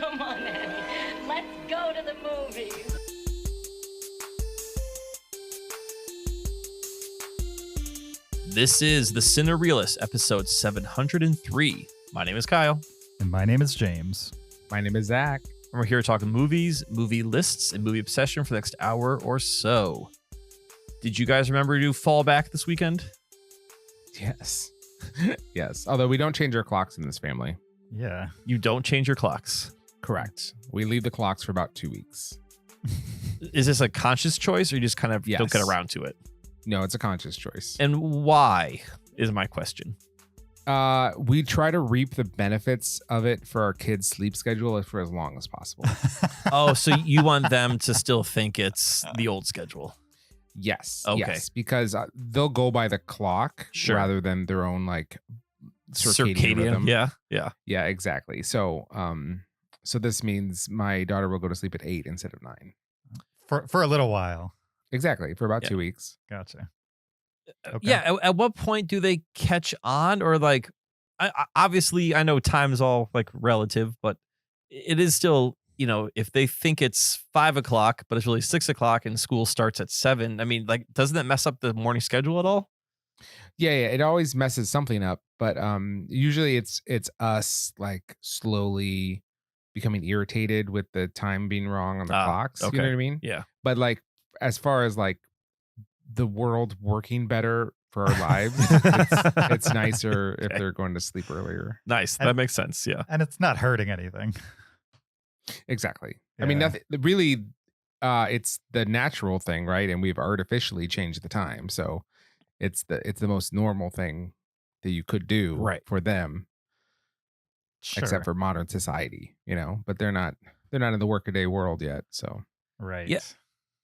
Come on, Annie. Let's go to the movies. This is the Cinereelists, episode 703. My name is Kyle. And my name is James. My name is Zach. And we're here talking movies, movie lists, and movie obsession for the next hour or so. Did you guys remember to fall back this weekend? Yes. Yes. Although we don't change our clocks in this family. Yeah. You don't change your clocks. Correct. We leave the clocks for about 2 weeks. Is this a conscious choice or you just kind of don't get around to it? No, it's a conscious choice. And why is my question. We try to reap the benefits of it for our kids' sleep schedule for as long as possible. Oh, so you want them to still think it's the old schedule? Yes. Okay. Yes, because they'll go by the clock rather than their own like circadian rhythm. Yeah, exactly. So, so this means my daughter will go to sleep at 8 instead of 9 For a little while. Exactly, for about 2 weeks. Gotcha. Okay. Yeah. At what point do they catch on, or like, obviously I know time is all like relative, but it is still, you know, if they think it's 5 o'clock, but it's really 6 o'clock and school starts at 7. I mean, like, doesn't that mess up the morning schedule at all? Yeah, it always messes something up, but usually it's us like slowly becoming irritated with the time being wrong on the clocks. Okay. You know what I mean? Yeah. But like, as far as like the world working better for our lives, it's nicer if they're going to sleep earlier. Nice. That makes sense. Yeah. And it's not hurting anything. Exactly. Yeah. I mean, nothing really. It's the natural thing, right? And we've artificially changed the time, so it's the most normal thing that you could do for them, except for modern society, you know. But they're not in the workaday world yet, so right. Yeah.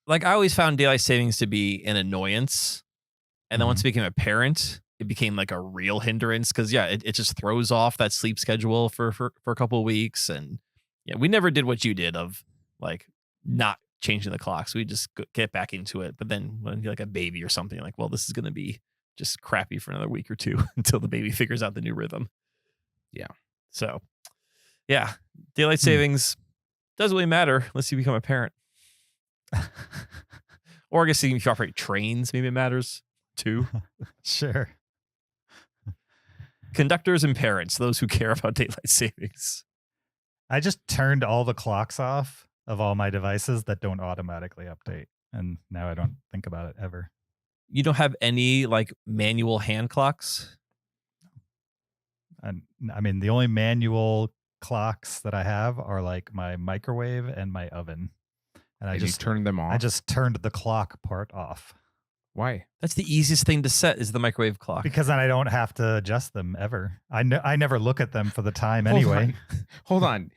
Like, I always found daylight savings to be an annoyance, and then once I became a parent, it became like a real hindrance because it just throws off that sleep schedule for a couple of weeks. And yeah, we never did what you did of like not changing the clocks. We just get back into it. But then when you're like a baby or something, like, well, this is going to be just crappy for another week or two until the baby figures out the new rhythm. Yeah. So yeah, daylight savings doesn't really matter unless you become a parent. Or I guess if you operate trains, maybe it matters too. Sure. Conductors and parents, those who care about daylight savings. I just turned all the clocks off of all my devices that don't automatically update. And now I don't think about it ever. You don't have any like manual hand clocks? And I mean, the only manual clocks that I have are like my microwave and my oven. And I just turned them off. I just turned the clock part off. Why? That's the easiest thing to set is the microwave clock. Because then I don't have to adjust them ever. I never look at them for the time anyway. Hold on.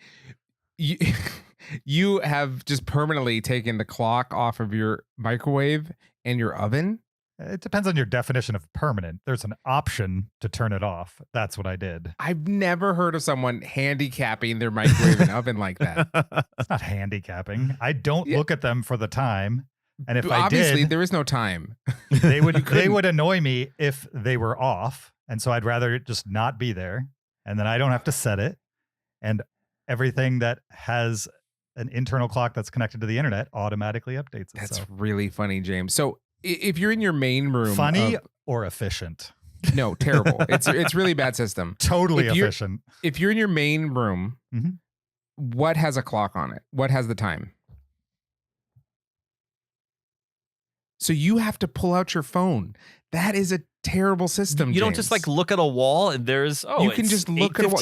You have just permanently taken the clock off of your microwave and your oven? It depends on your definition of permanent. There's an option to turn it off. That's what I did. I've never heard of someone handicapping their microwave and oven like that. It's not handicapping. I don't look at them for the time. And if obviously I did, there is no time. They would annoy me if they were off. And so I'd rather it just not be there. And then I don't have to set it. And everything that has an internal clock that's connected to the internet automatically updates itself. That's really funny, James. So if you're in your main room, funny or efficient? No, terrible. It's really bad system. Totally efficient. If you're in your main room, what has a clock on it? What has the time? So you have to pull out your phone. That is a terrible system. You don't just like look at a wall and there's you can just look at a wall.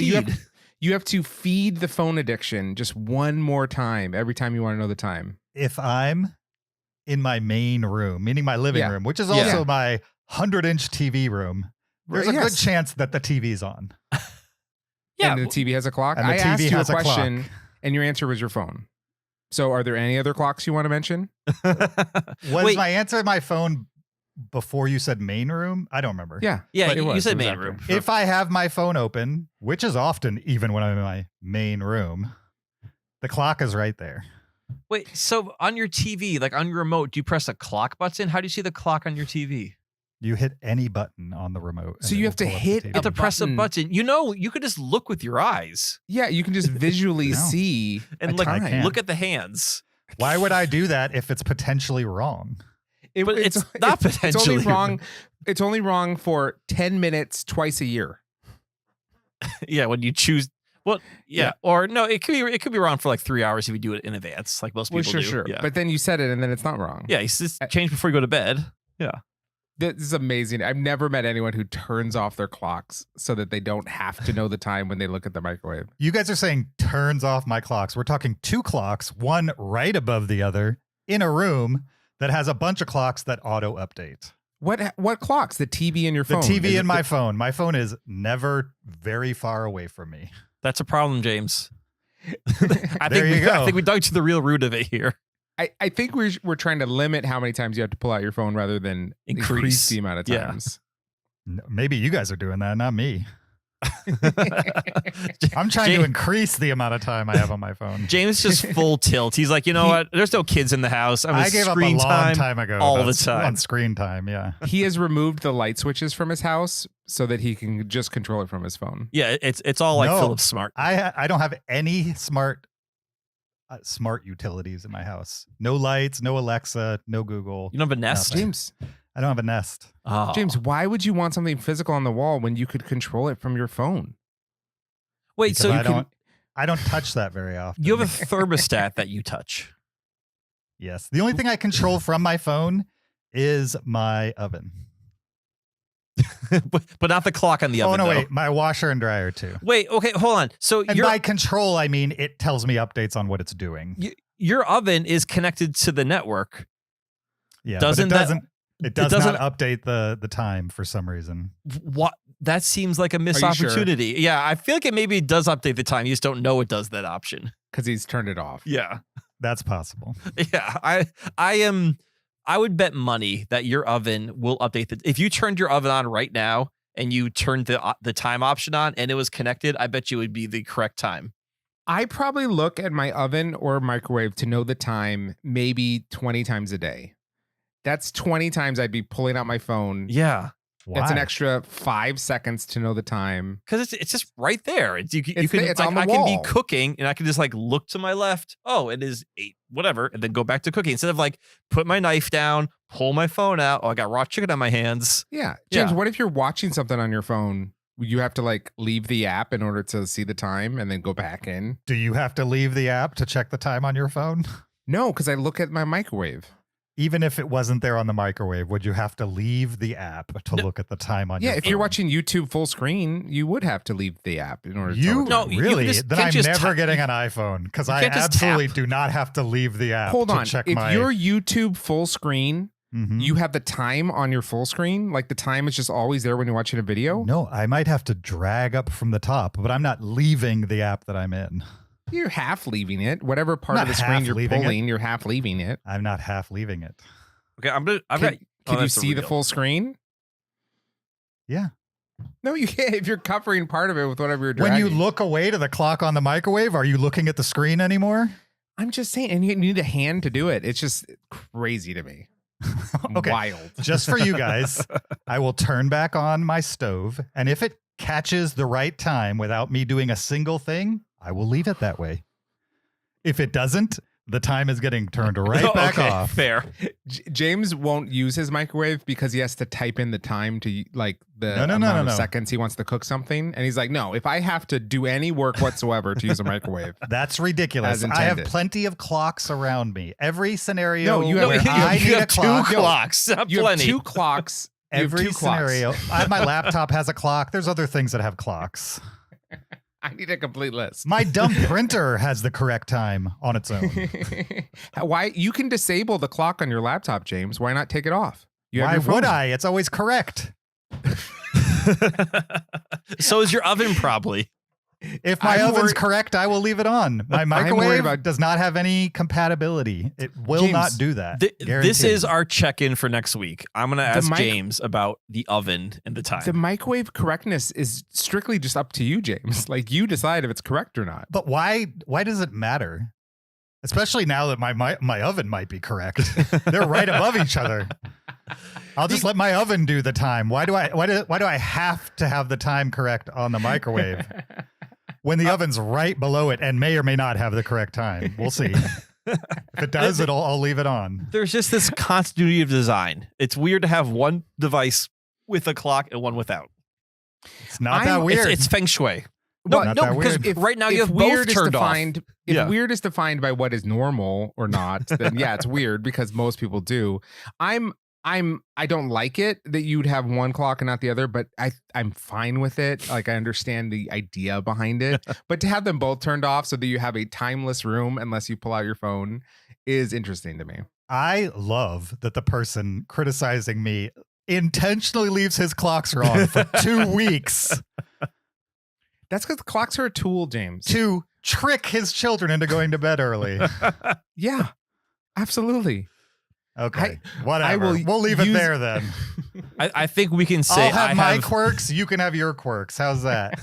You have to feed the phone addiction just one more time every time you want to know the time. If I'm in my main room, meaning my living room, which is also my 100-inch TV room, there's a good chance that the TV's on. And the TV has a clock. And the I TV asked you a has a question, clock. and your answer was your phone. So are there any other clocks you want to mention? Was my answer my phone before you said main room? I don't remember. Yeah. Yeah, But you said main after. room. If I have my phone open, which is often even when I'm in my main room, the clock is right there. Wait, so on your TV, like on your remote, do you press a clock button? How do you see the clock on your TV? You hit any button on the remote. So you have to hit You have to press a button. You know, you could just look with your eyes. Yeah, you can just visually see and look at the hands. Why would I do that if it's potentially wrong? But it's not potentially. It's only wrong. It's only wrong for 10 minutes twice a year. Yeah, when you choose. Well, yeah, or no, it could be wrong for like 3 hours if you do it in advance, like most people do. Sure. Yeah. But then you set it, and then it's not wrong. Yeah, you just change before you go to bed. Yeah. This is amazing. I've never met anyone who turns off their clocks so that they don't have to know the time when they look at the microwave. You guys are saying turns off my clocks. We're talking 2 clocks, one right above the other, in a room that has a bunch of clocks that auto update. What clocks? The TV in your phone? The TV in my phone. My phone is never very far away from me. That's a problem, James. I go. think we dug to the real root of it here. I think we're trying to limit how many times you have to pull out your phone rather than increase the amount of times. Yeah. Maybe you guys are doing that, not me. I'm trying to increase the amount of time I have on my phone. James just full tilt. He's like, you know what? There's no kids in the house. I gave up a long time ago. All the time. On screen time, yeah. He has removed the light switches from his house so that he can just control it from his phone. Yeah, it's all like Philips Smart. I don't have any smart utilities in my house. No lights, no Alexa, no Google. You don't have a Nest? Nothing. James, I don't have a Nest. Oh. James, why would you want something physical on the wall when you could control it from your phone? Wait, Because so I don't touch that very often. you have a thermostat that you touch. Yes. The only thing I control from my phone is my oven. but not the clock on the oven. Oh, no, though. wait. My washer and dryer, too. Wait, okay, hold on. So And by control, I mean it tells me updates on what it's doing. your oven is connected to the network. Yeah, doesn't it does not update the time for some reason. What? That seems like a missed opportunity. Sure? Yeah, I feel like it maybe does update the time. You just don't know it does that option. Because he's turned it off. Yeah. That's possible. Yeah, I would bet money that your oven will update if you turned your oven on right now and you turned the time option on and it was connected, I bet you it would be the correct time. I probably look at my oven or microwave to know the time maybe 20 times a day. That's 20 times I'd be pulling out my phone. Yeah. Why? That's an extra 5 seconds to know the time. Because it's just right there. You can it's on the I wall. can be cooking and I can just like look to my left. Oh, it is 8, whatever, and then go back to cooking instead of like put my knife down, pull my phone out. Oh, I got raw chicken on my hands. Yeah, James. What if you're watching something on your phone? You have to like leave the app in order to see the time and then go back in. Do you have to leave the app to check the time on your phone? No, because I look at my microwave. Even if it wasn't there on the microwave, would you have to leave the app to look at the time on your phone? Yeah, if you're watching YouTube full screen, you would have to leave the app in order to really? Then I'm never getting an iPhone because I absolutely do not have to leave the app to check if my... you're YouTube full screen, you have the time on your full screen? Like the time is just always there when you're watching a video? No, I might have to drag up from the top, but I'm not leaving the app that I'm in. You're half leaving it. Whatever part of the screen you're pulling, you're half leaving it. I'm not half leaving it. Okay, Can you see the full screen? Yeah. No, you can't if you're covering part of it with whatever you're dragging. When you look away to the clock on the microwave, are you looking at the screen anymore? I'm just saying, and you need a hand to do it. It's just crazy to me. Okay. Wild. Just for you guys, I will turn back on my stove, and if it catches the right time without me doing a single thing, I will leave it that way. If it doesn't, the time is getting turned right back off. Fair. James won't use his microwave because he has to type in the time to like the amount of seconds he wants to cook something. And he's like, no, if I have to do any work whatsoever to use a microwave. That's ridiculous. I have plenty of clocks around me. Every scenario you have 2 clocks. You have 2 clocks. Every scenario. My laptop has a clock. There's other things that have clocks. I need a complete list. My dumb printer has the correct time on its own. Why? You can disable the clock on your laptop, James. Why not take it off? Why would I? It's always correct. So is your oven probably. If my oven's correct, I will leave it on. My microwave does not have any compatibility. It will not do that. This is our check-in for next week. I'm going to ask James about the oven and the time. The microwave correctness is strictly just up to you, James. Like you decide if it's correct or not. But why does it matter? Especially now that my oven might be correct. They're right above each other. I'll just let my oven do the time. Why do I have to have the time correct on the microwave when the oven's right below it and may or may not have the correct time? We'll see. If it does, I'll leave it on. There's just this continuity of design. It's weird to have one device with a clock and one without. It's not that weird. It's feng shui. Well, No, because right now you have both turned off. If weird is defined by what is normal or not, then yeah, it's weird because most people do. I don't like it that you'd have one clock and not the other, but I'm fine with it. Like I understand the idea behind it, but to have them both turned off so that you have a timeless room unless you pull out your phone is interesting to me. I love that the person criticizing me intentionally leaves his clocks wrong for 2 weeks. That's because clocks are a tool, James. To trick his children into going to bed early. Yeah, absolutely. Okay, whatever. We'll leave it there then. I think we can say I'll have my quirks. You can have your quirks. How's that?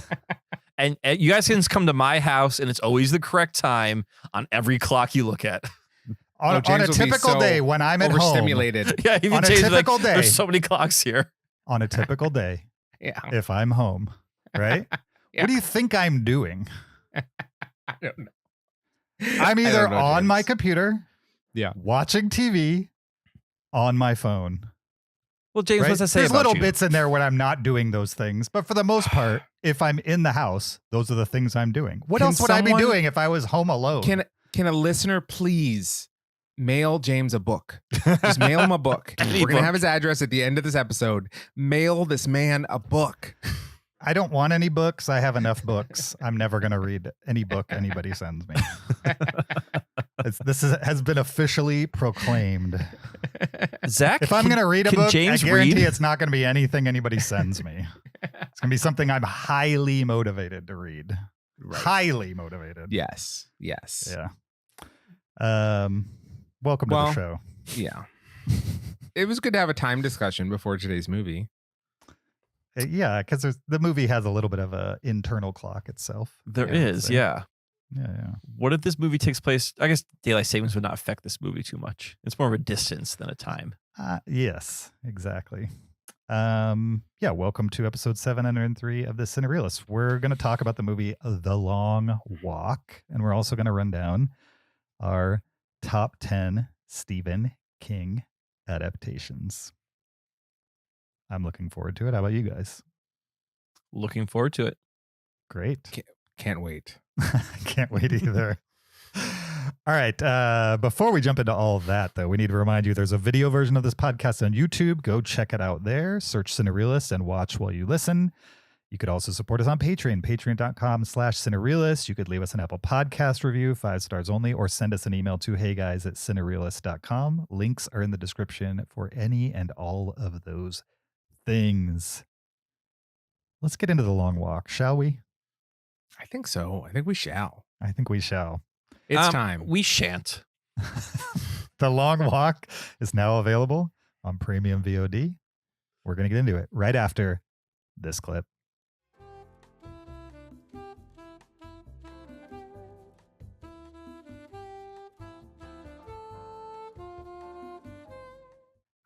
And you guys can come to my house, and it's always the correct time on every clock you look at. On a typical day when I'm at home. Overstimulated. Yeah, on a typical day. There's so many clocks here. On a typical day. Yeah. If I'm home, right? Yeah. What do you think I'm doing? I don't know. I'm either on my computer, watching TV, on my phone. Well, James, what's that say There's about little you? bits in there when I'm not doing those things, but for the most part, if I'm in the house, those are the things I'm doing. What else would I be doing if I was home alone? Can a listener please mail James a book? Just mail him a book. We're going to have his address at the end of this episode. Mail this man a book. I don't want any books. I have enough books. I'm never going to read any book anybody sends me. This has been officially proclaimed. Zach, if I'm going to read a book, James I guarantee read? it's not going to be anything anybody sends me. It's going to be something I'm highly motivated to read. Right. Highly motivated. Yes. Yeah. Welcome to the show. Yeah. It was good to have a time discussion before today's movie. Yeah, because the movie has a little bit of a internal clock itself. There is, yeah. Yeah. What if this movie takes place? I guess daylight savings would not affect this movie too much. It's more of a distance than a time. Yes, exactly. Welcome to episode 703 of the Cinereelists. We're going to talk about the movie The Long Walk, and we're also going to run down our top 10 Stephen King adaptations. I'm looking forward to it. How about you guys? Looking forward to it. Great. Can't wait. Can't wait either. All right. Before we jump into all of that, though, we need to remind you there's a video version of this podcast on YouTube. Go check it out there. Search Cinereelists and watch while you listen. You could also support us on Patreon, patreon.com/Cinereelists. You could leave us an Apple Podcast review, 5 stars only, or send us an email to heyguys@cinereelists.com. Links are in the description for any and all of those things. Let's get into The Long Walk, shall we? I think so. I think we shall. I think we shall. It's time. We shan't. The Long Walk is now available on Premium VOD. We're going to get into it right after this clip.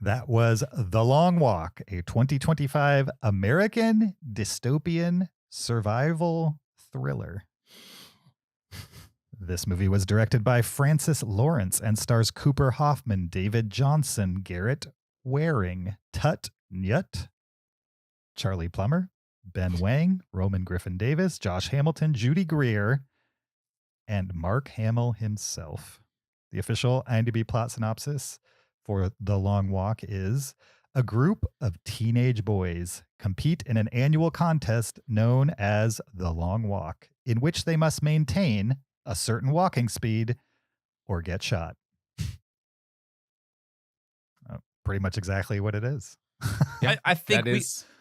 That was The Long Walk, a 2025 American dystopian survival thriller. This movie was directed by Francis Lawrence and stars Cooper Hoffman, David Johnson, Garrett Waring, Tut Nyut, Charlie Plummer, Ben Wang, Roman Griffin Davis, Josh Hamilton, Judy Greer, and Mark Hamill himself. The official IMDb plot synopsis for The Long Walk is: a group of teenage boys compete in an annual contest known as The Long Walk, in which they must maintain a certain walking speed or get shot. Pretty much exactly what it is. Yeah, I think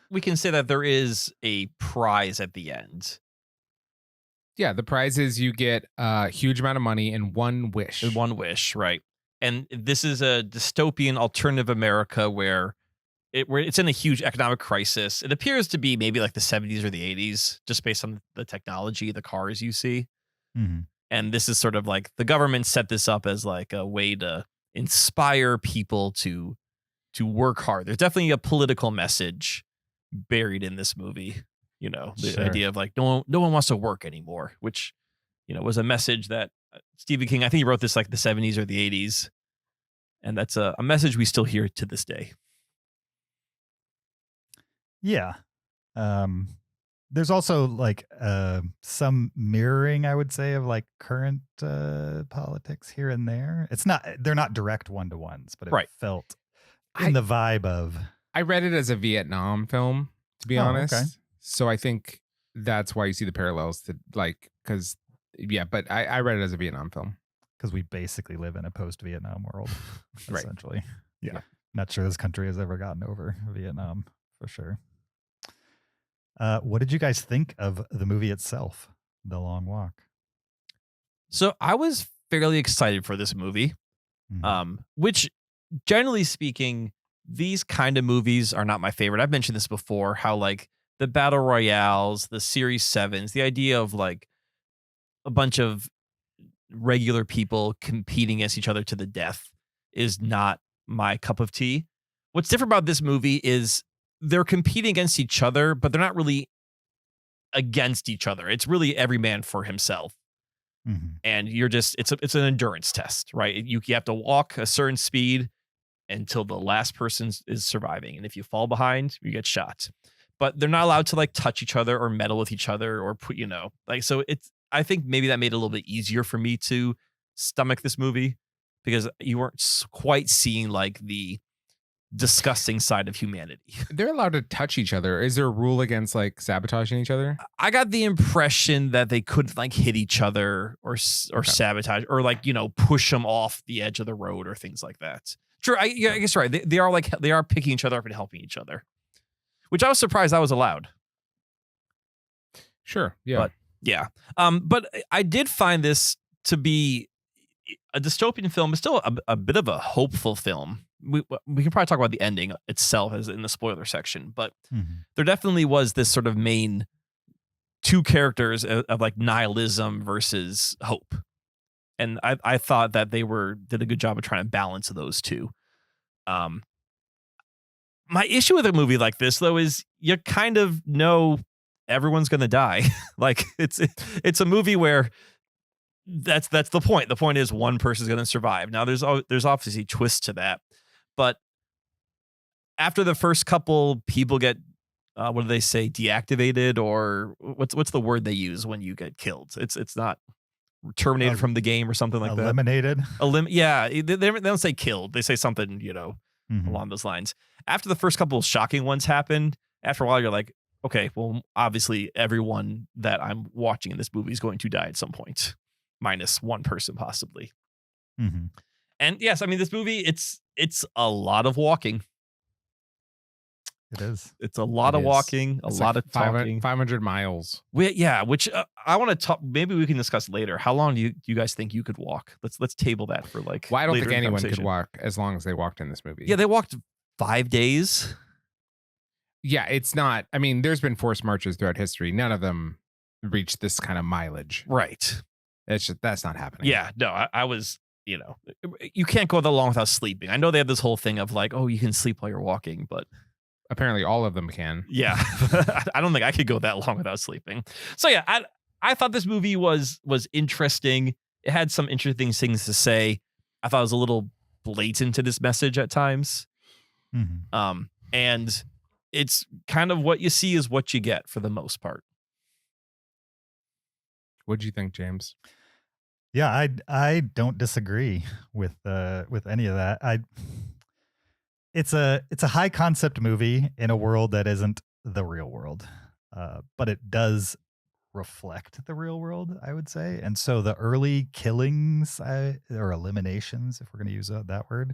we can say that there is a prize at the end. Yeah, the prize is you get a huge amount of money and one wish. One wish, right. And this is a dystopian alternative America where it's in a huge economic crisis. It appears to be maybe like the 70s or the 80s, just based on the technology, the cars you see. Mm-hmm. And this is sort of like the government set this up as like a way to inspire people to work hard. There's definitely a political message buried in this movie. You know, the Sure. idea of like no one wants to work anymore, which, you know, was a message that Stephen King, I think he wrote this like the 70s or the 80s. And that's a message we still hear to this day. Yeah. There's also like some mirroring, I would say, of like current politics here and there. They're not direct one-to-ones, but it felt in the vibe of. I read it as a Vietnam film, to be honest. Okay. So I think that's why you see the parallels to like, because but I read it as a Vietnam film. Because we basically live in a post-Vietnam world, Right. essentially. Yeah. Not sure this country has ever gotten over Vietnam, for sure. What did you guys think of the movie itself, The Long Walk? So I was fairly excited for this movie, which generally speaking, these kind of movies are not my favorite. I've mentioned this before, how like the battle royales, the series 7s, the idea of like a bunch of regular people competing against each other to the death is not my cup of tea. What's different about this movie is they're competing against each other, but they're not really against each other. It's really every man for himself. And you're just, it's an endurance test, right? You have to walk a certain speed until the last person is surviving. And if you fall behind, you get shot. But they're not allowed to like touch each other or meddle with each other or put, like, so I think maybe that made it a little bit easier for me to stomach this movie because you weren't quite seeing like the disgusting side of humanity. They're allowed to touch each other. Is there a rule against like sabotaging each other? I got the impression that they couldn't like hit each other or sabotage or like, push them off the edge of the road or things like that. Sure. I guess you're right. They are picking each other up and helping each other, which I was surprised that was allowed. Sure. Yeah. But yeah. But I did find this to be a dystopian film, but still a bit of a hopeful film. We can probably talk about the ending itself as in the spoiler section, but there definitely was this sort of main two characters of like nihilism versus hope. And I thought that they did a good job of trying to balance those two. My issue with a movie like this though is you kind of know everyone's going to die. Like it's a movie where that's the point. The point is one person's going to survive. Now there's obviously twists to that, but after the first couple, people get what do they say, deactivated, or what's the word they use when you get killed? It's not terminated from the game or something like eliminated. that. Yeah, they don't say killed. They say something along those lines. After the first couple of shocking ones happened, after a while you're like, okay, well obviously everyone that I'm watching in this movie is going to die at some point. Minus one person possibly. And yes, I mean this movie, it's a lot of walking. It is. It's a lot of walking, a lot of talking. 500 miles. Which I want to talk. Maybe we can discuss later. How long do you guys think you could walk? Let's table that for like. Well, I don't think anyone could walk as long as they walked in this movie. Yeah, they walked 5 days. Yeah, it's not. I mean, there's been forced marches throughout history. None of them reached this kind of mileage. Right. That's not happening. Yeah, no, I was, you can't go that long without sleeping. I know they have this whole thing of like, oh, you can sleep while you're walking, but apparently all of them can. Yeah, I don't think I could go that long without sleeping. So yeah, I thought this movie was interesting. It had some interesting things to say. I thought it was a little blatant to this message at times. And it's kind of what you see is what you get for the most part. What'd you think, James? Yeah, I don't disagree with any of that. It's a high concept movie in a world that isn't the real world, but it does reflect the real world, I would say. And so the early killings or eliminations, if we're going to use that word,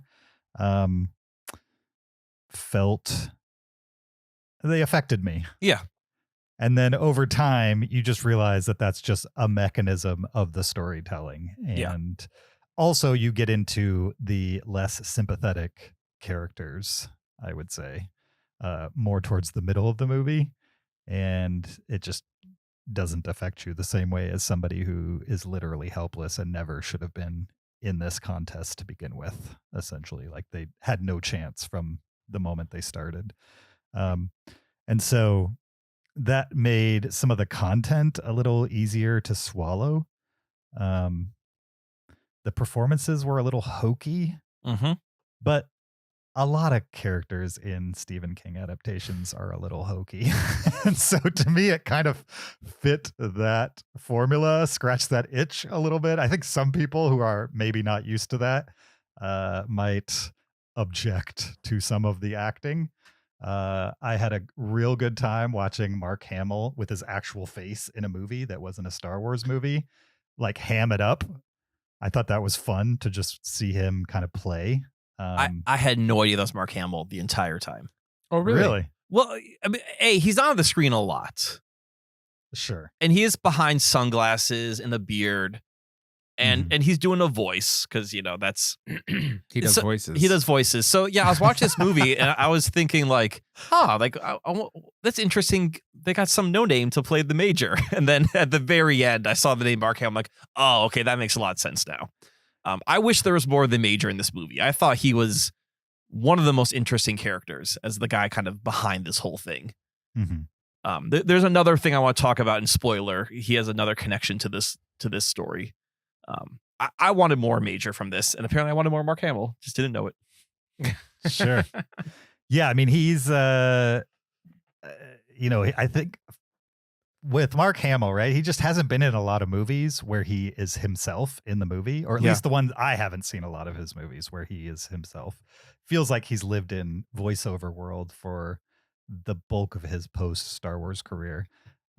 they affected me. Yeah. And then over time, you just realize that that's just a mechanism of the storytelling. And also you get into the less sympathetic characters, I would say, more towards the middle of the movie. And it just doesn't affect you the same way as somebody who is literally helpless and never should have been in this contest to begin with, essentially. Like they had no chance from the moment they started. And so that made some of the content a little easier to swallow. The performances were a little hokey, but a lot of characters in Stephen King adaptations are a little hokey. And so to me, it kind of fit that formula, scratched that itch a little bit. I think some people who are maybe not used to that might object to some of the acting. I had a real good time watching Mark Hamill with his actual face in a movie that wasn't a Star Wars movie, like ham it up. I thought that was fun to just see him kind of play. I had no idea that was Mark Hamill the entire time. Oh, really? Well, I mean, he's on the screen a lot. Sure. And he is behind sunglasses and a beard. And he's doing a voice because, that's... he does voices. He does voices. So, yeah, I was watching this movie and I was thinking that's interesting. They got some no-name to play the major. And then at the very end, I saw the name Mark Hamill. I'm like, oh, okay, that makes a lot of sense now. I wish there was more of the major in this movie. I thought he was one of the most interesting characters as the guy kind of behind this whole thing. There's another thing I want to talk about in spoiler. He has another connection to this story. I wanted more major from this, and apparently I wanted more Mark Hamill. Just didn't know it. Sure. Yeah, I mean, he's I think with Mark Hamill, right? He just hasn't been in a lot of movies where he is himself in the movie, or at least the ones I haven't seen a lot of his movies where he is himself. Feels like he's lived in voiceover world for the bulk of his post Star Wars career.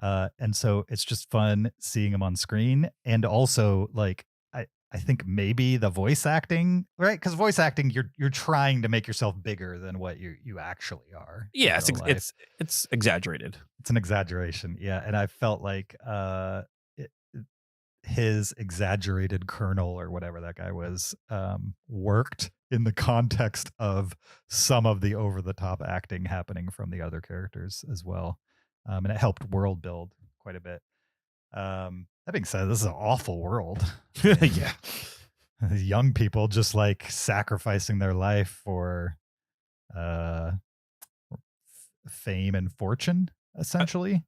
And so it's just fun seeing him on screen. And also like, I think maybe the voice acting, right? Because voice acting, you're trying to make yourself bigger than what you actually are. Yeah, it's exaggerated. It's an exaggeration. Yeah. And I felt like his exaggerated colonel or whatever that guy was worked in the context of some of the over-the-top acting happening from the other characters as well. And it helped world build quite a bit. That being said, this is an awful world. Yeah. These young people just like sacrificing their life for fame and fortune, essentially.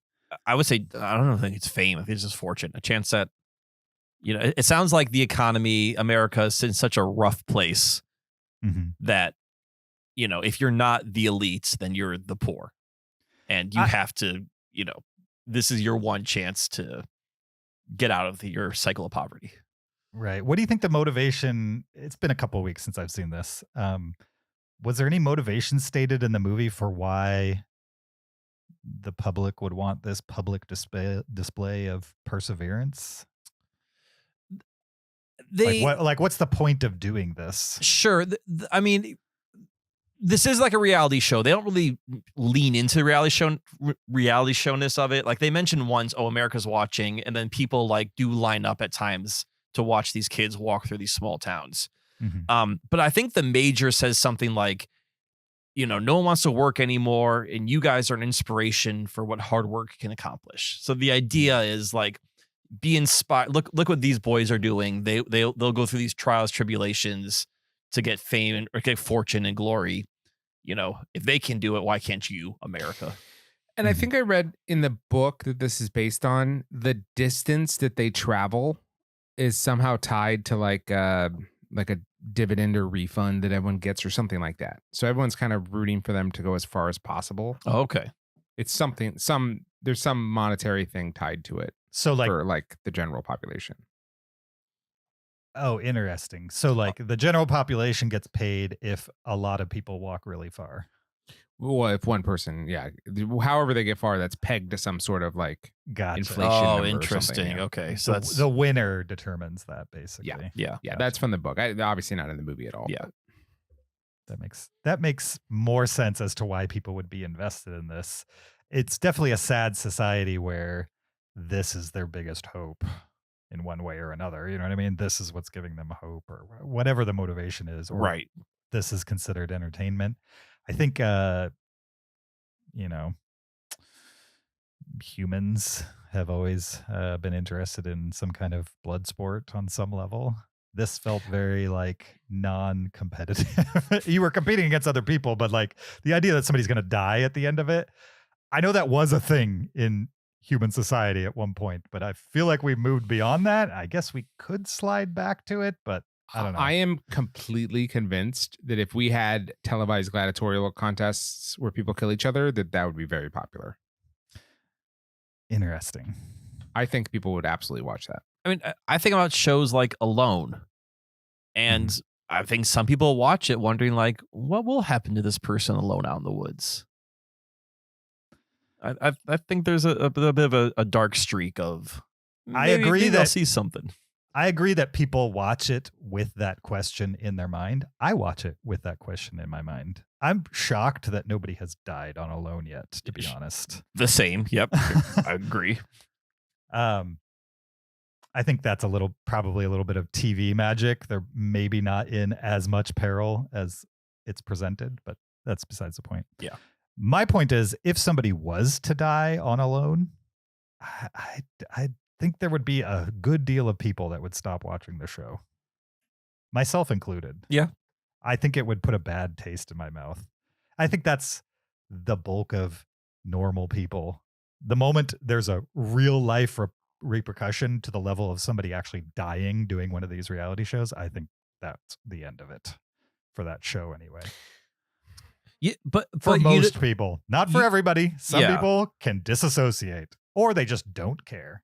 I would say, I don't think it's fame. I think it's just fortune. A chance that, it sounds like the economy, America is in such a rough place that, if you're not the elites, then you're the poor. And you have to, this is your one chance to get out of your cycle of poverty. Right. What do you think the motivation? It's been a couple of weeks since I've seen this. Was there any motivation stated in the movie for why the public would want this public display of perseverance? What's the point of doing this? Sure. I mean, this is like a reality show. They don't really lean into the reality showness of it. Like they mentioned once, America's watching, and then people like do line up at times to watch these kids walk through these small towns. But I think the major says something like, no one wants to work anymore, and you guys are an inspiration for what hard work can accomplish. So the idea is like, be inspired. Look what these boys are doing. They'll go through these trials, tribulations to get fame or get fortune and glory. If they can do it, why can't you, America? And I think I read in the book that this is based on, the distance that they travel is somehow tied to like a dividend or refund that everyone gets or something like that. So everyone's kind of rooting for them to go as far as possible. Oh, okay. It's there's some monetary thing tied to it. So like for like the general population. Oh, interesting. So like the general population gets paid if a lot of people walk really far. Well, if one person, however they get far, that's pegged to some sort of like inflation. Oh, interesting. Okay, so that's the winner determines that basically. Yeah. Gotcha. That's from the book. Obviously not in the movie at all. Yeah, that makes more sense as to why people would be invested in this. It's definitely a sad society where this is their biggest hope in one way or another. You know what I mean? This is what's giving them hope or whatever the motivation is. Or right. This is considered entertainment. I think, humans have always been interested in some kind of blood sport on some level. This felt very like non-competitive. You were competing against other people, but like the idea that somebody's going to die at the end of it, I know that was a thing in human society at one point, but I feel like we moved beyond that. I guess we could slide back to it, but I don't know. I am completely convinced that if we had televised gladiatorial contests where people kill each other, that would be very popular. Interesting. I think people would absolutely watch that. I mean, I think about shows like Alone, and I think some people watch it wondering like, what will happen to this person alone out in the woods? I think there's a bit of a dark streak of. I agree that I'll see something. I agree that people watch it with that question in their mind. I watch it with that question in my mind. I'm shocked that nobody has died on Alone yet, to be honest. The same. Yep. I agree. I think that's probably a little bit of TV magic. They're maybe not in as much peril as it's presented, but that's besides the point. Yeah. My point is, if somebody was to die on Alone, I think there would be a good deal of people that would stop watching the show, myself included. Yeah. I think it would put a bad taste in my mouth. I think that's the bulk of normal people. The moment there's a real life repercussion to the level of somebody actually dying doing one of these reality shows, I think that's the end of it for that show anyway. Yeah, but for most people, not for everybody. Some people can disassociate or they just don't care.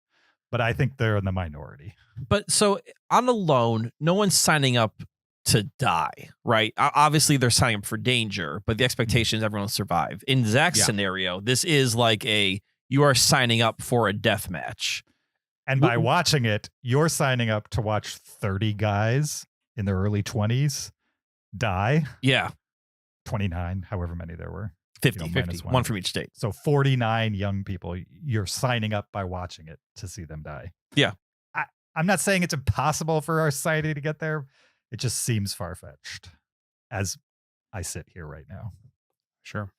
But I think they're in the minority. But so on Alone, no one's signing up to die, right? Obviously, they're signing up for danger, but the expectation is everyone will survive. In Zach's scenario, this is like you are signing up for a death match. And by watching it, you're signing up to watch 30 guys in their early 20s die. Yeah. 29, however many there were. 50, 50, one from each state. So 49 young people, you're signing up by watching it to see them die. Yeah. I'm not saying it's impossible for our society to get there. It just seems far-fetched as I sit here right now. Sure.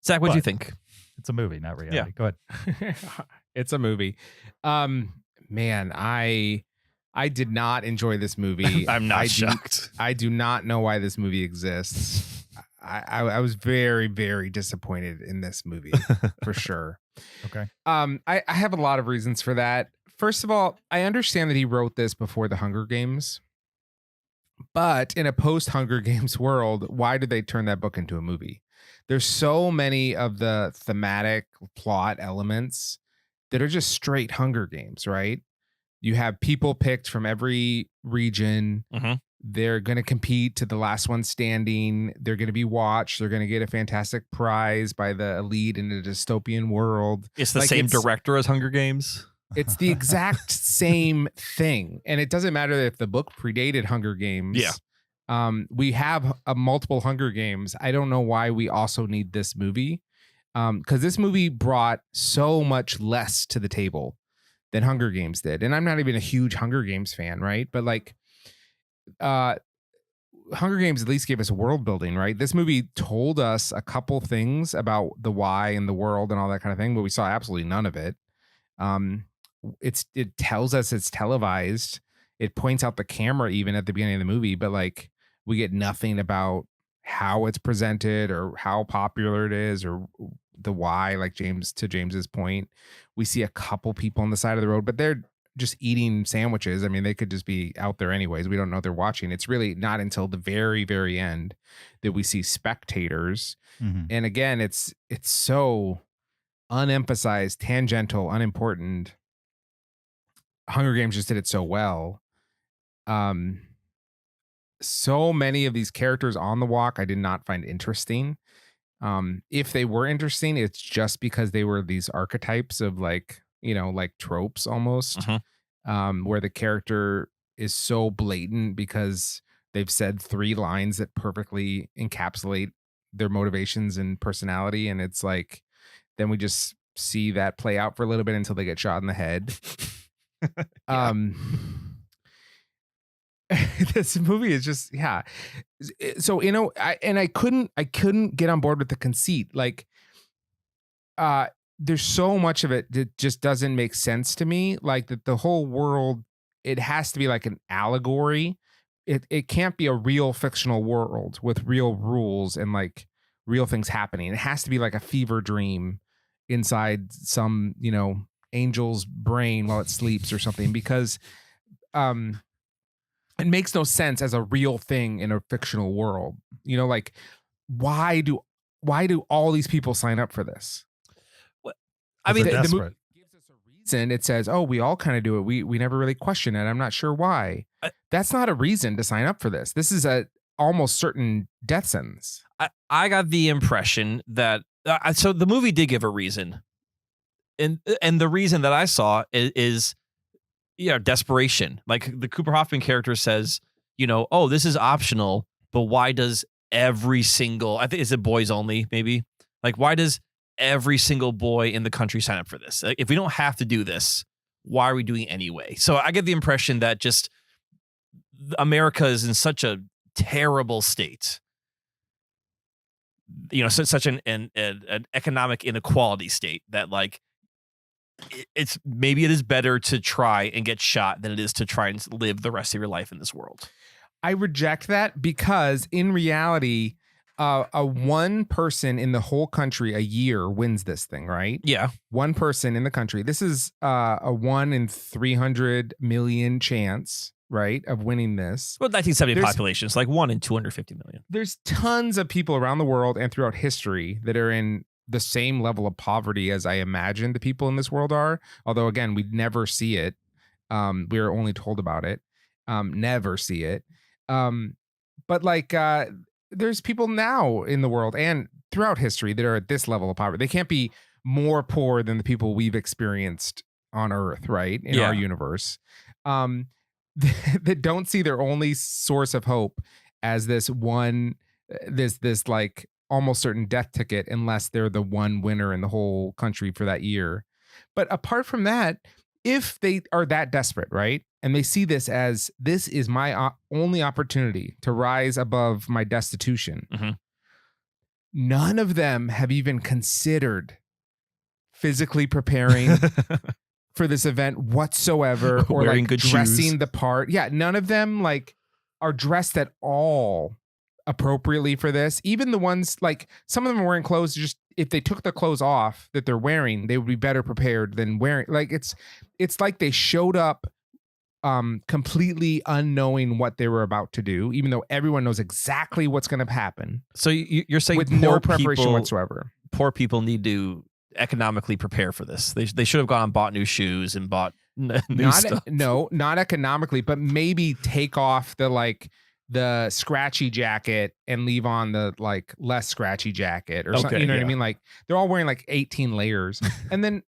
Zach, what do you think? It's a movie, not reality. Go ahead. It's a movie. Man, I did not enjoy this movie. I'm not shocked. I do not know why this movie exists. I was very, very disappointed in this movie for sure. Okay. I have a lot of reasons for that. First of all, I understand that he wrote this before the Hunger Games, but in a post-Hunger Games world, why did they turn that book into a movie? There's so many of the thematic plot elements that are just straight Hunger Games, right? You have people picked from every region. Mm-hmm. They're going to compete to the last one standing. They're going to be watched. They're going to get a fantastic prize by the elite in a dystopian world. It's the same director as Hunger Games. It's the exact same thing. And it doesn't matter if the book predated Hunger Games. Yeah. We have multiple Hunger Games. I don't know why we also need this movie. Because this movie brought so much less to the table than Hunger Games did. And I'm not even a huge Hunger Games fan, right? But like, Hunger Games at least gave us world building, right? This movie told us a couple things about the why and the world and all that kind of thing, but we saw absolutely none of it. It tells us it's televised. It points out the camera even at the beginning of the movie, but like we get nothing about how it's presented or how popular it is or the why, like James's point. We see a couple people on the side of the road, but they're just eating sandwiches. I mean, they could just be out there anyways. We don't know they're watching. It's really not until the very, very end that we see spectators. Mm-hmm. And again, it's so unemphasized, tangential, unimportant. Hunger Games just did it so well. So many of these characters on the walk I did not find interesting. If they were interesting, it's just because they were these archetypes of like, you know, like tropes almost, where the character is so blatant because they've said 3 lines that perfectly encapsulate their motivations and personality. And it's like, then we just see that play out for a little bit until they get shot in the head. This movie is just, so, you know, I couldn't get on board with the conceit. Like there's so much of it that just doesn't make sense to me. Like that the whole world, it has to be like an allegory. It can't be a real fictional world with real rules and like real things happening. It has to be like a fever dream inside some, angel's brain while it sleeps or something, because it makes no sense as a real thing in a fictional world. Like why do all these people sign up for this? I mean, they're the movie desperate. gives us a reason. It says, "Oh, we all kind of do it. We never really question it. I'm not sure why." That's not a reason to sign up for this. This is a almost certain death sentence. I got the impression that so the movie did give a reason, and the reason that I saw is desperation. Like the Cooper Hoffman character says, oh, this is optional, but why does every single, I think, is it boys only maybe? Like why does every single boy in the country sign up for this? Like, if we don't have to do this, why are we doing it anyway? So I get the impression that just America is in such a terrible state, such an economic inequality state that like it is better to try and get shot than it is to try and live the rest of your life in this world. I reject that because in reality, a one person in the whole country a year wins this thing, right? Yeah. One person in the country. This is a 1 in 300 million chance, right, of winning this. Well, 1970 population is like 1 in 250 million. There's tons of people around the world and throughout history that are in the same level of poverty as I imagine the people in this world are. Although, again, we never see it. We're only told about it. Never see it. But like, there's people now in the world and throughout history that are at this level of poverty. They can't be more poor than the people we've experienced on Earth, right? In our universe. That don't see their only source of hope as this like almost certain death ticket unless they're the one winner in the whole country for that year. But apart from that, if they are that desperate, right? And they see this as this is my only opportunity to rise above my destitution. Mm-hmm. None of them have even considered physically preparing for this event whatsoever, or wearing like good dressing shoes. the part. Yeah, none of them like are dressed at all appropriately for this. Even the ones like some of them are wearing clothes just if they took the clothes off that they're wearing, they would be better prepared than wearing. Like it's like they showed up completely unknowing what they were about to do, even though everyone knows exactly what's going to happen. So you're saying with no preparation whatsoever. Poor people need to economically prepare for this. They should have gone and bought new shoes and bought new stuff. No, not economically, but maybe take off the scratchy jacket and leave on the like less scratchy jacket or something. You know what I mean? Like they're all wearing like 18 layers. And then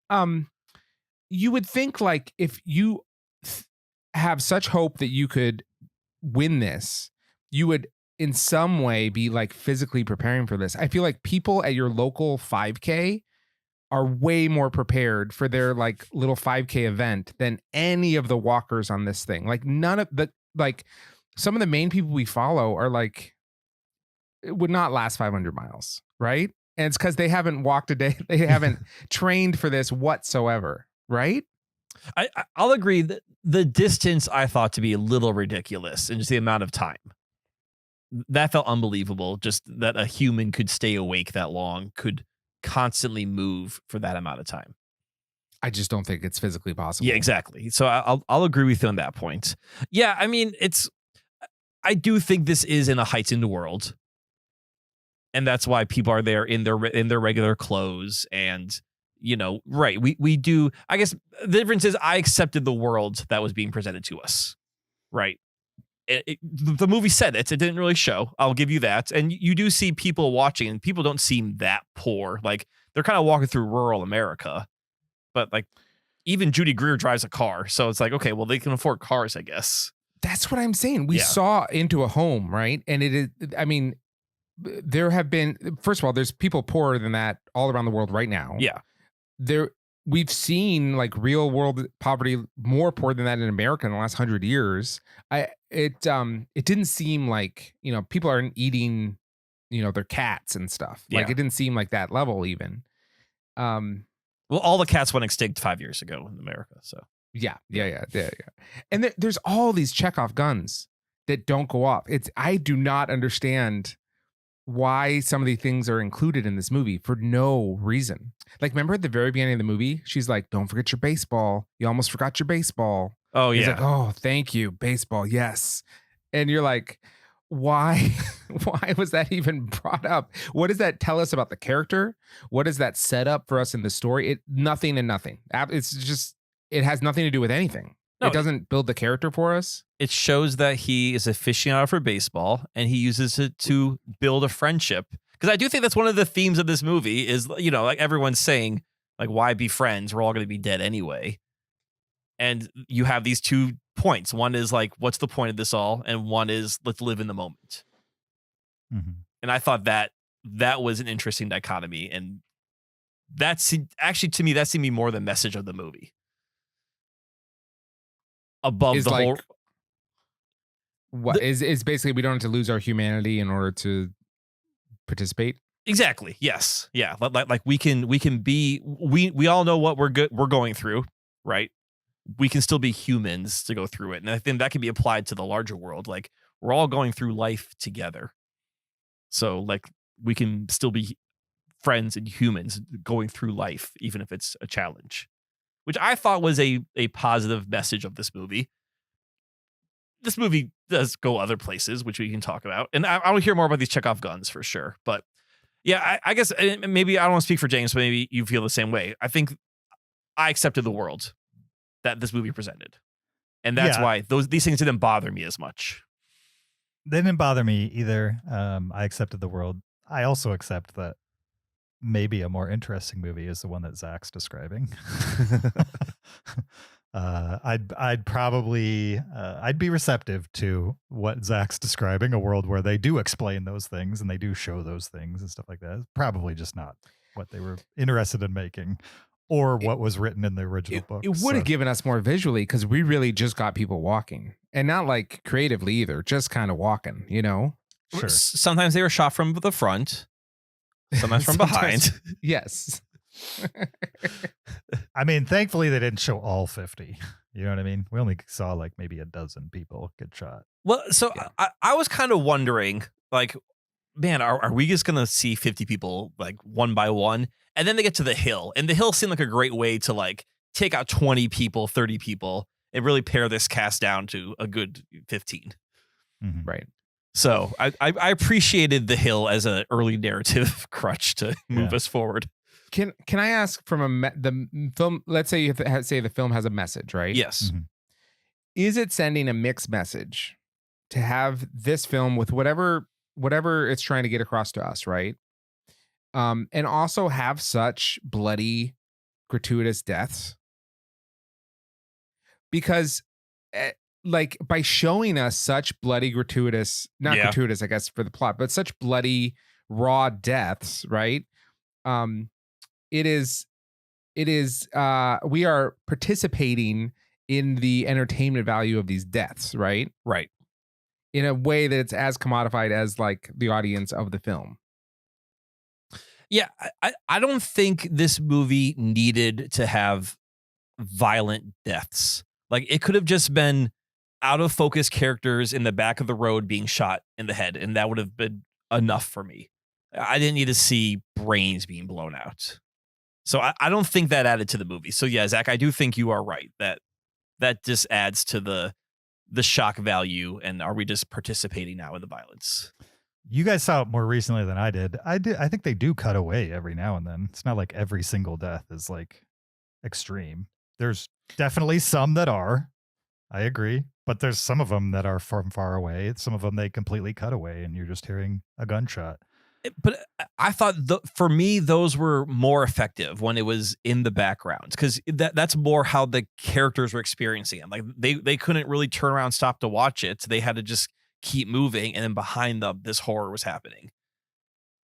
you would think like if you have such hope that you could win this, you would in some way be like physically preparing for this. I feel like people at your local 5K are way more prepared for their like little 5K event than any of the walkers on this thing. Like none of the like some of the main people we follow are like, it would not last 500 miles, right? And it's because they haven't walked a day. They haven't trained for this whatsoever, right? I'll agree that the distance I thought to be a little ridiculous and just the amount of time. That felt unbelievable. Just that a human could stay awake that long, could constantly move for that amount of time. I just don't think it's physically possible. Yeah, exactly. So I'll agree with you on that point. Yeah, I mean, I do think this is in a heightened world, and that's why people are there in their regular clothes, and right. We do. I guess the difference is I accepted the world that was being presented to us, right? The movie said it didn't really show. I'll give you that, and you do see people watching, and people don't seem that poor. Like they're kind of walking through rural America, but like even Judy Greer drives a car, so it's like okay, well they can afford cars, I guess. That's what I'm saying. We saw into a home, right? And it is, I mean, there have been, first of all, there's people poorer than that all around the world right now. Yeah. We've seen like real world poverty more poor than that in America in the last 100 years. It didn't seem like, people aren't eating, their cats and stuff. Like it didn't seem like that level even. Well, all the cats went extinct 5 years ago in America. So yeah. And there's all these Chekhov guns that don't go off. I do not understand why some of these things are included in this movie for no reason. Like, remember at the very beginning of the movie, she's like, "Don't forget your baseball. You almost forgot your baseball." Oh, yeah. He's like, "Oh, thank you, baseball. Yes." And you're like, why was that even brought up? What does that tell us about the character? What does that set up for us in the story? Nothing and nothing. It's just, it has nothing to do with anything. No, it doesn't build the character for us. It shows that he is aficionado for baseball and he uses it to build a friendship. Because I do think that's one of the themes of this movie is, like everyone's saying, like, why be friends? We're all going to be dead anyway. And you have these 2 points. One is like, what's the point of this all? And one is, let's live in the moment. Mm-hmm. And I thought that was an interesting dichotomy. And that's actually, to me, that seemed to be more the message of the movie. Above the whole. What is basically, we don't have to lose our humanity in order to participate. Exactly. Yes. Yeah. Like we can be, we all know what we're going through, right? We can still be humans to go through it. And I think that can be applied to the larger world. Like, we're all going through life together. So like, we can still be friends and humans going through life, even if it's a challenge, which I thought was a positive message of this movie. This movie does go other places, which we can talk about. And I want to hear more about these Chekhov guns for sure. But yeah, I guess maybe I don't want to speak for James, but maybe you feel the same way. I think I accepted the world that this movie presented. And that's why these things didn't bother me as much. They didn't bother me either. I accepted the world. I also accept that maybe a more interesting movie is the one that Zach's describing. I'd probably I'd be receptive to what Zach's describing, a world where they do explain those things and they do show those things and stuff like that. It's probably just not what they were interested in making or what was written in the original book. It would have given us more visually, because we really just got people walking, and not like creatively either, just kind of walking, Sure. Sometimes they were shot from the front, sometimes from behind. Yes. I mean, thankfully they didn't show all 50. You know what I mean? We only saw like maybe a dozen people get shot. Well, so yeah. I was kind of wondering, like, man, are we just going to see 50 people like one by one? And then they get to the hill, and the hill seemed like a great way to like take out 20 people, 30 people, and really pare this cast down to a good 15. Mm-hmm. Right. So I appreciated the hill as an early narrative crutch to move us forward. Can I ask from the film? Let's say say the film has a message, right? Yes. Mm-hmm. Is it sending a mixed message to have this film with whatever it's trying to get across to us, right? And also have such bloody, gratuitous deaths? Because, like, by showing us such bloody, gratuitous, not gratuitous, I guess, for the plot, but such bloody, raw deaths, right? It is we are participating in the entertainment value of these deaths, right? Right. In a way that it's as commodified as like the audience of the film. Yeah, I don't think this movie needed to have violent deaths. Like, it could have just been out of focus characters in the back of the road being shot in the head, and that would have been enough for me. I didn't need to see brains being blown out. So I don't think that added to the movie. So yeah, Zach, I do think you are right that just adds to the shock value. And are we just participating now in the violence? You guys saw it more recently than I did. I think they do cut away every now and then. It's not like every single death is like extreme. There's definitely some that are. I agree. But there's some of them that are from far away. Some of them they completely cut away and you're just hearing a gunshot. But I thought for me, those were more effective when it was in the background, because that's more how the characters were experiencing it. Like they couldn't really turn around, stop to watch it. They had to just keep moving. And then behind them, this horror was happening.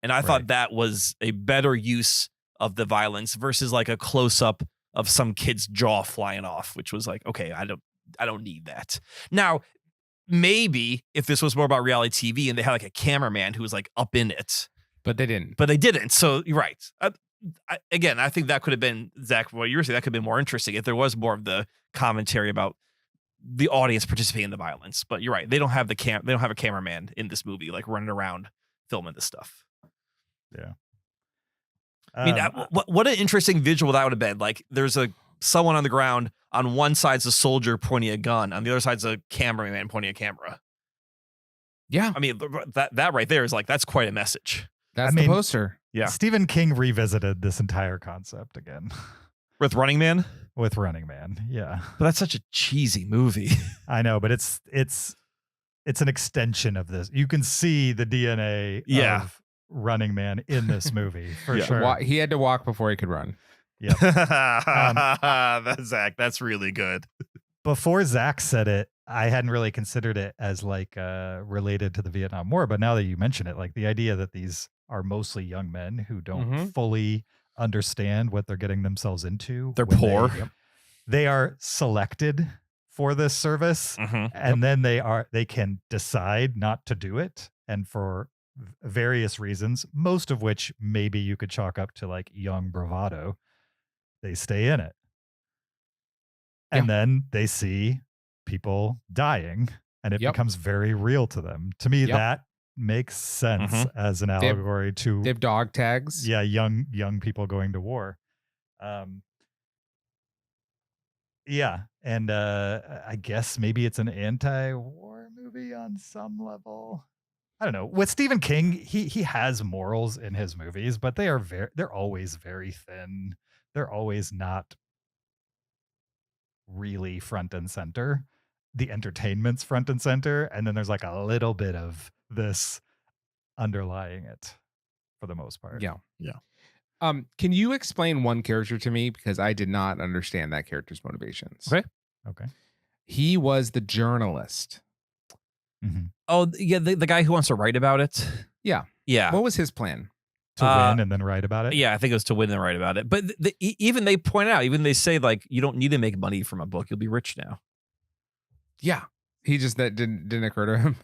And I thought that was a better use of the violence versus like a close up of some kid's jaw flying off, which was like, okay, I don't need that. Now, maybe if this was more about reality TV and they had like a cameraman who was like up in it, but they didn't. So you're right. I think that could have been, Zach, what you were saying, that could have been more interesting if there was more of the commentary about the audience participating in the violence. But you're right, they don't have they don't have a cameraman in this movie like running around filming this stuff. Yeah. I mean, what an interesting visual that would have been. Like, there's someone on the ground. On one side's a soldier pointing a gun. On the other side's a cameraman pointing a camera. Yeah. I mean, that right there is like, that's quite a message. That's the poster. Yeah. Stephen King revisited this entire concept again. With Running Man? With Running Man, yeah. But that's such a cheesy movie. I know, but it's an extension of this. You can see the DNA of Running Man in this movie for sure. He had to walk before he could run. Yeah. Zach, that's really good. Before Zach said it, I hadn't really considered it as like related to the Vietnam War, but now that you mention it, like the idea that these are mostly young men who don't fully understand what they're getting themselves into. They're poor. They are selected for this service, and then they can decide not to do it, and for various reasons, most of which maybe you could chalk up to like young bravado, they stay in it. And then they see people dying, and it becomes very real to them. To me, that makes sense as an allegory to... They have dog tags. Yeah, young people going to war. Yeah, and I guess maybe it's an anti-war movie on some level. I don't know. With Stephen King, he has morals in his movies, but they're always very thin. They're always not really front and center. The entertainment's front and center, and then there's like a little bit of this underlying it for the most part. Yeah. Can you explain one character to me, because I did not understand that character's motivations? Okay. He was the journalist. Oh yeah, the guy who wants to write about it. Yeah. What was his plan? To win and then write about it? Yeah, I think it was to win and write about it. But even they point out, even they say like, you don't need to make money from a book. You'll be rich now. Yeah. He just, that didn't occur to him.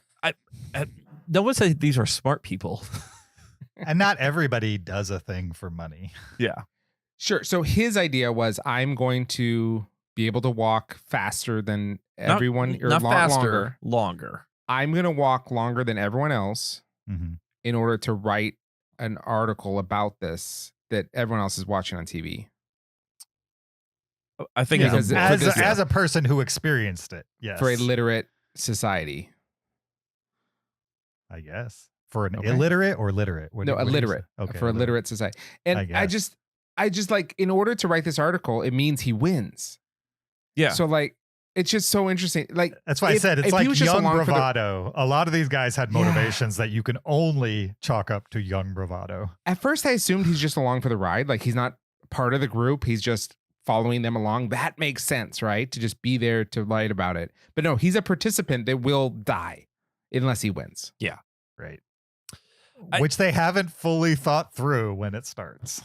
No one said these are smart people. And not everybody does a thing for money. Yeah. Sure. So his idea was, I'm going to be able to walk faster than everyone. Not faster, longer. I'm going to walk longer than everyone else in order to write an article about this that everyone else is watching on TV. I think as a person who experienced it, yes. For a literate society. I guess. For an illiterate or literate? No, illiterate. Okay. For a literate society. And I just like, in order to write this article, it means he wins. Yeah. So like, it's just so interesting. Like, that's why I said it's like young bravado. A lot of these guys had motivations that you can only chalk up to young bravado. At first, I assumed he's just along for the ride. Like, he's not part of the group. He's just following them along. That makes sense, right? To just be there to write about it. But no, he's a participant that will die unless he wins. Yeah. Right. Which they haven't fully thought through when it starts.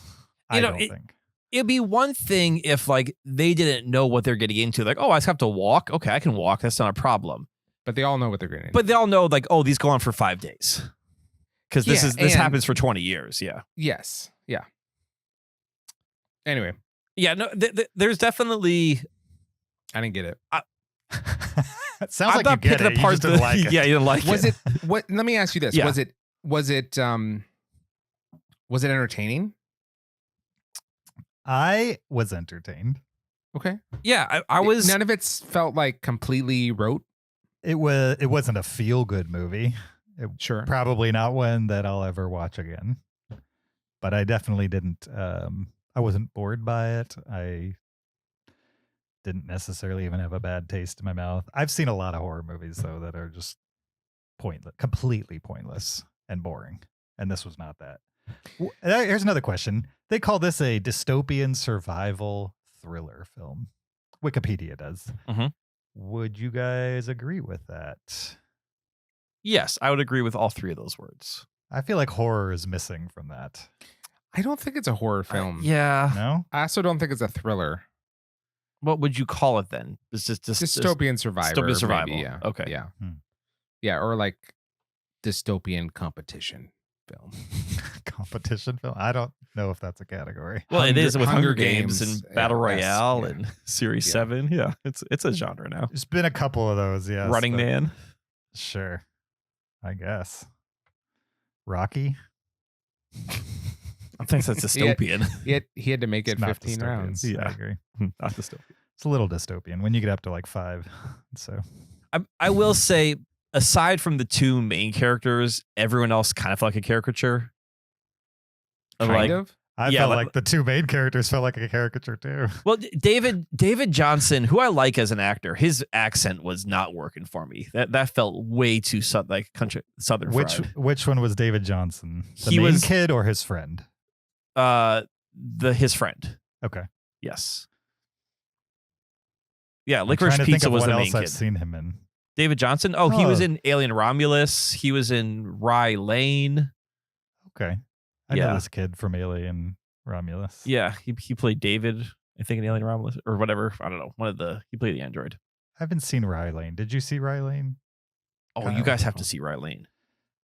I don't think. It'd be one thing if like they didn't know what they're getting into. Like, oh, I just have to walk. Okay, I can walk. That's not a problem. But they all know what they're getting into. But they all know like, oh, these go on for 5 days. Because this happens for 20 years. Yeah. Yes. Yeah. Anyway. Yeah. No. There's definitely. I didn't get it. It sounds like you get it. You just didn't like it. Yeah, you didn't like it. What? Let me ask you this. Yeah. Was it entertaining? I was entertained. Okay. Yeah, I was. None of it felt like completely rote. It wasn't a feel good movie. Sure. Probably not one that I'll ever watch again. But I definitely didn't. I wasn't bored by it. I didn't necessarily even have a bad taste in my mouth. I've seen a lot of horror movies though that are just pointless, completely pointless and boring. And this was not that. Here's another question. They call this a dystopian survival thriller film. Wikipedia does. Would you guys agree with that? Yes, I would agree with all 3 of those words. I feel like horror is missing from that. I don't think it's a horror film. Yeah. No? I also don't think it's a thriller. What would you call it then? It's just dystopian survivor. Dystopian survival. Maybe, yeah. Okay. Yeah. Yeah, or like dystopian competition film. Competition film. I don't know if that's a category. Well, it is with Hunger Hunger Games Games, and Battle yeah, Royale yeah. and Series Yeah. 7. Yeah, it's a genre now. There's been a couple of those. Yes. Running but Man. Sure. I guess. Rocky. I think that's dystopian. He had to make It's it not 15 dystopian. rounds. Yeah. I agree. Not dystopian. It's a little dystopian when you get up to like 5. So I will say, aside from the two main characters, everyone else kind of felt like a caricature. Kind of. I Yeah, felt like- like the two main characters felt like a caricature too. Well, David Johnson, who I like as an actor, his accent was not working for me. That felt way too like country southern fried. Which one was David Johnson? The He main was- kid or his friend? His friend. Okay. Yes. Yeah, I'm Licorice trying to think Pizza of was what the main else I've kid. seen him in. David Johnson. Oh, he was Oh. in Alien Romulus. He was in Rye Lane. Okay. I Yeah. know this kid from Alien Romulus. Yeah, he played David, I think, in Alien Romulus or whatever. I don't know. He played the android. I haven't seen Rye Lane. Did you see Rye Lane? Oh, Kinda you guys like have a- to see Rye Lane.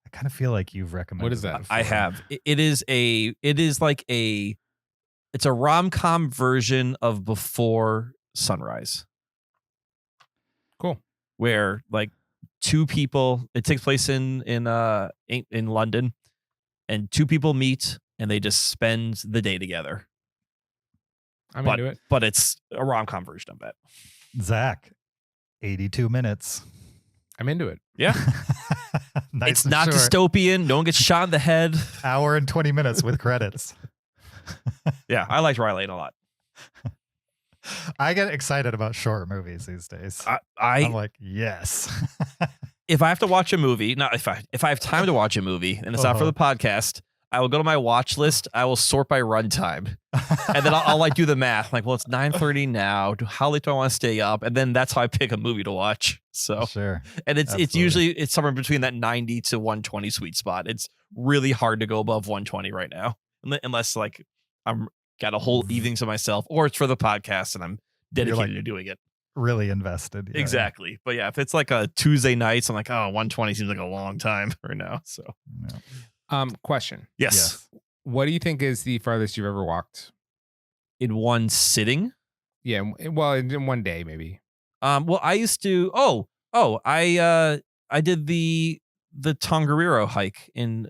I kind of feel like you've recommended. What is that? it I before. have. It's a rom-com version of Before Sunrise, Cool. where like two people. It takes place in London, and two people meet and they just spend the day together. I'm But into it. but it's a rom-com version of that. Zach, 82 minutes. I'm into it. Yeah, Nice it's and not short. dystopian. No one gets shot in the head. Hour and 20 minutes with credits. Yeah, I liked Rye Lane a lot. I get excited about short movies these days. I'm I like, yes. if I have to watch a movie, not if I have time to watch a movie, and it's not for the podcast, I will go to my watch list. I will sort by runtime, and then I'll like do the math. Like, well, it's 9:30 now. How late do I want to stay up? And then that's how I pick a movie to watch. So, Sure. and it's Absolutely. usually it's somewhere between that 90 to 120 sweet spot. It's really hard to go above 120 right now, unless like I'm got a whole evening to myself, or it's for the podcast and I'm dedicated like- to doing it. Really invested. Yeah. Exactly. But yeah, if it's like a Tuesday night, so I'm like, oh, 120 seems like a long time right now. So Yeah. Question. yes. What do you think is the farthest you've ever walked? In one sitting. Yeah. Well, in one day, maybe. Well, I used to. I did the Tongariro hike in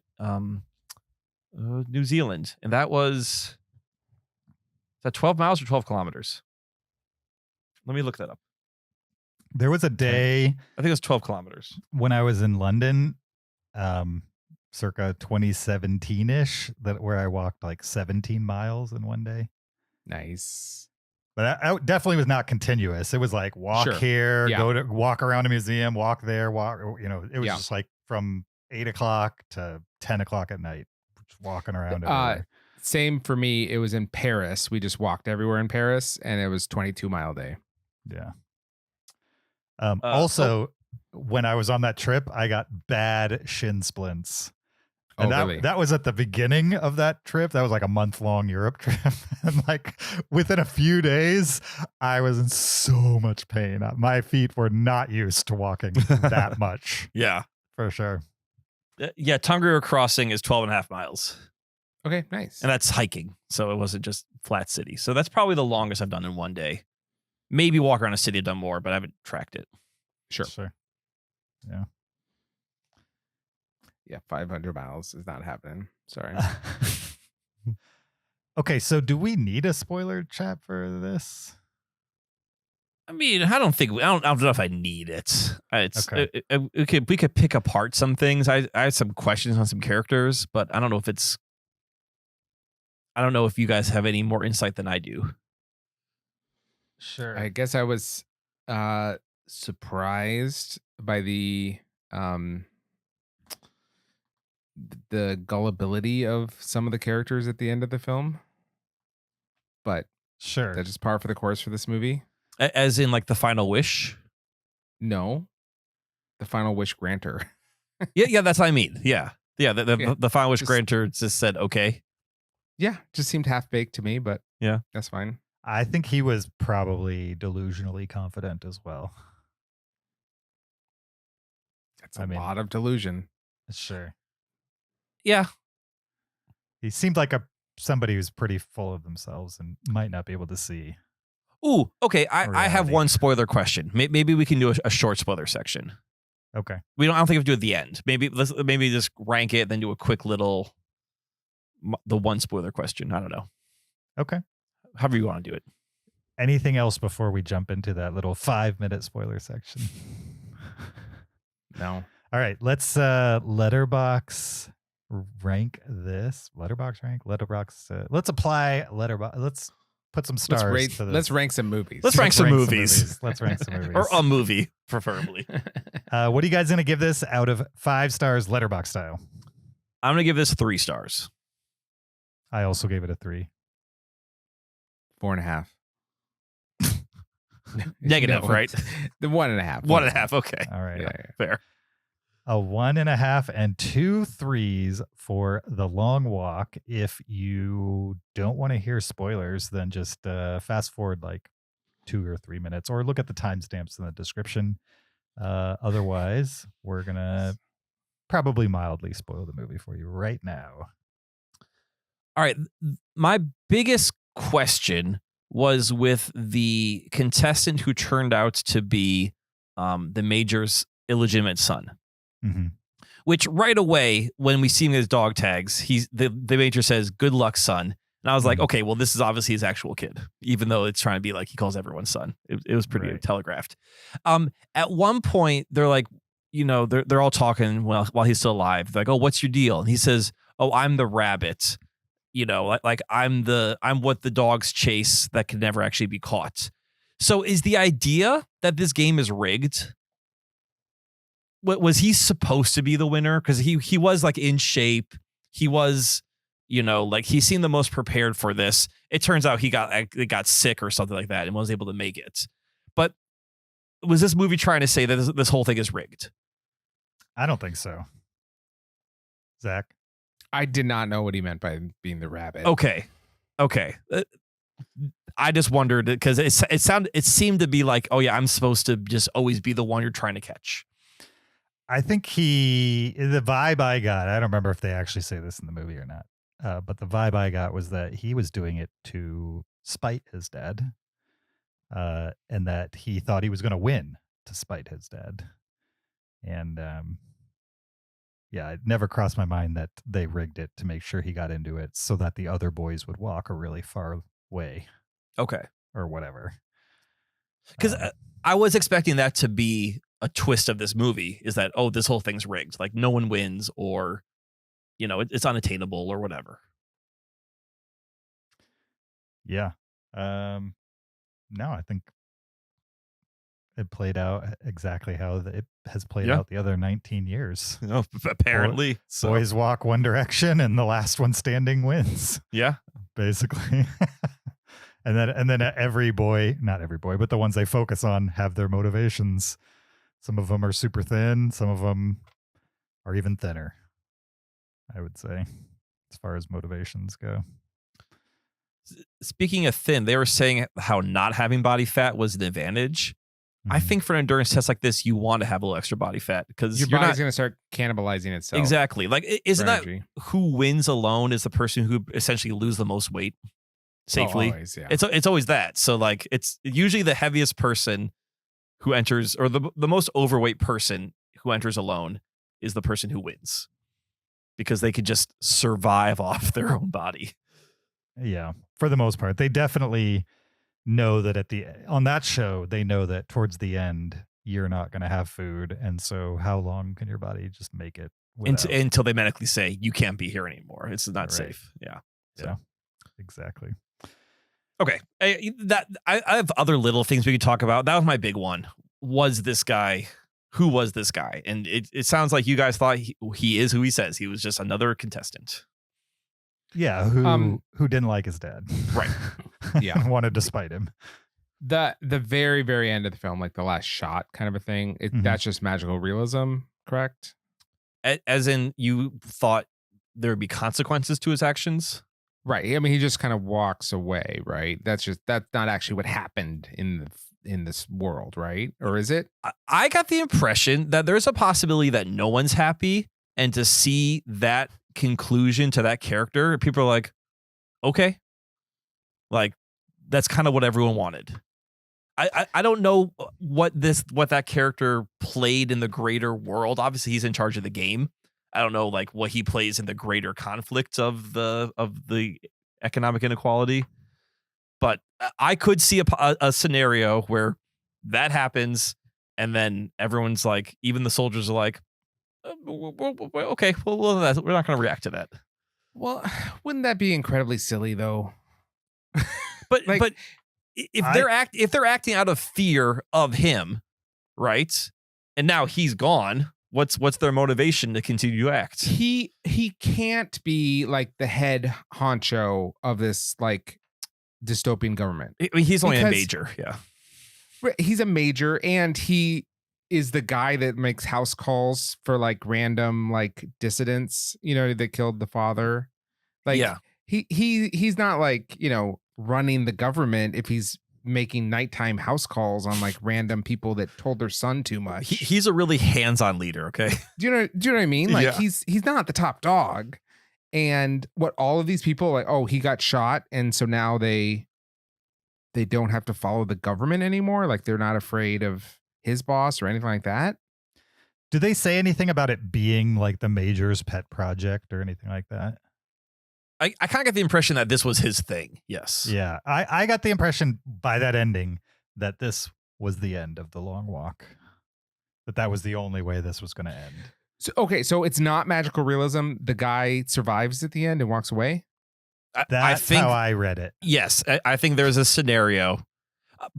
New Zealand, and that was is that 12 miles or 12 kilometers? Let me look that up. There was a day I think it was 12 kilometers. when I was in London, circa 2017-ish, where I walked like 17 miles in one day. Nice. But I definitely was not continuous. It was like walk Sure. here, Yeah. walk around a museum, walk there, walk. It was Yeah. just like from 8 o'clock to 10 o'clock at night, just walking around. everywhere. Same for me. It was in Paris. We just walked everywhere in Paris, and it was 22-mile day. Yeah. Also, when I was on that trip, I got bad shin splints. And Really? that was at the beginning of that trip. That was like a month-long Europe trip. And like within a few days, I was in so much pain. My feet were not used to walking that much, Yeah. for sure. Yeah. Tongariro Crossing is 12 and a half miles, Okay, nice. and that's hiking. So it wasn't just flat city. So that's probably the longest I've done in one day. Maybe walk around a city I've done more, but I haven't tracked it. Sure. Yeah, 500 miles is not happening. Sorry. Okay, so do we need a spoiler chat for this? I mean, I don't know if I need it. It's Okay. we could pick apart some things. I had some questions on some characters, but I don't know if you guys have any more insight than I do. Sure. I guess I was surprised by the gullibility of some of the characters at the end of the film, but Sure. that's just par for the course for this movie. As in like the final wish. No, the final wish granter. Yeah, that's what I mean. Yeah. Yeah. The final wish Just- grantor just said okay. Yeah, just seemed half baked to me, but Yeah. that's fine. I think he was probably delusionally confident as well. That's I a mean- lot of delusion. Sure. Yeah. He seemed like somebody who's pretty full of themselves and might not be able to see. Ooh, okay. I have Reality. one spoiler question. Maybe we can do a short spoiler section. Okay. I don't think we have to do it at the end. Maybe just rank it, then do a quick little the one spoiler question. I don't know. Okay. However you want to do it. Anything else before we jump into that little 5-minute spoiler section? No. All right. Let's letterbox rank this. Letterbox rank. Letterbox. Let's apply letterbox. Let's put some stars. To this. Let's rank some movies. Let's rank some movies. Let's rank some movies. Or a movie, preferably. What are you guys gonna give this out of 5 stars, letterbox style? I'm gonna give this 3 stars. I also gave it a 3. 4.5. Negative, No, right? The 1.5. 1.5. Okay. All right. Yeah. Fair. A 1.5 and 2 3s for The Long Walk. If you don't want to hear spoilers, then just fast forward like 2 or 3 minutes, or look at the timestamps in the description. Otherwise, we're gonna probably mildly spoil the movie for you right now. All right. My biggest question was with the contestant who turned out to be the major's illegitimate son. Mm-hmm. Which right away, when we see him in his dog tags, the major says, "Good luck, son." And I was like, okay, well, this is obviously his actual kid, even though it's trying to be like he calls everyone son. It was pretty telegraphed. At one point, they're like, they're all talking while he's still alive. They're like, "Oh, what's your deal?" And he says, "Oh, I'm the rabbit. Like I'm what the dogs chase that can never actually be caught." So is the idea that this game is rigged? Was he supposed to be the winner? Because he was like in shape. He was, like he seemed the most prepared for this. It turns out he got sick or something like that and wasn't able to make it. But was this movie trying to say that this whole thing is rigged? I don't think so. Zach? I did not know what he meant by being the rabbit. Okay. I just wondered because it seemed to be like, oh yeah, I'm supposed to just always be the one you're trying to catch. I think the vibe I got, I don't remember if they actually say this in the movie or not, but the vibe I got was that he was doing it to spite his dad, and that he thought he was going to win to spite his dad. And yeah, it never crossed my mind that they rigged it to make sure he got into it so that the other boys would walk a really far way. Okay. Or whatever. Because I was expecting that to be a twist of this movie, is that, oh, this whole thing's rigged. Like no one wins, or, it's unattainable or whatever. Yeah. No, I think it played out exactly how it has played out the other 19 years. Apparently. Boys walk one direction and the last one standing wins. Yeah. Basically. and then every boy, not every boy, but the ones they focus on have their motivations. Some of them are super thin. Some of them are even thinner, I would say, as far as motivations go. Speaking of thin, they were saying how not having body fat was an advantage. Mm-hmm. I think for an endurance test like this, you want to have a little extra body fat because your body's going to start cannibalizing itself. Exactly. Like, isn't that who wins alone is the person who essentially lose the most weight safely? Always, yeah. It's always that. So like, it's usually the heaviest person who enters, or the most overweight person who enters alone is the person who wins because they could just survive off their own body. Yeah, for the most part. They definitely know that on that show, they know that towards the end, you're not going to have food. And so how long can your body just make it? Until they medically say, you can't be here anymore. It's not safe. Yeah. So exactly. Okay, I have other little things we could talk about. That was my big one. Was this guy? Who was this guy? And it sounds like you guys thought he is who he says. He was just another contestant. Yeah, who didn't like his dad. Right. Yeah. And wanted to spite him. The very, very end of the film, like the last shot kind of a thing, that's just magical realism, correct? As in, you thought there would be consequences to his actions? Right. I mean, he just kind of walks away, right? That's not actually what happened in this world, right? Or is it? I got the impression that there's a possibility that no one's happy, and to see that conclusion to that character, people are like, okay, like that's kind of what everyone wanted. I don't know what that character played in the greater world. Obviously, he's in charge of the game. I don't know like what he plays in the greater conflict of the economic inequality. But I could see a scenario where that happens, and then everyone's like, even the soldiers are like, okay, well, we're not going to react to that. Well, wouldn't that be incredibly silly though? But if they're acting out of fear of him, right? And now he's gone. What's their motivation to continue to act? He can't be like the head honcho of this like dystopian government. He's only a major, yeah. He's a major, and he is the guy that makes house calls for like random like dissidents, that killed the father. Like, yeah, he's not like running the government if he's making nighttime house calls on like random people that told their son too much. He's a really hands-on leader. Okay, do you know what I mean? Like he's not the top dog. And what all of these people like, oh, he got shot, and so now they don't have to follow the government anymore. Like they're not afraid of his boss or anything like that. Do they say anything about it being like the major's pet project or anything like that? I kind of get the impression that this was his thing. Yes. Yeah, I got the impression by that ending that this was the end of the long walk. That was the only way this was going to end. So it's not magical realism. The guy survives at the end and walks away. That's how I read it. Yes, I think there's a scenario,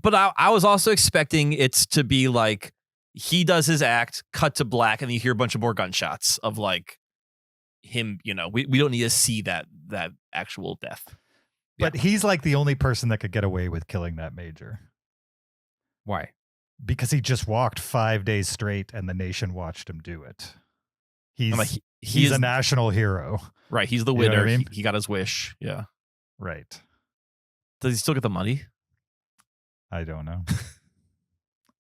but I was also expecting it to be like he does his act, cut to black, and you hear a bunch of more gunshots of like him. We don't need to see that actual death. But he's like the only person that could get away with killing that major. Why? Because he just walked 5 days straight, and the nation watched him do it. He's a national hero. Right. He's the winner. I mean? He got his wish. Yeah. Right. Does he still get the money? I don't know.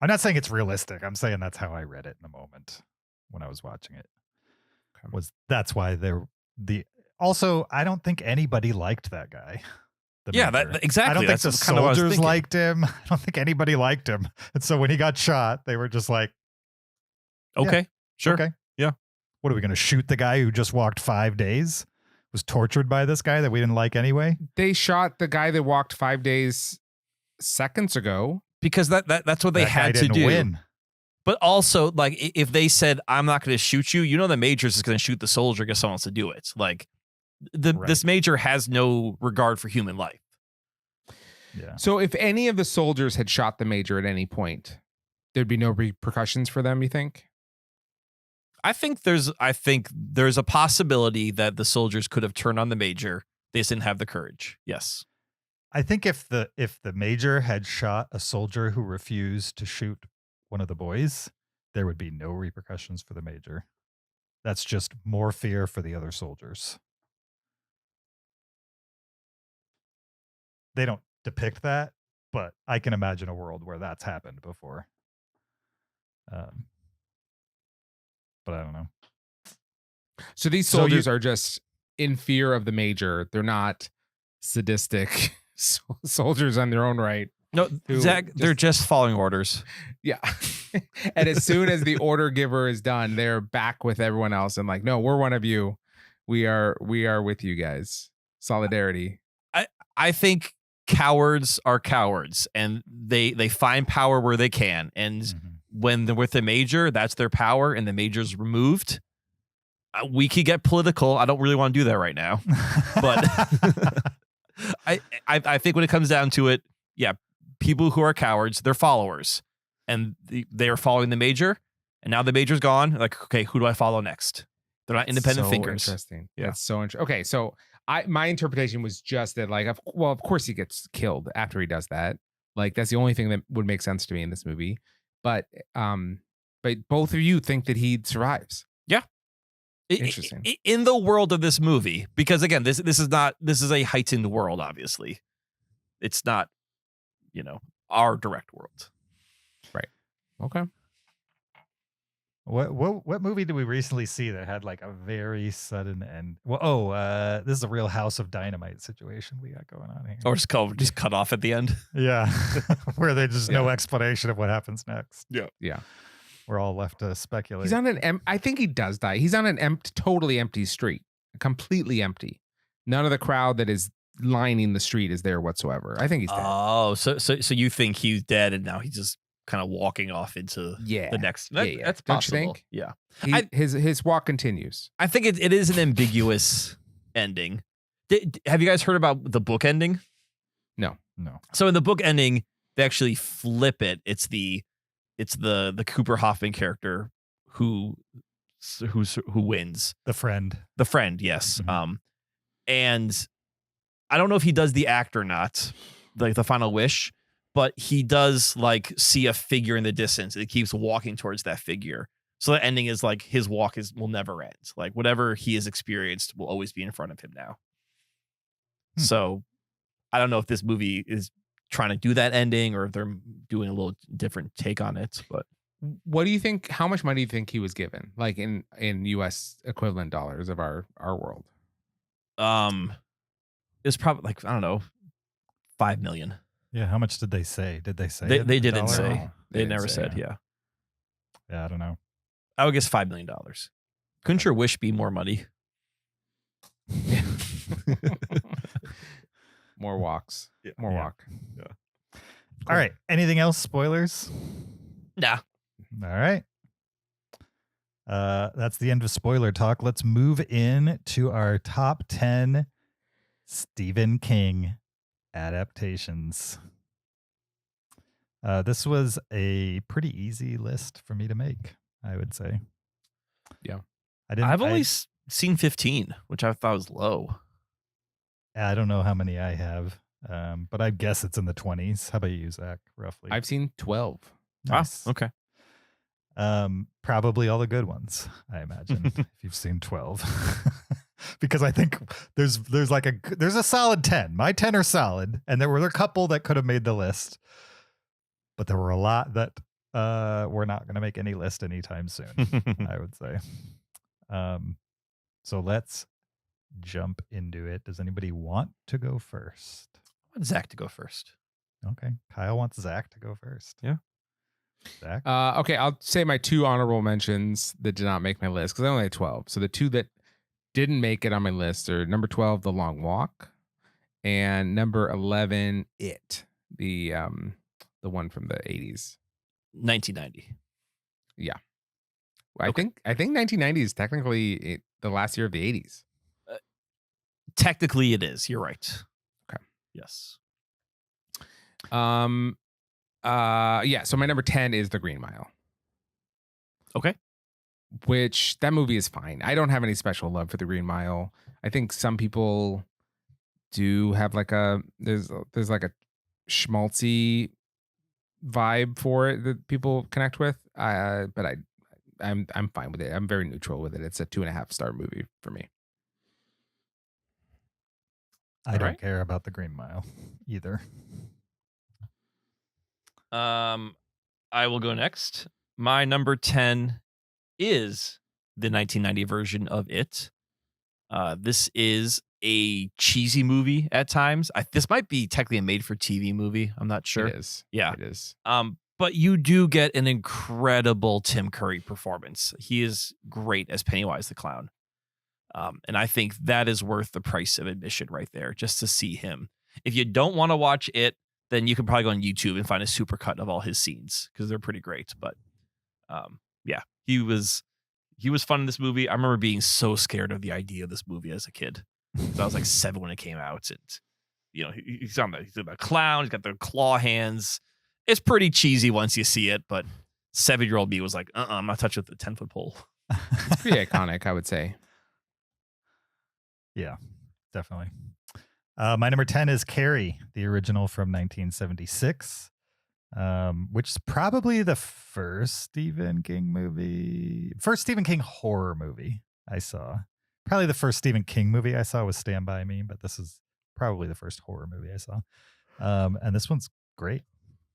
I'm not saying it's realistic. I'm saying that's how I read it in the moment when I was watching it. That's why also, I don't think anybody liked that guy. Exactly. I don't think the soldiers liked him. I don't think anybody liked him. And so when he got shot, they were just like, okay, sure. Okay. Yeah. What are we going to shoot the guy who just walked 5 days? Was tortured by this guy that we didn't like anyway? They shot the guy that walked 5 days seconds ago because that's what they had to do. Win. But also, like, if they said, I'm not going to shoot you, the major's is going to shoot the soldier, get someone else to do it. Like, this major has no regard for human life. Yeah. So if any of the soldiers had shot the major at any point, there'd be no repercussions for them, you think? I think there's a possibility that the soldiers could have turned on the major. They just didn't have the courage. Yes. I think if the major had shot a soldier who refused to shoot one of the boys, there would be no repercussions for the major. That's just more fear for the other soldiers. They don't depict that, but I can imagine a world where that's happened before. But I don't know. So these soldiers are just in fear of the major. They're not sadistic soldiers on their own right. No, Zach, they're just following orders. Yeah. And as soon as the order giver is done, they're back with everyone else and like, no, we're one of you. We are with you guys. Solidarity. I think cowards are cowards, and they find power where they can. And when they're with the major, that's their power, and the major's removed. We could get political. I don't really want to do that right now, but I think when it comes down to it, yeah, people who are cowards, they're followers, and they are following the major. And now the major's gone. Like, okay, who do I follow next? They're not independent thinkers. Interesting. Yeah, that's so interesting. Okay, so my interpretation was just that, like, of course he gets killed after he does that. Like, that's the only thing that would make sense to me in this movie. But both of you think that he survives. Yeah. Interesting. In the world of this movie, because again, this is a heightened world. Obviously, it's not, our direct world. Right. Okay. What movie did we recently see that had like a very sudden end? Well, this is a real House of Dynamite situation we got going on here. Or just cut off at the end. Yeah, where there's just no explanation of what happens next. Yeah. We're all left to speculate. He's on I think he does die. He's on an totally empty street, completely empty. None of the crowd that is lining the street is there whatsoever. I think he's dead. Oh, so you think he's dead and now he's just kind of walking off into the next. That's possible. Don't you think? Yeah. His walk continues. I think it is an ambiguous ending. Have you guys heard about the book ending? No. So in the book ending, they actually flip it. It's the Cooper Hoffman character who wins. The friend, yes. Mm-hmm. And I don't know if he does the act or not, like the final wish, but he does like see a figure in the distance. And he keeps walking towards that figure. So the ending is like his walk will never end. Like whatever he has experienced will always be in front of him now. So I don't know if this movie is trying to do that ending or if they're doing a little different take on it. But what do you think? How much money do you think he was given? Like in US equivalent dollars of our world? It's probably like, I don't know, 5 million. Yeah, how much did they say? Did they say? They didn't say. No. They never said. Yeah. Yeah, I don't know. I would guess $5 million. Couldn't your wish be more money? More walks. More walk. Yeah. Cool. All right. Anything else? Spoilers? Nah. All right. That's the end of spoiler talk. Let's move in to our top 10 Stephen King adaptations. This was a pretty easy list for me to make, I would say. Yeah. I've only seen 15, which I thought was low. I don't know how many I have, but I guess it's in the 20s. How about you, Zach, roughly? I've seen 12. Nice. Ah, okay. Probably all the good ones, I imagine, if you've seen 12. Because I think there's a solid 10. My 10 are solid, and there were a couple that could have made the list, but there were a lot that were not going to make any list anytime soon, I would say. So let's jump into it. Does anybody want to go first? I want Zach to go first. Okay. Kyle wants Zach to go first. Yeah. Zach? Okay, I'll say my 2 honorable mentions that did not make my list because I only had 12. So the 2 that didn't make it on my list are number 12, The Long Walk, and number 11, It, the one from the 80s. 1990. Yeah. I think 1990 is technically the last year of the 80s. Technically, it is. You're right. Okay. Yes. Yeah. So my number 10 is The Green Mile. Okay. Which that movie is fine. I don't have any special love for The Green Mile. I think some people do have like there's like a schmaltzy vibe for it that people connect with. But I'm fine with it. I'm very neutral with it. It's a 2.5-star movie for me. I don't care about The Green Mile either. I will go next. My number 10 is the 1990 version of It. This is a cheesy movie at times. This might be technically a made-for-TV movie. I'm not sure. It is. Yeah. It is. But you do get an incredible Tim Curry performance. He is great as Pennywise the Clown. And I think that is worth the price of admission right there, just to see him. If you don't want to watch It, then you can probably go on YouTube and find a supercut of all his scenes because they're pretty great. But yeah, he was fun in this movie. I remember being so scared of the idea of this movie as a kid. So I was like 7 when it came out, and he's the clown. He's got the claw hands. It's pretty cheesy once you see it, but 7-year-old me was like, I'm not touching with the 10-foot pole. It's pretty iconic, I would say. Yeah, definitely. My number 10 is Carrie, the original from 1976, which is probably the first Stephen King horror movie I saw. Probably the first Stephen King movie I saw was Stand By Me, but this is probably the first horror movie I saw. And this one's great.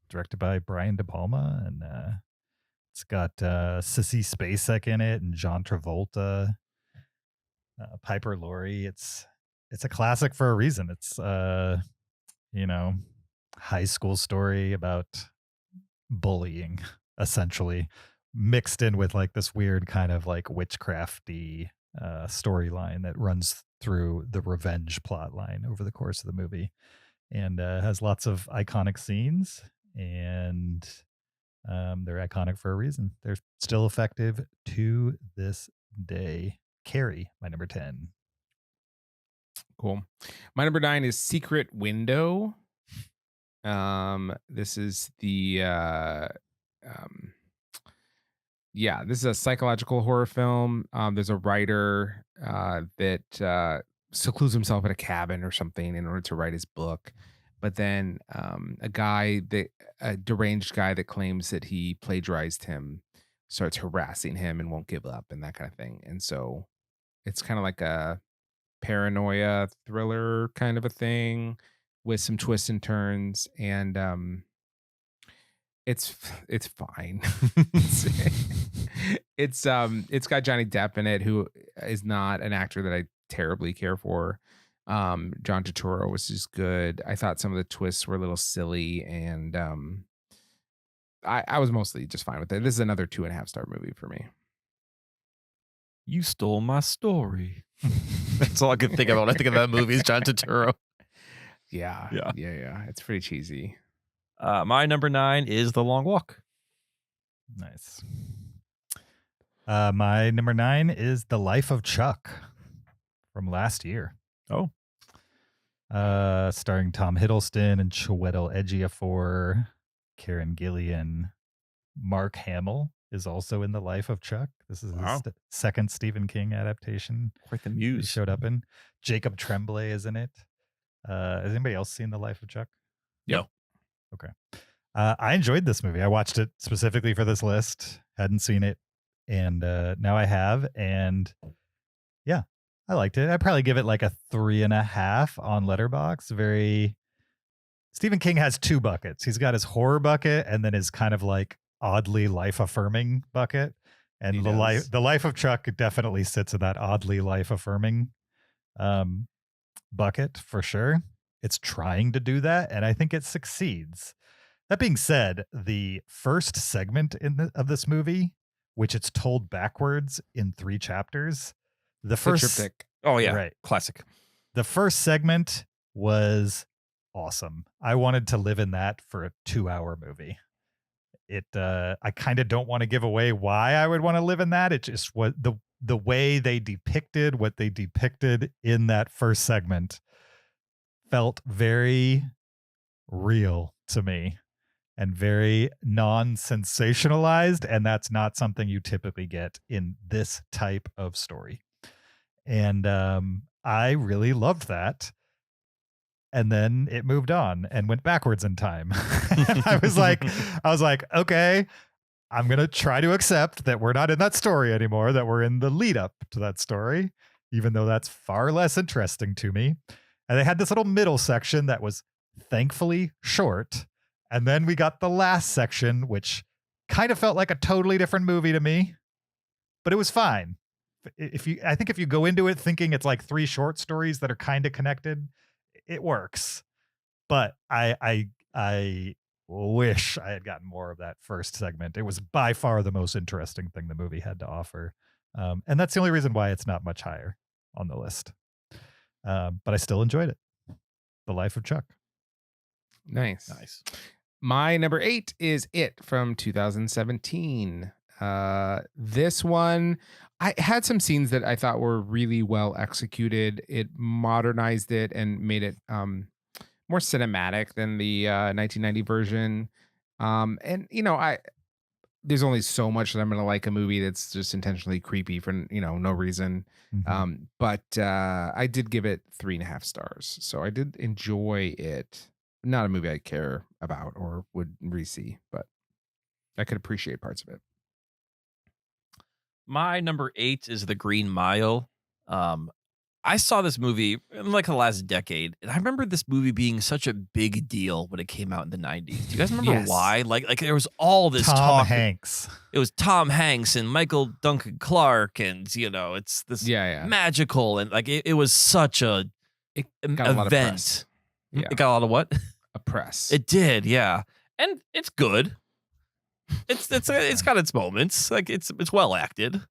Directed by Brian De Palma and It's got Sissy Spacek in it and John Travolta, Piper Laurie. It's a classic for a reason. It's high school story about bullying, essentially, mixed in with like this weird kind of like witchcrafty storyline that runs through the revenge plot line over the course of the movie, and has lots of iconic scenes, and they're iconic for a reason. They're still effective to this day. Carrie, my number 10. Cool. My number 9 is Secret Window. This is the this is a psychological horror film. There's a writer that secludes himself in a cabin or something in order to write his book. But then a deranged guy that claims that he plagiarized him starts harassing him and won't give up and that kind of thing. And so it's kind of like a paranoia thriller kind of a thing with some twists and turns, and it's fine. It's got Johnny Depp in it, who is not an actor that I terribly care for. John Turturro was just good. I thought some of the twists were a little silly, and I was mostly just fine with it. This is another 2.5-star movie for me. You stole my story. That's all I can think of when I think of that movie is John Turturro. Yeah. It's pretty cheesy. My number 9 is The Long Walk. Nice. My number 9 is The Life of Chuck from last year. Oh. Starring Tom Hiddleston and Chiwetel Ejiofor, Karen Gillian. Mark Hamill is also in The Life of Chuck. This is his second Stephen King adaptation. Quite the muse. He showed up in. Jacob Tremblay is in it. Has anybody else seen The Life of Chuck? No. Okay. I enjoyed this movie. I watched it specifically for this list. Hadn't seen it, and now I have. And yeah, I liked it. I'd probably give it like a 3.5 on Letterboxd. Stephen King has 2 buckets. He's got his horror bucket and then his kind of like oddly life-affirming bucket. And the life of Chuck definitely sits in that oddly life-affirming bucket for sure. It's trying to do that, and I think it succeeds. That being said, the first segment of this movie, which it's told backwards in 3 chapters, the triptych. Oh yeah, right, classic. The first segment was awesome. I wanted to live in that for a 2-hour movie. I kind of don't want to give away why I would want to live in that. It just was the way they depicted what they depicted in that first segment felt very real to me and very non-sensationalized, and that's not something you typically get in this type of story. And I really loved that. And then it moved on and went backwards in time. I was like, okay, I'm going to try to accept that we're not in that story anymore, that we're in the lead up to that story, even though that's far less interesting to me. And they had this little middle section that was thankfully short. And then we got the last section, which kind of felt like a totally different movie to me, but it was fine. I think if you go into it thinking it's like 3 short stories that are kind of connected, it works. But I wish I had gotten more of that first segment. It was by far the most interesting thing the movie had to offer. And that's the only reason why it's not much higher on the list. But I still enjoyed it. The Life of Chuck. Nice. My number 8 is It from 2017. This one, I had some scenes that I thought were really well executed. It modernized it and made it more cinematic than the 1990 version. And there's only so much that I'm gonna like a movie that's just intentionally creepy for no reason. Mm-hmm. But I did give it 3.5 stars, so I did enjoy it. Not a movie I care about or would re-see, but I could appreciate parts of it. My number 8 is The Green Mile. I saw this movie in like the last decade, and I remember this movie being such a big deal when it came out in the 90s. Do you guys remember why? Like there was all this Tom talk. Hanks. it was Tom Hanks and Michael Duncan Clark, and it's this magical, and like it was such a got a lot of press. Yeah. It got a lot of what? A press. It did, yeah, and it's good. It's got its moments, like it's well acted.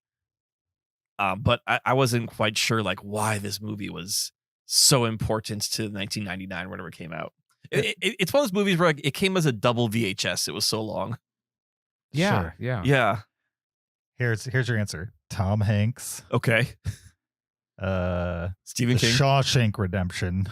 But I wasn't quite sure like why this movie was so important to 1999 whenever it came out. It's one of those movies where like, it came as a double VHS. It was so long. Yeah, Sure. yeah. Here's your answer. Tom Hanks. Okay. Stephen King. Shawshank Redemption.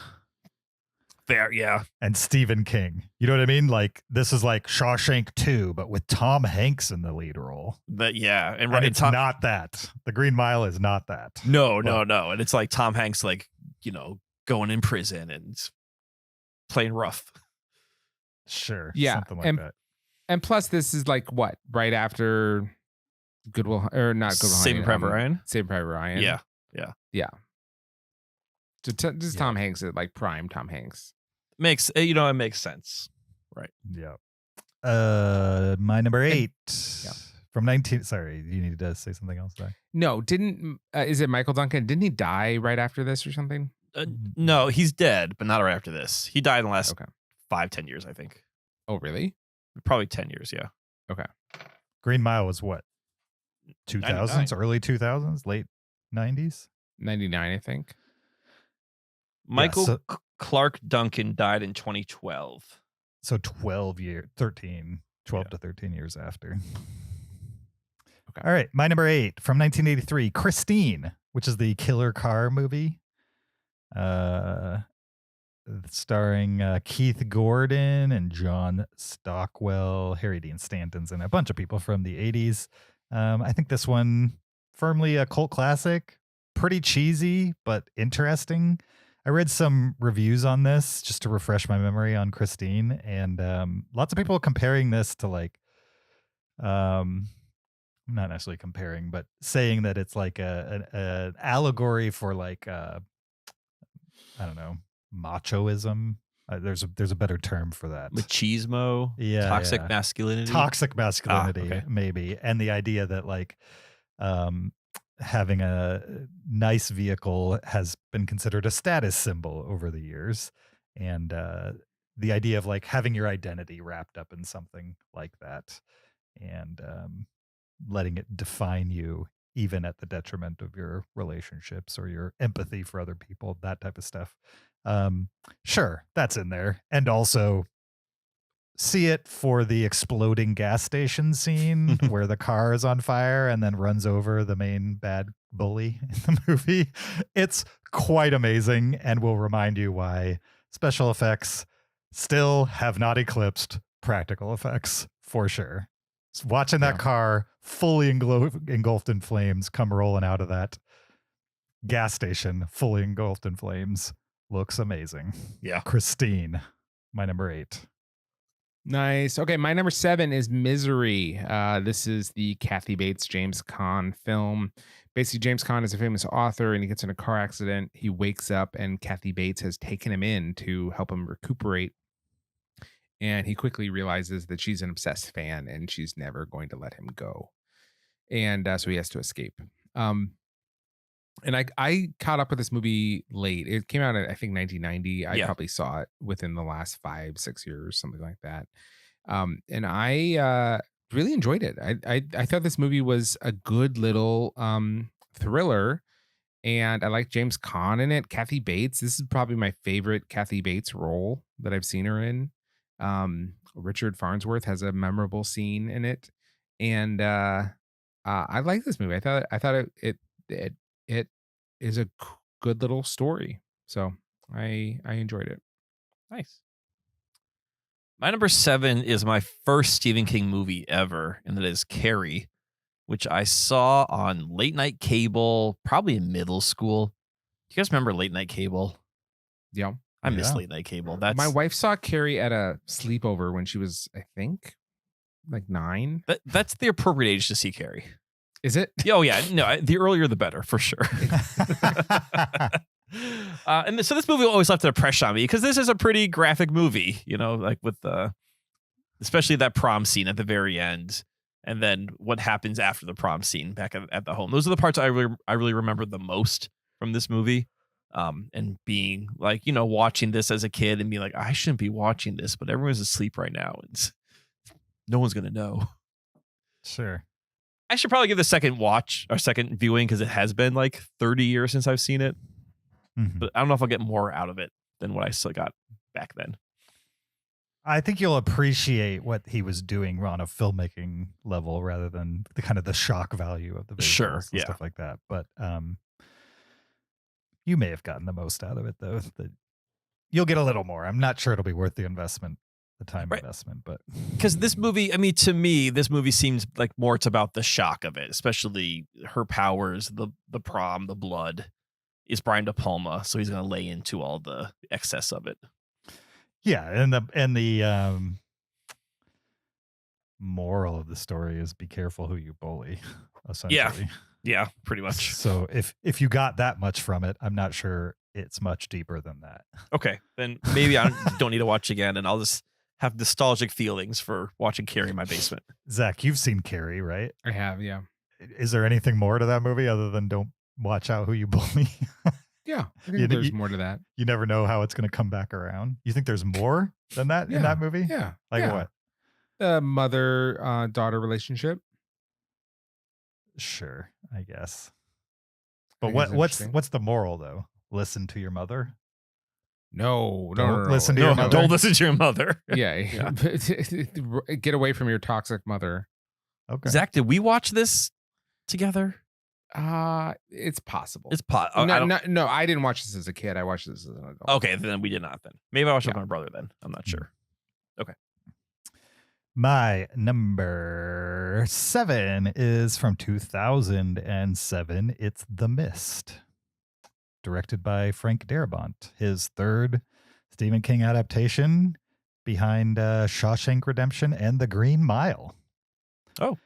Fair, yeah. And Stephen King. You know what I mean? Like this is like Shawshank 2, but with Tom Hanks in the lead role. But yeah, and it's not that. The Green Mile is not that. No. And it's like Tom Hanks, like, going in prison and playing rough. Sure. Yeah. Something like that. And plus, this is like what? Right after Goodwill, or not Goodwill Saving Private Ryan? Saving Private Ryan. Yeah. So just Tom Hanks, like prime Tom Hanks. It makes sense. Right. Yeah. My number 8. From 19. Sorry, you needed to say something else there. No, is it Michael Duncan? Didn't he die right after this or something? No, he's dead, but not right after this. He died in the last 5-10 years, I think. Oh, really? Probably 10 years, yeah. Okay. Green Mile was what? 2000s, early 2000s, late 90s? 99, I think. Michael Clark Duncan died in 2012. So 12 to 13 years after. Okay. All right. My number 8 from 1983, Christine, which is the killer car movie. Starring Keith Gordon and John Stockwell, Harry Dean Stanton's, and a bunch of people from the 80s. I think this one firmly a cult classic, pretty cheesy, but interesting. I read some reviews on this just to refresh my memory on Christine, and lots of people comparing this to like, not necessarily comparing, but saying that it's like an allegory for like, I don't know, machoism. There's a better term for that. Machismo. Yeah. Toxic masculinity. Toxic masculinity, okay. maybe, and the idea that like, having a nice vehicle has been considered a status symbol over the years. And the idea of like having your identity wrapped up in something like that and letting it define you even at the detriment of your relationships or your empathy for other people, that type of stuff. Sure, that's in there. And also see it for the exploding gas station scene where the car is on fire and then runs over the main bad bully in the movie. It's quite amazing and will remind you why special effects still have not eclipsed practical effects for sure. So watching that car fully engulfed in flames come rolling out of that gas station fully engulfed in flames looks amazing. Yeah. Christine, my number 8. Nice. Okay, my number 7 is Misery. This is the Kathy Bates, James Caan film. Basically, James Caan is a famous author and he gets in a car accident. He wakes up and Kathy Bates has taken him in to help him recuperate. And he quickly realizes that she's an obsessed fan and she's never going to let him go. And so he has to escape. And I caught up with this movie late. It came out in, I think, 1990. I probably saw it within the last 5-6 years, something like that. And I really enjoyed it. I thought this movie was a good little thriller. And I like James Caan in it. Kathy Bates. This is probably my favorite Kathy Bates role that I've seen her in. Richard Farnsworth has a memorable scene in it. And I like this movie. I thought it is a good little story. So I enjoyed it. Nice. My number 7 is my first Stephen King movie ever, and that is Carrie, which I saw on late night cable, probably in middle school. Do you guys remember late night cable? Yeah. I miss late night cable. My wife saw Carrie at a sleepover when she was, I think, like 9. That's the appropriate age to see Carrie. Is it? Oh, yeah. No, the earlier the better, for sure. And so this movie always left an impression on me because this is a pretty graphic movie, like with especially that prom scene at the very end. and then what happens after the prom scene back at the home. Those are the parts I really remember the most from this movie. And being like, watching this as a kid and being like, I shouldn't be watching this, but everyone's asleep right now and no one's gonna know. Sure. I should probably give the second watch or second viewing because it has been like 30 years since I've seen it. Mm-hmm. But I don't know if I'll get more out of it than what I still got back then. I think you'll appreciate what he was doing on a filmmaking level rather than the kind of the shock value of the visuals and stuff like that. But you may have gotten the most out of it, though. You'll get a little more. I'm not sure it'll be worth the investment, the time investment, but because this movie, I mean, to me, this movie seems like more it's about the shock of it, especially her powers, the prom, the blood. Is Brian De Palma, so he's going to lay into all the excess of it. Yeah, and the moral of the story is be careful who you bully. Essentially, yeah, pretty much. So if you got that much from it, I'm not sure it's much deeper than that. Okay, then maybe I don't need to watch again, and I'll just have nostalgic feelings for watching Carrie in my basement. Zach, you've seen Carrie, right? I have, yeah. Is there anything more to that movie other than don't watch out who you bully? Yeah, I think there's more to that. You never know how it's going to come back around. You think there's more than that in that movie? Yeah. Like what? The mother-daughter relationship. Sure, I guess. But what's the moral though? Listen to your mother? No. Listen to your mother. Don't listen to your mother. Yeah. Get away from your toxic mother. Okay. Zach, did we watch this together? It's possible. It's no, I didn't watch this as a kid. I watched this as an adult. Okay, then we did not. Then maybe I watched it with my brother. Then I'm not sure. Okay. My number 7 is from 2007. It's The Mist, directed by Frank Darabont. His third Stephen King adaptation behind Shawshank Redemption and The Green Mile. Oh.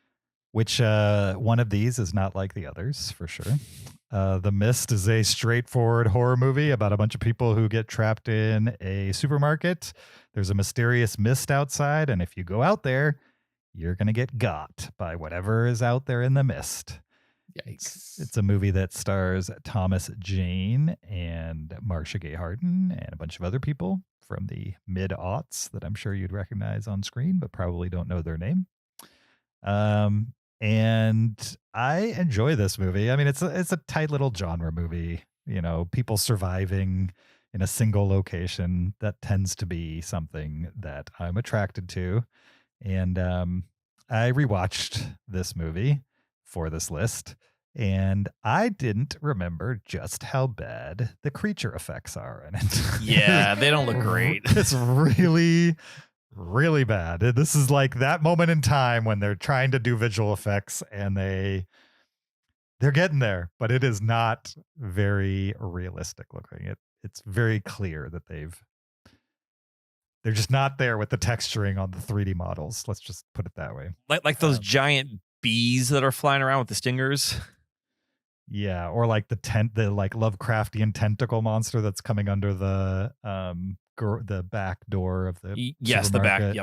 Which one of these is not like the others, for sure. The Mist is a straightforward horror movie about a bunch of people who get trapped in a supermarket. There's a mysterious mist outside, and if you go out there, you're going to get got by whatever is out there in the mist. Yikes. It's a movie that stars Thomas Jane and Marcia Gay Harden and a bunch of other people from the mid-aughts that I'm sure you'd recognize on screen, but probably don't know their name. And I enjoy this movie. I mean, it's a tight little genre movie, people surviving in a single location. That tends to be something that I'm attracted to. And I rewatched this movie for this list, and I didn't remember just how bad the creature effects are in it. Yeah, they don't look great. It's really, really bad. This is like that moment in time when they're trying to do visual effects and they're getting there, but it is not very realistic looking. It's very clear that they're just not there with the texturing on the 3D models. Let's just put it that way. Like those giant bees that are flying around with the stingers. Yeah, or like the like Lovecraftian tentacle monster that's coming under the back door of the yes, the back.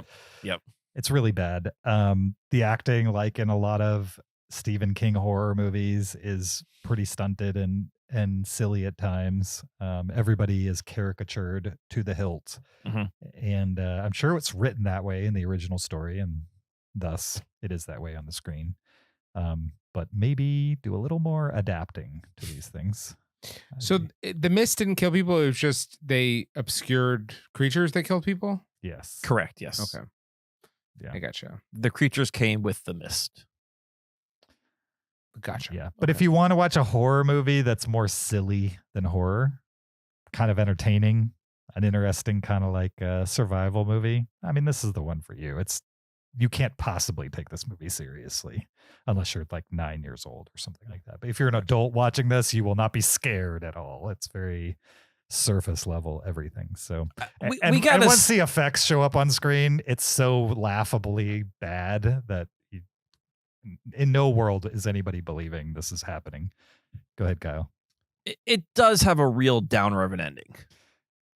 Yep. It's really bad. The acting, like in a lot of Stephen King horror movies, is pretty stunted and silly at times. Everybody is caricatured to the hilt, and I'm sure it's written that way in the original story, and thus it is that way on the screen. But maybe do a little more adapting to these things. So the mist didn't kill people. It was just they obscured creatures that killed people. Yes, correct. Yes. Okay. Yeah, I gotcha. The creatures came with the mist. Gotcha. Yeah, but if you want to watch a horror movie that's more silly than horror, kind of entertaining, an interesting kind of like survival movie, I mean, this is the one for you. You can't possibly take this movie seriously unless you're like 9 years old or something like that. But if you're an adult watching this, you will not be scared at all. It's very surface level everything. So and once the effects show up on screen, it's so laughably bad that in no world is anybody believing this is happening. Go ahead, Kyle. It does have a real downer of an ending.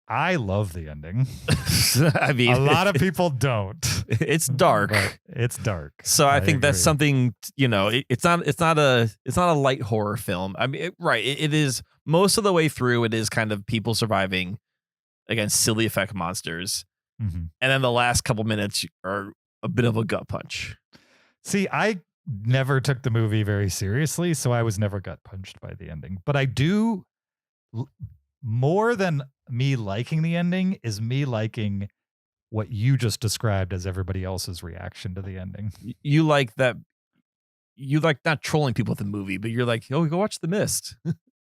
I love the ending. I mean, a lot of people don't. It's dark. But it's dark. So I think that's agree. something, it's not a light horror film. I mean, it is most of the way through. It is kind of people surviving against silly effect monsters. Mhm. And then the last couple minutes are a bit of a gut punch. See, I never took the movie very seriously, so I was never gut punched by the ending. But I do, more than me liking the ending is me liking what you just described as everybody else's reaction to the ending. You like that. You like not trolling people with the movie, but you're like, oh, go watch The Mist.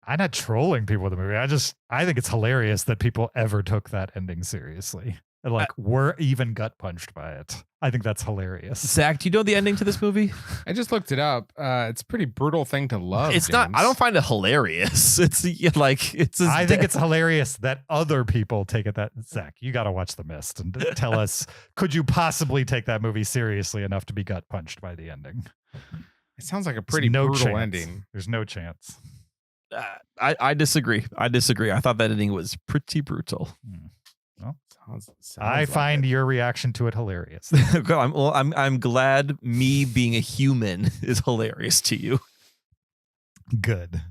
I'm not trolling people with the movie. I think it's hilarious that people ever took that ending seriously. And like, were even gut punched by it. I think that's hilarious. Zach, do you know the ending to this movie? I just looked it up. It's a pretty brutal thing to love. It's not. I don't find it hilarious. It's like it's. I think it's hilarious that other people take it that. Zach, you got to watch The Mist and tell us, could you possibly take that movie seriously enough to be gut punched by the ending? It sounds like a pretty brutal ending. There's no chance. I disagree. I thought that ending was pretty brutal. Well, sounds I find your reaction to it hilarious. I'm glad me being a human is hilarious to you. Good.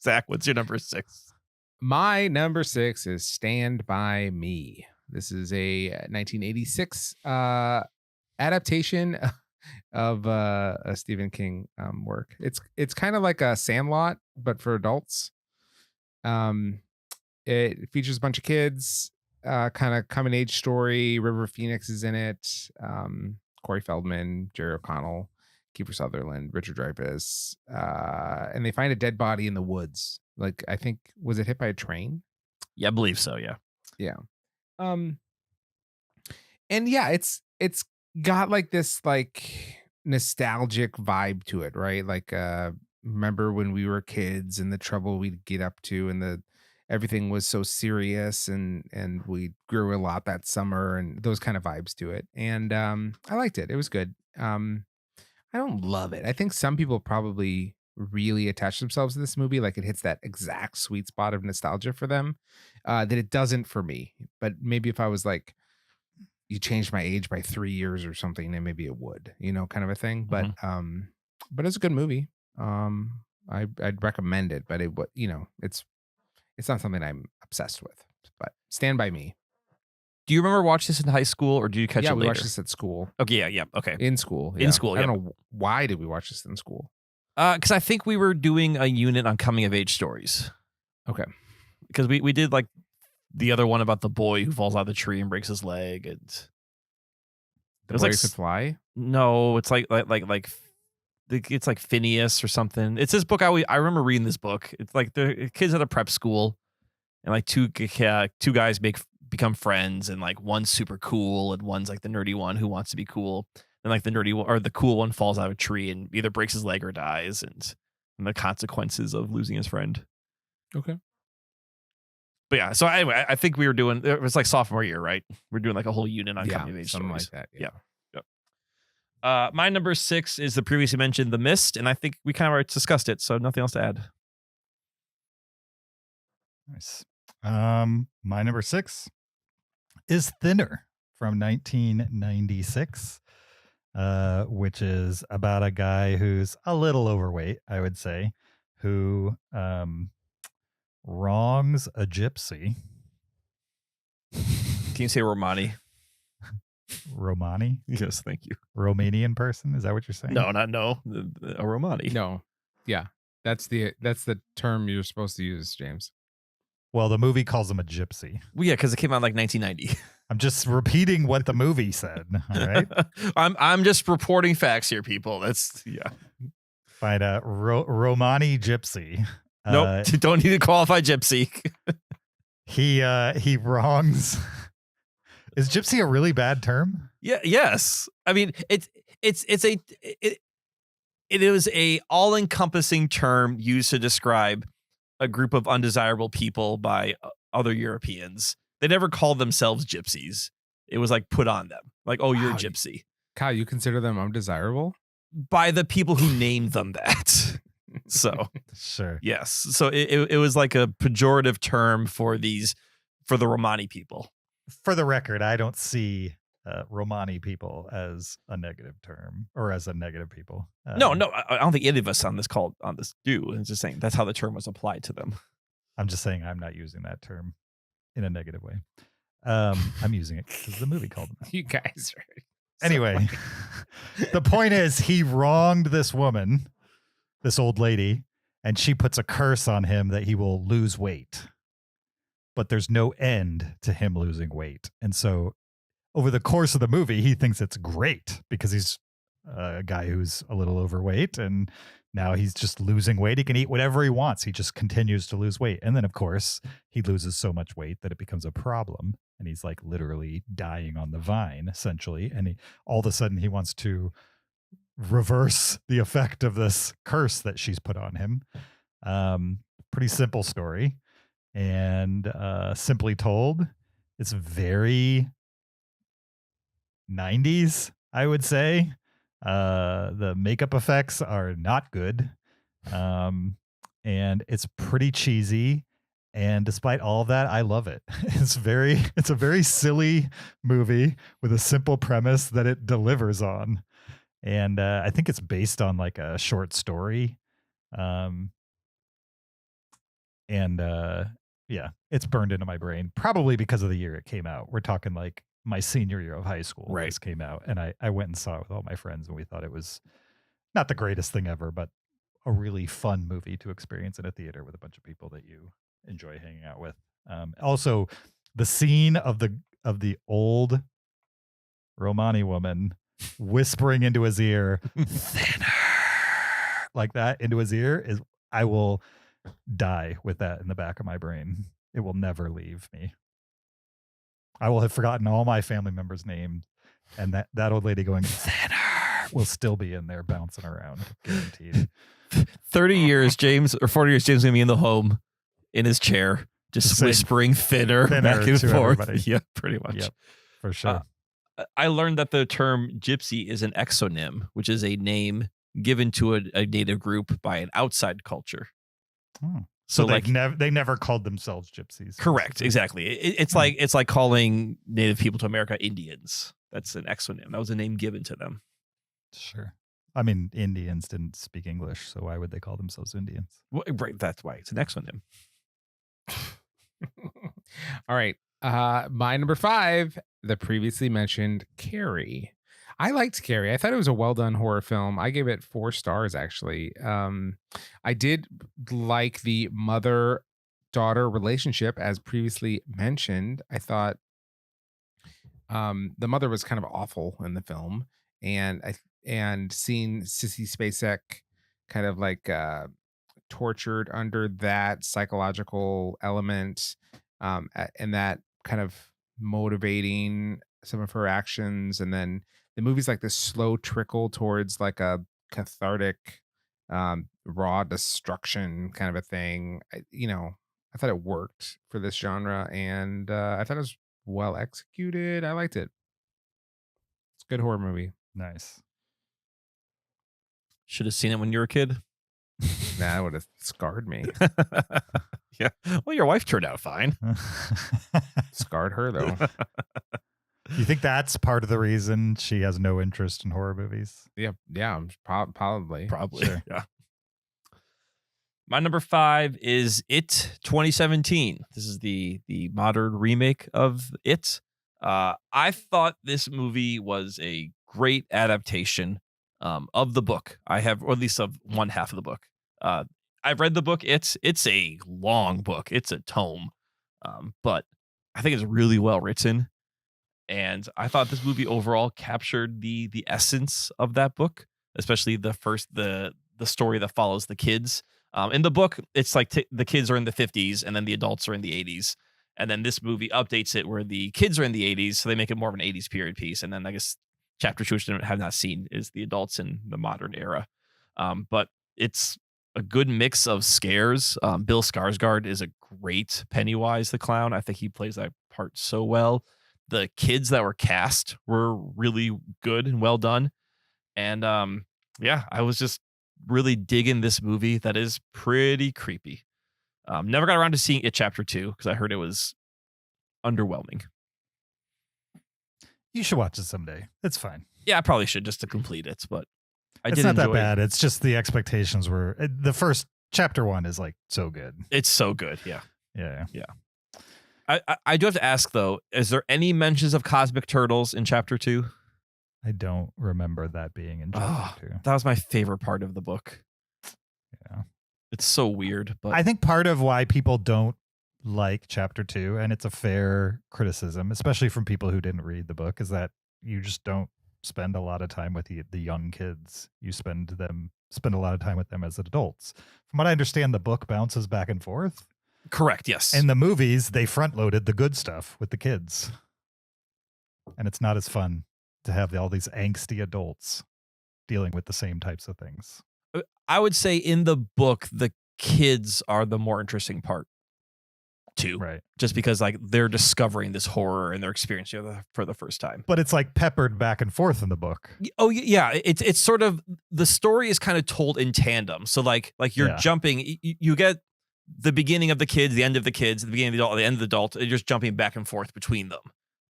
Zach, what's your number 6? My number 6 is Stand By Me. This is a 1986 adaptation of a Stephen King work. It's kind of like a Sandlot, but for adults. It features a bunch of kids, kind of coming age story. River Phoenix is in it. Corey Feldman, Jerry O'Connell, Kiefer Sutherland, Richard Dreyfuss, and they find a dead body in the woods. Like, I think, was it hit by a train? Yeah, I believe so. Yeah. Yeah. And yeah, it's got like this like nostalgic vibe to it, right? Like, remember when we were kids and the trouble we'd get up to, and everything was so serious, and we grew a lot that summer, and those kind of vibes to it. And I liked it. It was good. I don't love it. I think some people probably really attach themselves to this movie, like it hits that exact sweet spot of nostalgia for them, that it doesn't for me. But maybe if I was like, you changed my age by 3 years or something, then maybe it would, kind of a thing. But it's a good movie. I'd recommend it, but it's not something I'm obsessed with. But Stand By Me. Do you remember watching this in high school, or did you catch it later? Yeah, we watched this at school. Okay, yeah, okay. In school. Yeah. In school, I don't know why did we watch this in school. Because I think we were doing a unit on coming of age stories. Okay. Because we did like the other one about the boy who falls out of the tree and breaks his leg, and The Boy Who Could Fly? No, it's like it's like Phineas or something. It's this book. I remember reading this book. It's like the kids at a prep school, and like two guys become friends, and like one's super cool and one's like the nerdy one who wants to be cool, and like the nerdy one or the cool one falls out of a tree and either breaks his leg or dies, and the consequences of losing his friend. Okay. But yeah, so anyway, I think we were doing, it was like sophomore year, right? We're doing like a whole unit on coming of age something stories. like that. Yeah. My number 6 is the previously mentioned The Mist, and I think we kind of already discussed it, so nothing else to add. Nice. My number 6 is Thinner from 1996, which is about a guy who's a little overweight, I would say, who wrongs a gypsy. Can you say Romani? Romani? Yes, thank you. Romanian person? Is that what you're saying? No. A Romani. No. Yeah. That's the term you're supposed to use, James. Well, the movie calls him a gypsy. Well, yeah, because it came out in like 1990. I'm just repeating what the movie said. All right. I'm just reporting facts here, people. That's Find a Romani gypsy. Nope. Don't need to qualify gypsy. He wrongs. Is gypsy a really bad term? Yeah. Yes. I mean, it was a all-encompassing term used to describe a group of undesirable people by other Europeans. They never called themselves gypsies. It was like put on them. Like, oh, you're a gypsy. Kyle, you consider them undesirable? By the people who named them that. So, sure. Yes. So it was like a pejorative term for these for the Romani people. For the record, I don't see Romani people as a negative term or as a negative people. No, I don't think any of us on this do. It's just saying that's how the term was applied to them. I'm just saying I'm not using that term in a negative way. I'm using it because the movie called them that. You guys are Anyway, the point is he wronged this woman, this old lady, and she puts a curse on him that he will lose weight. But there's no end to him losing weight. And so over the course of the movie, he thinks it's great because he's a guy who's a little overweight and now he's just losing weight. He can eat whatever he wants. He just continues to lose weight. And then, of course, he loses so much weight that it becomes a problem. And he's like literally dying on the vine, essentially. And all of a sudden he wants to reverse the effect of this curse that she's put on him. Pretty simple story. And simply told, it's very 90s, I would say. The makeup effects are not good. And it's pretty cheesy. And despite all of that, I love it. It's a very silly movie with a simple premise that it delivers on. And I think it's based on like a short story. Yeah, it's burned into my brain, probably because of the year it came out. We're talking like my senior year of high school. Right. This came out, and I went and saw it with all my friends, and we thought it was not the greatest thing ever, but a really fun movie to experience in a theater with a bunch of people that you enjoy hanging out with. Also, the scene of the old Romani woman whispering into his ear, thinner, like that into his ear is, I will die with that in the back of my brain. It will never leave me. I will have forgotten all my family members' names, and that old lady going thinner will still be in there bouncing around, guaranteed. 30 years, James, or 40 years, James gonna be in the home in his chair, just whispering thinner back and forth. Everybody. Yeah, pretty much. Yep, for sure. I learned that the term gypsy is an exonym, which is a name given to a native group by an outside culture. Oh. So they never called themselves gypsies. Correct. Exactly. It's like calling native people to America Indians. That's an exonym. That was a name given to them. Sure. I mean, Indians didn't speak English, so why would they call themselves Indians? Well, right. That's why it's an exonym. All right. My number 5, the previously mentioned Carrie. I liked Carrie. I thought it was a well done horror film. I gave it 4 stars, actually. I did like the mother-daughter relationship, as previously mentioned. I thought the mother was kind of awful in the film, and seeing Sissy Spacek kind of like tortured under that psychological element, and that kind of motivating some of her actions, and then the movie's like this slow trickle towards like a cathartic, raw destruction kind of a thing. I thought it worked for this genre, and I thought it was well executed. I liked it. It's a good horror movie. Nice. Should have seen it when you were a kid. That would have scarred me. Yeah. Well, your wife turned out fine. Scarred her, though. You think that's part of the reason she has no interest in horror movies? Yeah, probably. Sure. Yeah. My number 5 is It 2017. This is the modern remake of It. I thought this movie was a great adaptation of the book. I have, or at least of one half of the book. I've read the book. It's a long book. It's a tome, but I think it's really well written. And I thought this movie overall captured the essence of that book, especially the story that follows the kids. In the book, it's like the kids are in the 50s and then the adults are in the 80s. And then this movie updates it where the kids are in the 80s, so they make it more of an 80s period piece. And then I guess chapter 2, which I have not seen, is the adults in the modern era. But it's a good mix of scares. Bill Skarsgård is a great Pennywise the clown. I think he plays that part so well. The kids that were cast were really good and well done. And I was just really digging this movie that is pretty creepy. Never got around to seeing It Chapter 2 because I heard it was underwhelming. You should watch it someday. It's fine. Yeah, I probably should just to complete it, but It's did not that enjoy bad. It's just the expectations were the first chapter 1 is like so good. It's so good. Yeah. Yeah. I do have to ask though, is there any mentions of cosmic turtles in chapter 2? I don't remember that being in chapter 2. That was my favorite part of the book. Yeah. It's so weird, but I think part of why people don't like chapter 2, and it's a fair criticism, especially from people who didn't read the book, is that you just don't spend a lot of time with the young kids. You spend a lot of time with them as adults. From what I understand, the book bounces back and forth. correct. Yes. In the movies, they front loaded the good stuff with the kids. And it's not as fun to have all these angsty adults dealing with the same types of things. I would say in the book, the kids are the more interesting part too. Right. Just because like they're discovering this horror and they're experiencing it for the first time. But it's like peppered back and forth in the book. Oh yeah, it's sort of, the story is kind of told in tandem. So like you're jumping, you get the beginning of the kids, the end of the kids, the beginning of the adult, the end of the adult, and you're just jumping back and forth between them,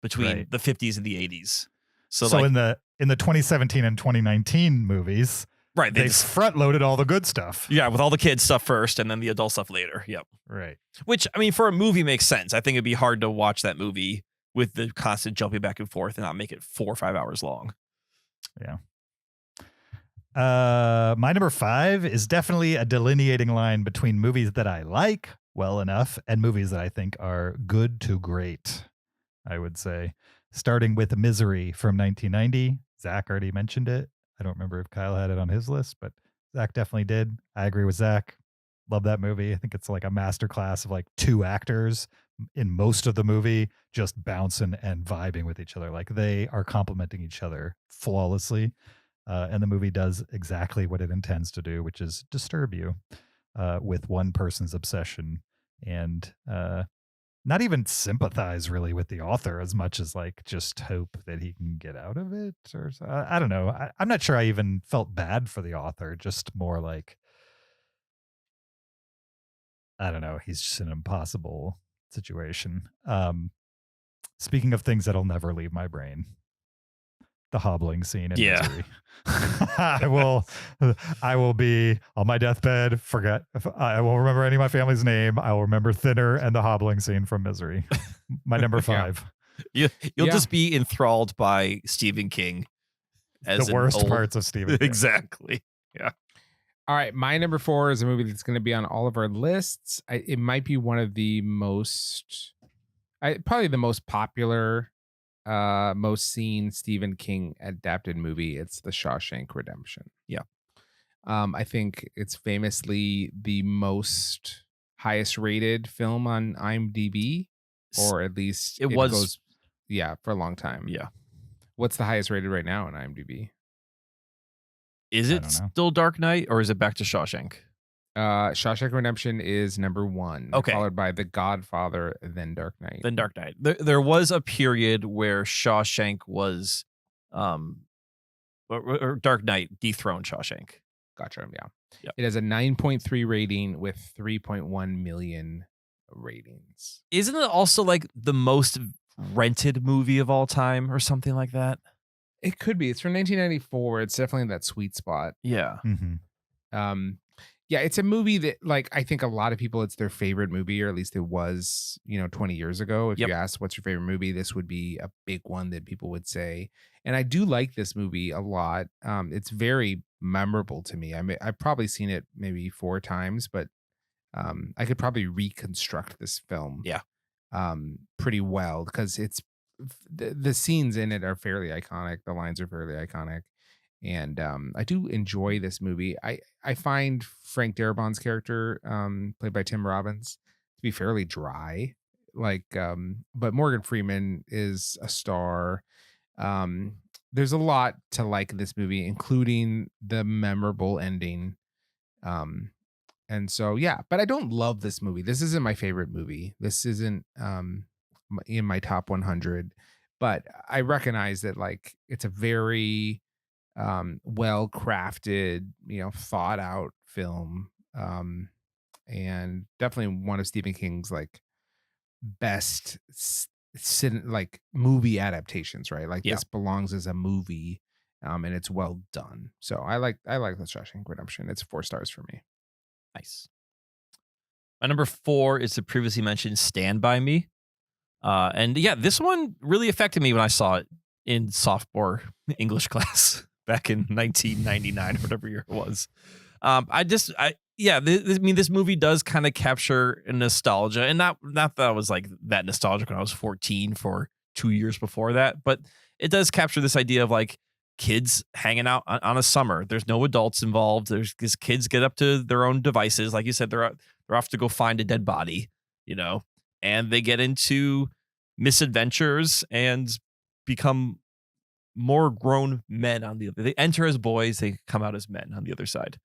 between the 50s and the 80s. So like, in the 2017 and 2019 movies, right, they front loaded all the good stuff. Yeah, with all the kids stuff first and then the adult stuff later. Yep. Right. Which, I mean, for a movie makes sense. I think it'd be hard to watch that movie with the constant jumping back and forth and not make it 4 or 5 hours long. Yeah. My number 5 is definitely a delineating line between movies that I like well enough and movies that I think are good to great, I would say. Starting with Misery from 1990. Zach already mentioned it. I don't remember if Kyle had it on his list, but Zach definitely did. I agree with Zach. Love that movie. I think it's like a masterclass of like 2 actors in most of the movie just bouncing and vibing with each other. Like they are complementing each other flawlessly. And the movie does exactly what it intends to do, which is disturb you with one person's obsession and not even sympathize really with the author as much as like just hope that he can get out of it. Or I don't know. I'm not sure I even felt bad for the author, just more like, I don't know. He's just an impossible situation. Speaking of things that'll never leave my brain, the hobbling scene in Misery. I will be on my deathbed. I won't remember any of my family's name. I will remember Thinner and the hobbling scene from Misery. My number 5. You'll just be enthralled by Stephen King as the worst parts of Stephen King. Exactly. Yeah. All right, my number 4 is a movie that's going to be on all of our lists. It might be one of the probably the most popular, most seen Stephen King adapted movie. It's The Shawshank Redemption. Yeah. I think it's famously the most highest rated film on IMDb, or at least it was goes, for a long time. Yeah. What's the highest rated right now on IMDb? Is it still Dark Knight or is it back to Shawshank? Shawshank Redemption is number 1. Okay. Followed by The Godfather, then Dark Knight. Then Dark Knight. There was a period where Shawshank was, or Dark Knight dethroned Shawshank. Gotcha. Yeah. Yep. It has a 9.3 rating with 3.1 million ratings. Isn't it also like the most rented movie of all time or something like that? It could be. It's from 1994. It's definitely in that sweet spot. Yeah. Mm-hmm. Yeah, it's a movie that, like, I think a lot of people, it's their favorite movie, or at least it was, 20 years ago. If you asked what's your favorite movie, this would be a big one that people would say. And I do like this movie a lot. It's very memorable to me. I've probably seen it maybe 4 times, but I could probably reconstruct this film pretty well, because it's the scenes in it are fairly iconic. The lines are fairly iconic. And I do enjoy this movie. I find Frank Darabont's character, played by Tim Robbins, to be fairly dry. But Morgan Freeman is a star. There's a lot to like in this movie, including the memorable ending. And so, but I don't love this movie. This isn't my favorite movie. This isn't in my top 100. But I recognize that, like, it's a very well crafted, thought out film, and definitely one of Stephen King's like best like movie adaptations, right? Like Yeah. this belongs as a movie, and it's well done. So I like the Shawshank Redemption. It's 4 stars for me. Nice. My number 4 is the previously mentioned Stand By Me. And yeah, this one really affected me when I saw it in sophomore English class back in 1999 or whatever year it was. This movie does kind of capture nostalgia, and not that I was like that nostalgic when I was 14 for 2 years before that, but it does capture this idea of like kids hanging out on a summer. There's no adults involved. There's these kids get up to their own devices, like you said, they're off to go find a dead body, and they get into misadventures and become more grown men on the other. They enter as boys, they come out as men on the other side.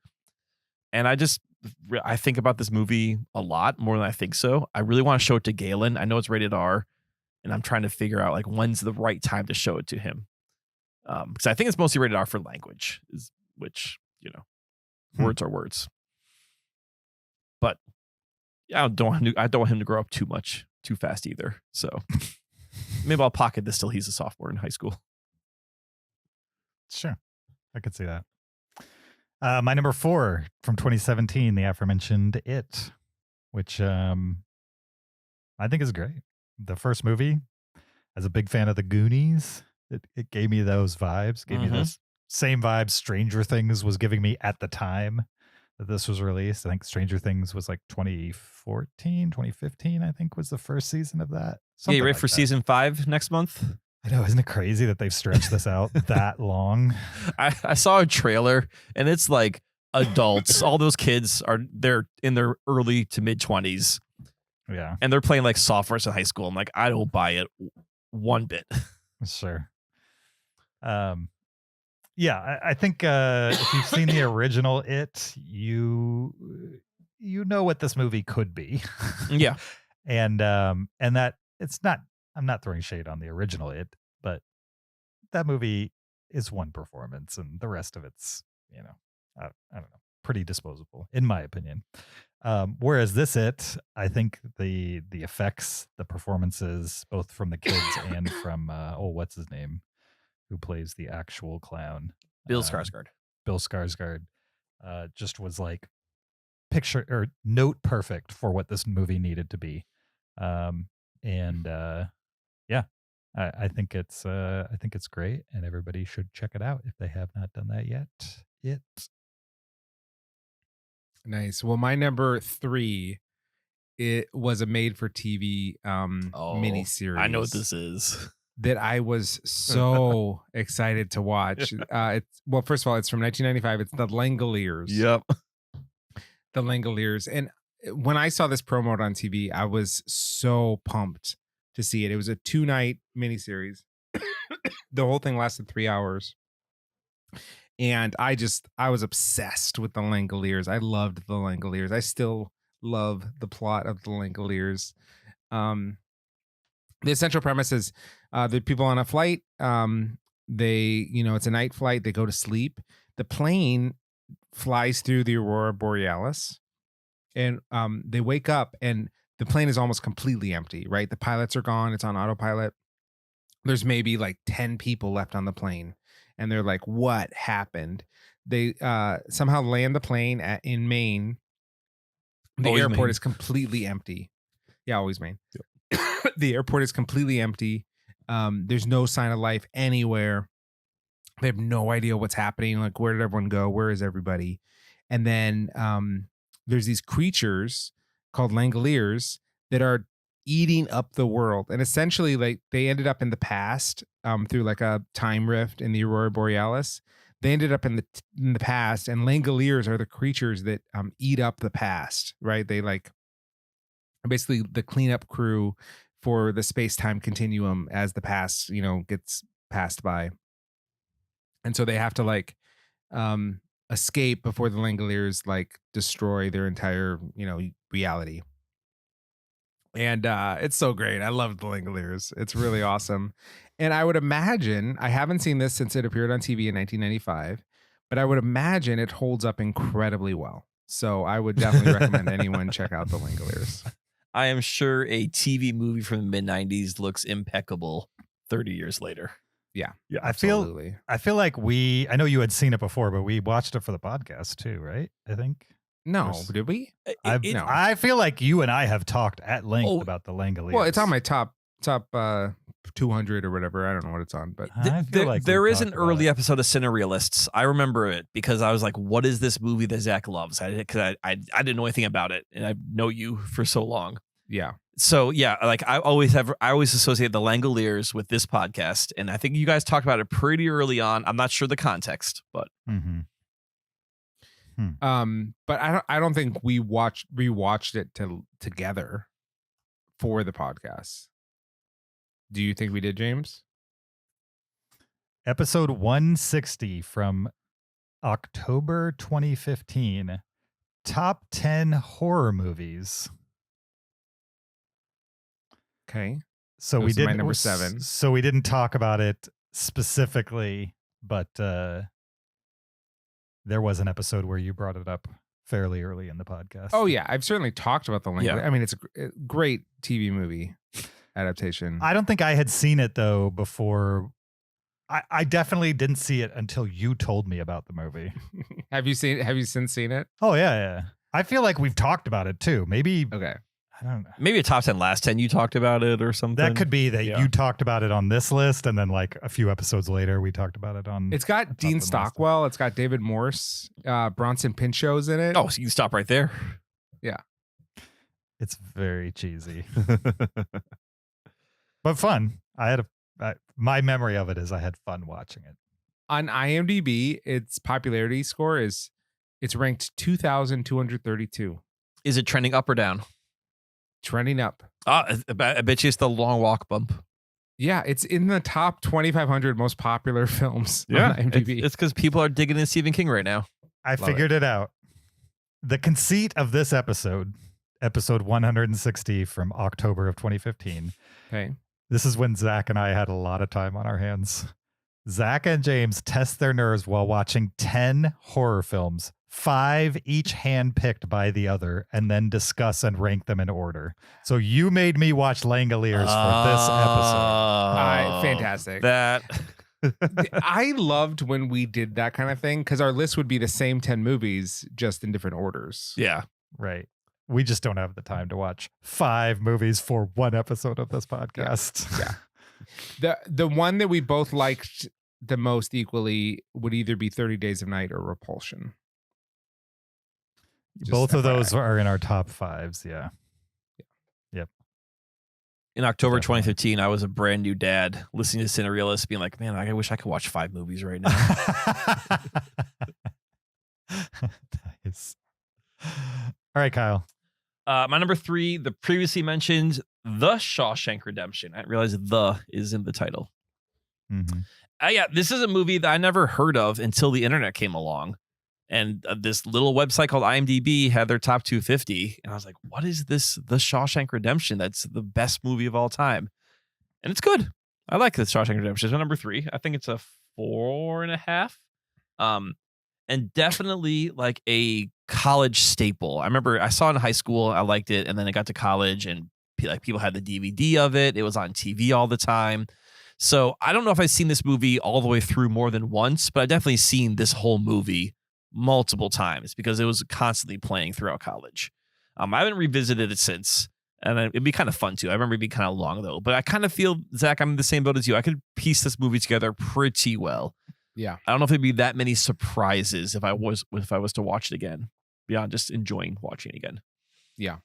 And I think about this movie a lot more than I think so. I really want to show it to Galen. I know it's rated R, and I'm trying to figure out like when's the right time to show it to him. Because I think it's mostly rated R for language, which words are words. But I don't want him to grow up too fast either. So maybe I'll pocket this till he's a sophomore in high school. Sure, I could see that. My number 4 from 2017, the aforementioned It, which I think is great. The first movie, as a big fan of the Goonies, it gave me those vibes, gave me those same vibes Stranger Things was giving me at the time that this was released. I think Stranger Things was like 2014, 2015, I think was the first season of that. Something you ready for season 5 next month? I know, isn't it crazy that they've stretched this out that long? I saw a trailer, and it's like adults. All those kids they're in their early to mid 20s. Yeah. And they're playing like sophomores in high school. I'm like, I don't buy it one bit. Sure. Yeah, I think if you've seen the original It, you know what this movie could be. Yeah. And that it's not, I'm not throwing shade on the original It, but that movie is one performance, and the rest of it's, I don't know, pretty disposable in my opinion. Whereas this It, I think the effects, the performances, both from the kids and from what's his name, who plays the actual clown, Bill Skarsgård. Bill Skarsgård, just was like picture or note perfect for what this movie needed to be. Yeah, I think it's great, and everybody should check it out if they have not done that yet. It. Nice. Well, my number 3, it was a made-for-TV miniseries. I know what this is. That I was so excited to watch. First of all, it's from 1995. It's The Langoliers. Yep. The Langoliers. And when I saw this promoted on TV, I was so pumped to see it. It was a 2-night miniseries. The whole thing lasted 3 hours. And I was obsessed with The Langoliers. I loved The Langoliers. I still love the plot of The Langoliers. The essential premise is the people on a flight. It's a night flight. They go to sleep. The plane flies through the aurora borealis, and they wake up, and the plane is almost completely empty. Right, the pilots are gone. It's on autopilot. There's maybe like 10 people left on the plane, and they're like, "What happened?" They somehow land the plane in Maine. The Always airport Maine. is completely empty. Yeah, always Maine. Yep. The airport is completely empty. There's no sign of life anywhere. They have no idea what's happening. Like, where did everyone go? Where is everybody? And then there's these creatures called Langoliers that are eating up the world. And essentially, like, they ended up in the past through like a time rift in the aurora borealis. They ended up in the past, and Langoliers are the creatures that eat up the past. Right? They like basically the cleanup crew for the space-time continuum as the past, gets passed by. And so they have to like escape before the Langoliers like destroy their entire, reality. And it's so great. I love the Langoliers. It's really awesome. And I would imagine, I haven't seen this since it appeared on TV in 1995, but I would imagine it holds up incredibly well. So I would definitely recommend anyone check out the Langoliers. I am sure a TV movie from the mid 90s looks impeccable 30 years later. Yeah. I feel like I know you had seen it before, but we watched it for the podcast too, right? I think. No, did we? No. I feel like you and I have talked at length about the Langoliers. Well, it's on my top 200 or whatever. I don't know what it's on, but there is an early episode of Cinereelists. I remember it because I was like, "What is this movie that Zach loves?" Because I didn't know anything about it, and I know you for so long. Yeah. So yeah, like I always associate the Langoliers with this podcast, and I think you guys talked about it pretty early on. I'm not sure the context, but but I don't think we rewatched it together for the podcast. Do you think we did, James? Episode 160 from October 2015. Top 10 horror movies. Okay. So we did my number 7. So we didn't talk about it specifically, but there was an episode where you brought it up fairly early in the podcast. Oh yeah, I've certainly talked about the link. Yeah. I mean, it's a great TV movie adaptation. I don't think I had seen it though before. I definitely didn't see it until you told me about the movie. Have you since seen it? Oh yeah. I feel like we've talked about it too. Maybe. Okay. I don't know. Maybe a top 10 last 10 you talked about it or something. That could be that you talked about it on this list, and then like a few episodes later we talked about it on. It's got Dean Stockwell. It's got David Morse, Bronson Pinchot's in it. Oh, so you can stop right there. Yeah. It's very cheesy, but fun. My memory of it is I had fun watching it. On IMDb, its popularity score it's ranked 2,232. Is it trending up or down? Trending up. I bet you it's the Long Walk bump. Yeah, it's in the top 2,500 most popular films on IMDb. It's because people are digging in Stephen King right now. I figured it out. The conceit of this episode 160 from October of 2015. Okay. This is when Zach and I had a lot of time on our hands. Zach and James test their nerves while watching 10 horror films, 5 each handpicked by the other, and then discuss and rank them in order. So you made me watch Langoliers for this episode. Fantastic. I loved when we did that kind of thing because our list would be the same 10 movies, just in different orders. Yeah. Right. We just don't have the time to watch 5 movies for one episode of this podcast. Yeah. The one that we both liked the most equally would either be 30 Days of Night or Repulsion. Both of those are in our top 5s. Yeah. Yep. In October 2015, I was a brand new dad listening to Cinereelists being like, man, I wish I could watch 5 movies right now. Nice. All right, Kyle. My number 3, the previously mentioned The Shawshank Redemption. I didn't realize the is in the title. Mm-hmm. Yeah, this is a movie that I never heard of until the internet came along. And this little website called IMDb had their top 250. And I was like, what is this? The Shawshank Redemption. That's the best movie of all time. And it's good. I like The Shawshank Redemption. It's my number 3. I think it's a 4.5. And definitely like a college staple. I remember I saw it in high school. I liked it. And then I got to college and like people had the DVD of it. It was on TV all the time. So I don't know if I've seen this movie all the way through more than once, but I've definitely seen this whole movie multiple times because it was constantly playing throughout college. I haven't revisited it since, and it'd be kind of fun too. I remember it being kind of long though, but I kind of feel, Zach, I'm in the same boat as you. I could piece this movie together pretty well. Yeah. I don't know if it'd be that many surprises if I was to watch it again, beyond just enjoying watching it again. Yeah.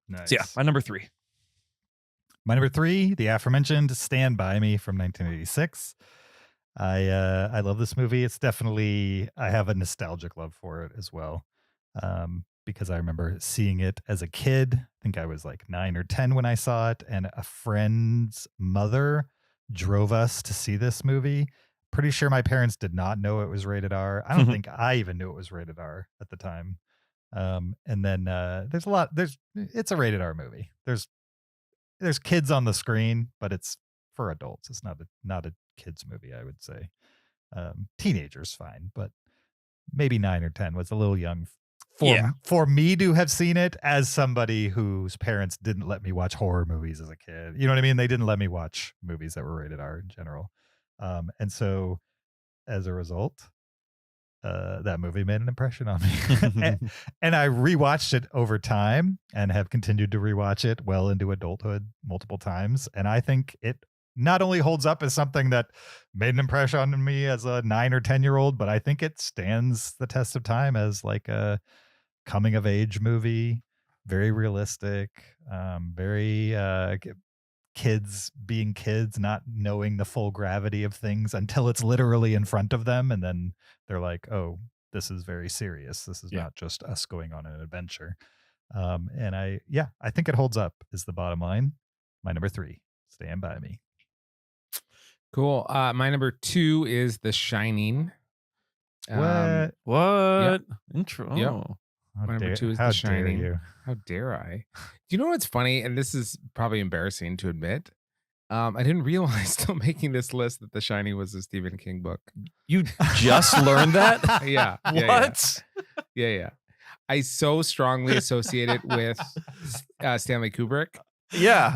Nice. So yeah, my number 3. My number 3, the aforementioned Stand By Me from 1986. I love this movie. It's definitely, I have a nostalgic love for it as well. Because I remember seeing it as a kid. I think I was like 9 or 10 when I saw it, and a friend's mother drove us to see this movie. Pretty sure my parents did not know it was rated R. I don't think I even knew it was rated R at the time. And then it's a rated R movie. There's kids on the screen, but it's for adults. It's not a kids movie, I would say. Teenagers fine, but maybe 9 or 10 was a little young for me to have seen it as somebody whose parents didn't let me watch horror movies as a kid. You know what I mean? They didn't let me watch movies that were rated R in general. And so as a result, that movie made an impression on me. and I rewatched it over time and have continued to rewatch it well into adulthood multiple times. And I think it not only holds up as something that made an impression on me as a 9 or 10-year-old, but I think it stands the test of time as like a coming of age movie, very realistic, very kids being kids, not knowing the full gravity of things until it's literally in front of them. And then they're like, oh, this is very serious. This is not just us going on an adventure. And I think it holds up is the bottom line. My number 3, Stand By Me. Cool. My number 2 is The Shining. What? What? Intro. Yep. Oh. My number 2 is The Shining. How dare I? Do you know what's funny? And this is probably embarrassing to admit. I didn't realize till making this list that The Shining was a Stephen King book. You just learned that? Yeah. What? Yeah. I so strongly associate it with Stanley Kubrick. Yeah.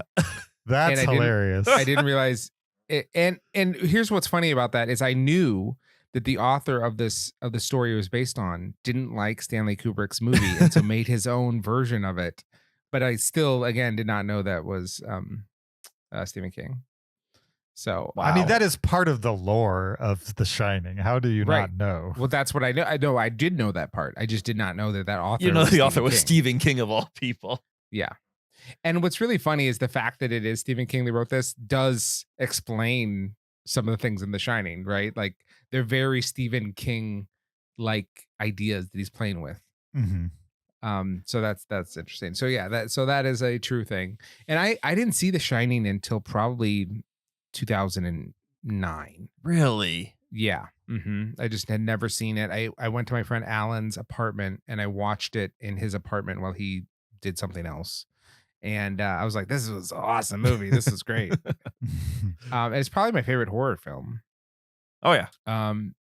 That's hilarious. I didn't realize it. And here's what's funny about that is I knew that the author of the story it was based on didn't like Stanley Kubrick's movie and so made his own version of it. But I still, again, did not know that was Stephen King. So, wow. I mean, that is part of the lore of The Shining. How do you not know? Well, that's what I know. I know I did know that part. I just did not know that author. You know, the author was King. Stephen King of all people. Yeah. And what's really funny is the fact that it is Stephen King that wrote this does explain some of the things in The Shining, right? Like they're very Stephen King like ideas that he's playing with. Mm-hmm. So that's interesting. So yeah, that is a true thing. And I didn't see The Shining until probably 2009. Really? Yeah. I just had never seen it. I went to my friend Alan's apartment and I watched it in his apartment while he did something else. And I was like, this was an awesome movie. This is great. And it's probably my favorite horror film. Oh yeah.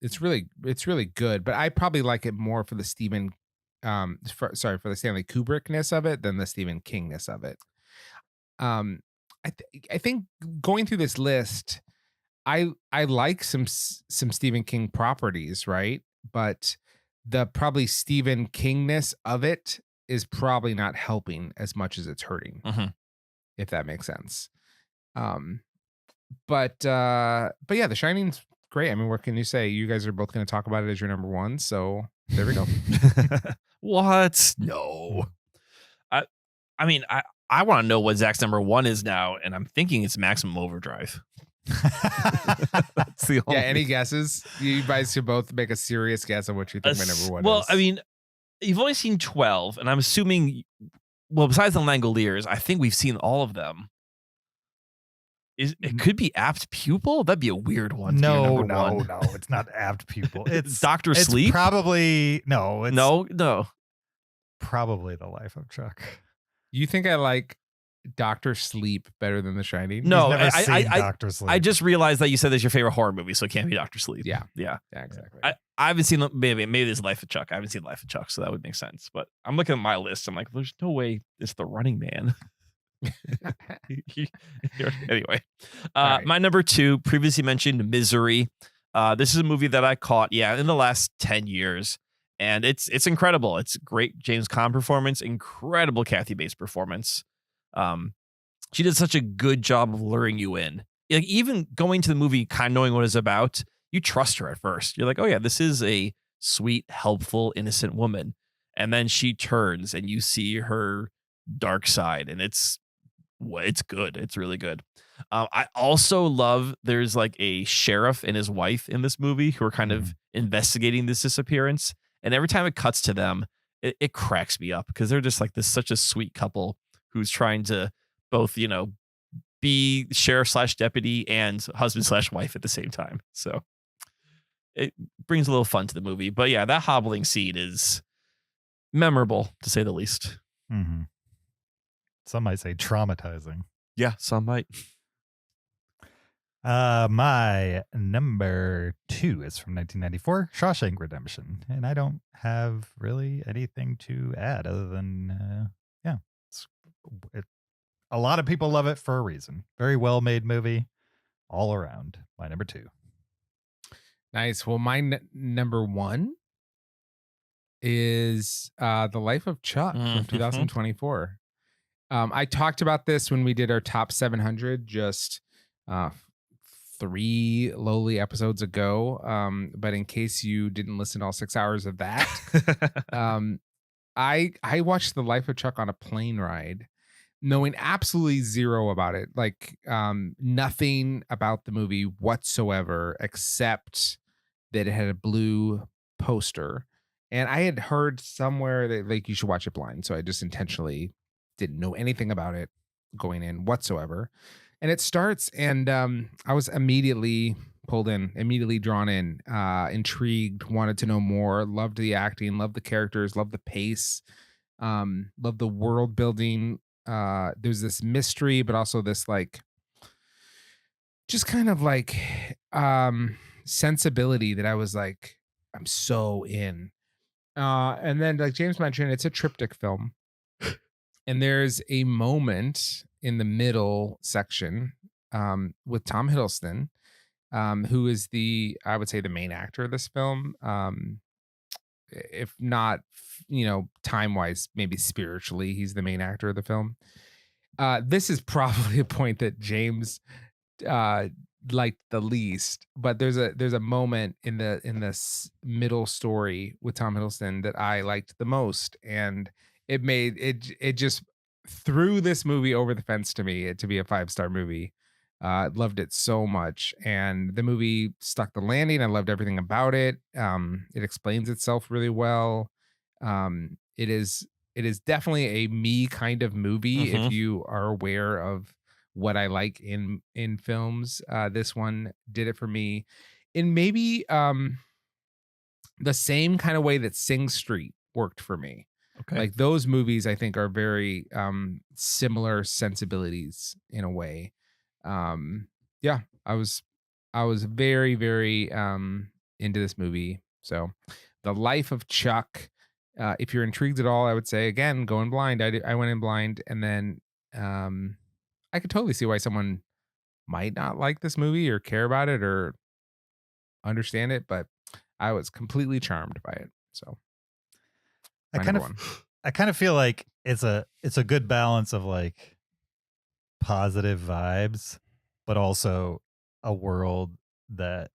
It's really good, but I probably like it more for the for the Stanley Kubrickness of it than the Stephen Kingness of it. I think going through this list, I like some Stephen King properties, right? But the probably Stephen Kingness of it is probably not helping as much as it's hurting, if that makes sense. But yeah, The Shining's great. I mean, what can you say? You guys are both going to talk about it as your number 1, so there we go. What? No. I mean, I want to know what Zach's number 1 is now, and I'm thinking it's Maximum Overdrive. That's the only. Yeah, any guesses? You guys should both make a serious guess on what you think my number 1 is. Well, I mean, you've only seen 12, and I'm assuming, well, besides the Langoliers, I think we've seen all of them. It could be Apt Pupil? That'd be a weird one. No, it's not Apt Pupil. It's Dr. Sleep? Probably, no. It's no. Probably The Life of Chuck. You think I like Dr. Sleep better than The Shining? No, He's never seen Dr. Sleep. I just realized that you said that's your favorite horror movie, so it can't be Dr. Sleep. Yeah, exactly. I haven't seen maybe there's Life of Chuck. I haven't seen Life of Chuck, so that would make sense. But I'm looking at my list. I'm like, there's no way it's The Running Man. Anyway, right. My number 2, previously mentioned, Misery. This is a movie that I caught, in the last 10 years. And it's incredible. It's great James Caan performance, incredible Kathy Bates performance. She did such a good job of luring you in. Like, even going to the movie, kind of knowing what it's about, you trust her at first. You're like, oh yeah, this is a sweet, helpful, innocent woman. And then she turns and you see her dark side, and it's good. It's really good. I also love there's like a sheriff and his wife in this movie who are kind of investigating this disappearance. And every time it cuts to them, it cracks me up because they're just like such a sweet couple who's trying to both, be sheriff/deputy and husband/wife at the same time. So it brings a little fun to the movie. But yeah, that hobbling scene is memorable, to say the least. Mm-hmm. Some might say traumatizing. Yeah, some might. My number 2 is from 1994, Shawshank Redemption, and I don't have really anything to add other than, a lot of people love it for a reason. Very well made movie, all around. My number 2. Nice. Well, my number 1 is The Life of Chuck from 2024. I talked about this when we did our top 700 just 3 lowly episodes ago. But in case you didn't listen to all 6 hours of that, I watched The Life of Chuck on a plane ride, knowing absolutely zero about it, like nothing about the movie whatsoever, except that it had a blue poster. And I had heard somewhere that like you should watch it blind. So I just intentionally didn't know anything about it going in whatsoever. And it starts and I was immediately pulled in, immediately drawn in, intrigued, wanted to know more, loved the acting, loved the characters, loved the pace, loved the world building. There's this mystery, but also this like just kind of like sensibility that I was like, I'm so in. And then like James mentioned, it's a triptych film. And there's a moment in the middle section with Tom Hiddleston, who is I would say the main actor of this film. If not, time-wise, maybe spiritually, he's the main actor of the film. This is probably a point that James liked the least, but there's a moment in this middle story with Tom Hiddleston that I liked the most, and it just threw this movie over the fence to me to be a 5-star movie. Loved it so much, and the movie stuck the landing. I loved everything about it. It explains itself really well. It is definitely a me kind of movie. If you are aware of what I like in films, this one did it for me in maybe the same kind of way that Sing Street worked for me. Okay. Like those movies I think are very similar sensibilities in a way. Yeah, I was very, very into this movie. So The Life of Chuck, if you're intrigued at all, I would say again, go in blind. I went in blind, and then I could totally see why someone might not like this movie or care about it or understand it, but I was completely charmed by it. So I kind of feel like it's a good balance of like positive vibes, but also a world that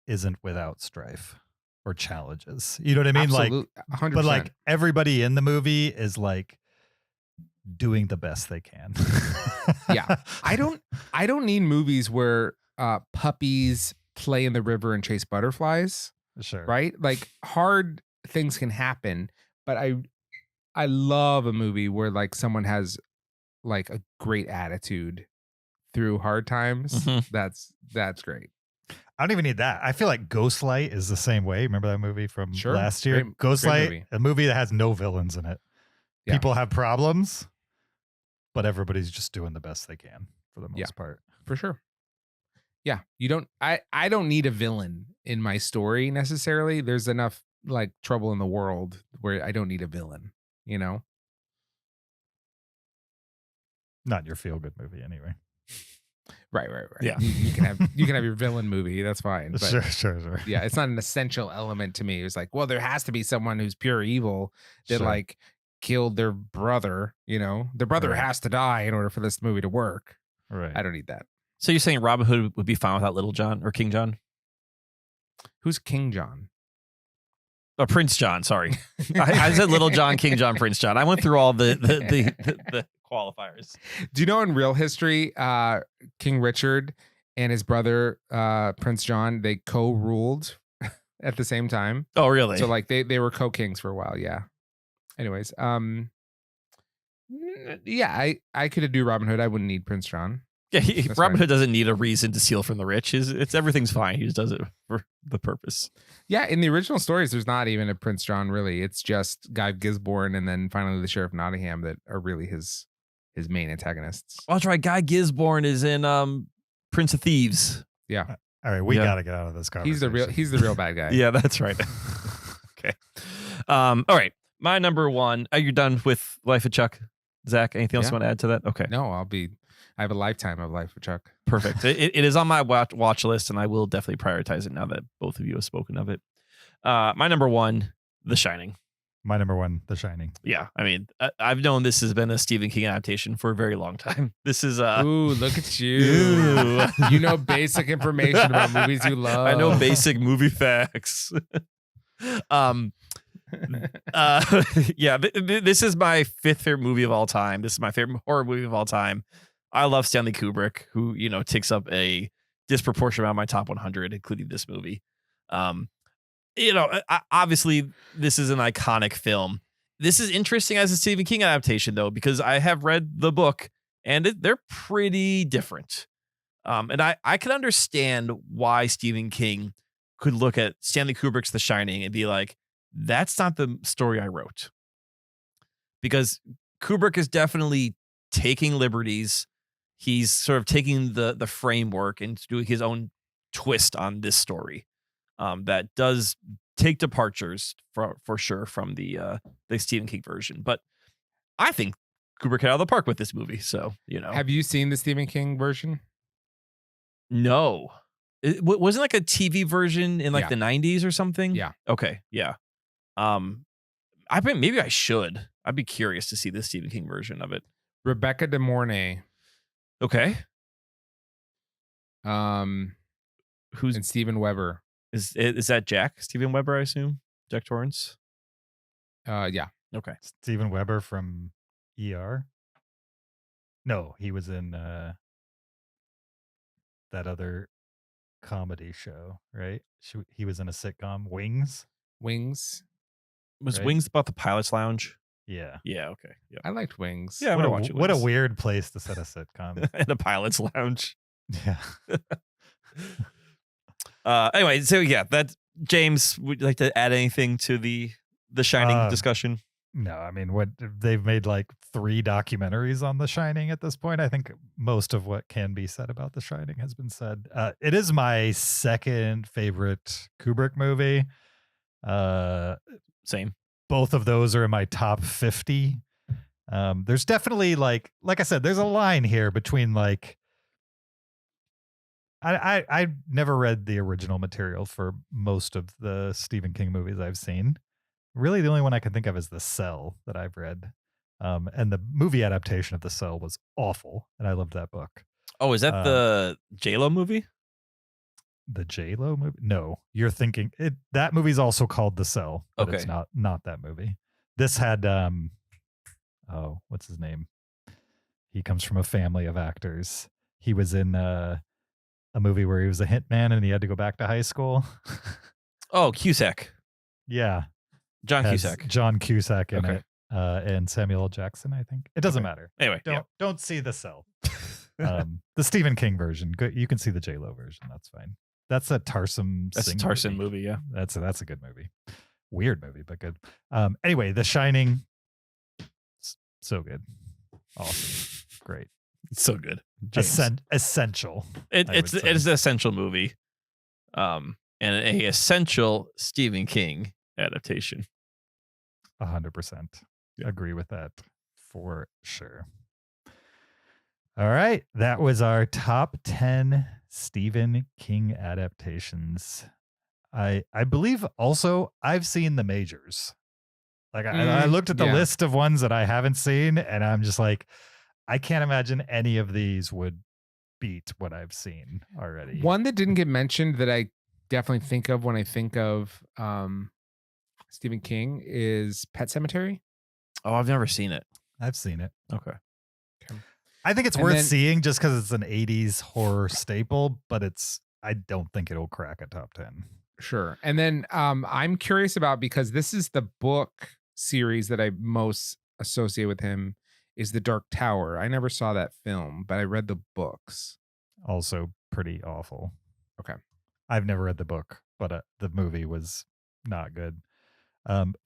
isn't without strife or challenges. You know what I mean? Absolutely, like 100%. But like everybody in the movie is like doing the best they can. Yeah. I don't need movies where puppies play in the river and chase butterflies. Sure. Right? Like hard things can happen, but I love a movie where like someone has like a great attitude through hard times. That's great. I don't even need that. I feel like Ghostlight is the same way. Remember that movie from last year? Great Ghostlight, a movie that has no villains in it. Yeah. People have problems, but everybody's just doing the best they can for the most part. For sure. Yeah. I don't need a villain in my story necessarily. There's enough like trouble in the world where I don't need a villain, you know? Not your feel-good movie anyway. Right. Yeah. You can have your villain movie. That's fine. But sure. Yeah, it's not an essential element to me. It's like, well, there has to be someone who's pure evil that like killed their brother, their brother has to die in order for this movie to work. Right. I don't need that. So you're saying Robin Hood would be fine without Little John or King John? Who's King John? Oh, Prince John. Sorry, I said Little John, King John, Prince John. I went through all the qualifiers. Do you know in real history, King Richard and his brother Prince John, they co-ruled at the same time? Oh, really? So like they were co-kings for a while. Yeah. Anyways, yeah, I could do Robin Hood. I wouldn't need Prince John. Yeah, Robin Hood doesn't need a reason to steal from the rich. It's everything's fine. He just does it for the purpose. Yeah, in the original stories, there's not even a Prince John really. It's just Guy Gisborne and then finally the Sheriff of Nottingham that are really his main antagonists. Oh, that's right. Guy Gisborne is in Prince of Thieves. Yeah. All right, we Yeah. got to get out of this conversation. He's the real bad guy. Yeah, that's right. Okay. All right. My number one. Are you done with Life of Chuck? Zach, anything else Yeah. you want to add to that? Okay. No, I have a lifetime of Life with Chuck. Perfect. It is on my watch list, and I will definitely prioritize it now that both of you have spoken of it. My number one, The Shining. My number one, The Shining. Yeah, I mean, I've known this has been a Stephen King adaptation for a very long time. This is Ooh, look at you. Ooh. You know basic information about movies you love. I know basic movie facts. Yeah, this is my fifth favorite movie of all time. This is my favorite horror movie of all time. I love Stanley Kubrick, who, you know, takes up a disproportionate amount of my top 100, including this movie. You know, obviously this is an iconic film. This is interesting as a Stephen King adaptation, though, because I have read the book and they're pretty different. And I can understand why Stephen King could look at Stanley Kubrick's The Shining and be like, that's not the story I wrote. Because Kubrick is definitely taking liberties. He's sort of taking the framework and doing his own twist on this story. That does take departures for sure from the Stephen King version. But I think Kubrick hit out of the park with this movie. So, you know. Have you seen the Stephen King version? No. It wasn't like a TV version in like Yeah. the 90s or something? Yeah. Okay. Yeah. I think maybe I should. I'd be curious to see the Stephen King version of it. Rebecca De Mornay. Okay. Who's and Steven Weber. Is that Jack? Steven Weber, I assume? Jack Torrance? Yeah. Okay. Steven Weber from ER? No, he was in that other comedy show, right? He was in a sitcom, Wings. Wings. Was Right. Wings about the Pilot's Lounge? Yeah. Yeah, okay. Yeah. I liked Wings. Yeah, I'm gonna watch it. What a weird place to set a sitcom. In a Pilot's Lounge. Yeah. Anyway, so yeah, that James, would you like to add anything to the Shining discussion? No, I mean, what they've made like 3 documentaries on The Shining at this point. I think most of what can be said about The Shining has been said. It is my second favorite Kubrick movie. Same. Both of those are in my top 50. There's definitely like I said, there's a line here between like I never read the original material for most of the Stephen King movies I've seen. Really, the only one I can think of is The Cell that I've read. And the movie adaptation of The Cell was awful, and I loved that book. Oh, is that the J-Lo movie? The J-Lo movie? No, you're thinking it. That movie's also called The Cell, but it's Okay. not that movie. This had what's his name? He comes from a family of actors. He was in a movie where he was a hitman and he had to go back to high school. Oh, Cusack. Yeah. John Has Cusack. John Cusack in Okay. it. And Samuel L. Jackson, I think. It doesn't matter. Anyway, Don't see The Cell. The Stephen King version. You can see the J-Lo version. That's fine. That's a Tarsum. that's a Singh Tarzan movie, yeah. That's a good movie. Weird movie, but good. Anyway, The Shining. So good. Awesome. Great. It's so good. James. Essential. It's would say. an essential movie. And a essential Stephen King adaptation. 100%. Agree with that for sure. All right. That was our top 10 Stephen King adaptations. I believe also I've seen the majors. Like I looked at the list of ones that I haven't seen, and I'm just like, I can't imagine any of these would beat what I've seen already. One that didn't get mentioned that I definitely think of when I think of Stephen King is Pet Sematary. Oh, I've never seen it. I've seen it. Okay. I think it's worth seeing just because it's an 80s horror staple, but I don't think it'll crack a top 10. Sure. And then I'm curious about, because this is the book series that I most associate with him, is The Dark Tower. I never saw that film, but I read the books. Also pretty awful. Okay. I've never read the book, but the movie was not good.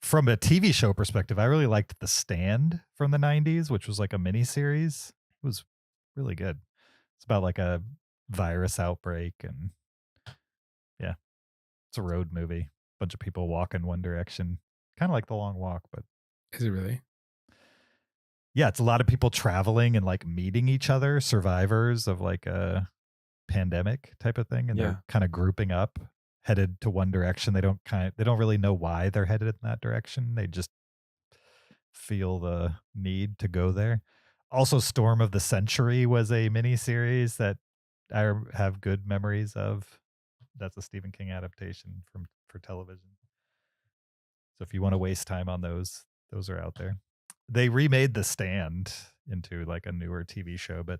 From a TV show perspective, I really liked The Stand from the 90s, which was like a mini series. It was really good. It's about like a virus outbreak, and yeah, it's a road movie. Bunch of people walk in one direction, kind of like The Long Walk, but Is it really? yeah, it's a lot of people traveling and like meeting each other, survivors of like a pandemic type of thing, and Yeah. they're kind of grouping up, headed to one direction. They don't really know why they're headed in that direction. They just feel the need to go there. Also, Storm of the Century was a mini series that I have good memories of. That's a Stephen King adaptation for television. So if you want to waste time on those are out there. They remade The Stand into like a newer TV show, but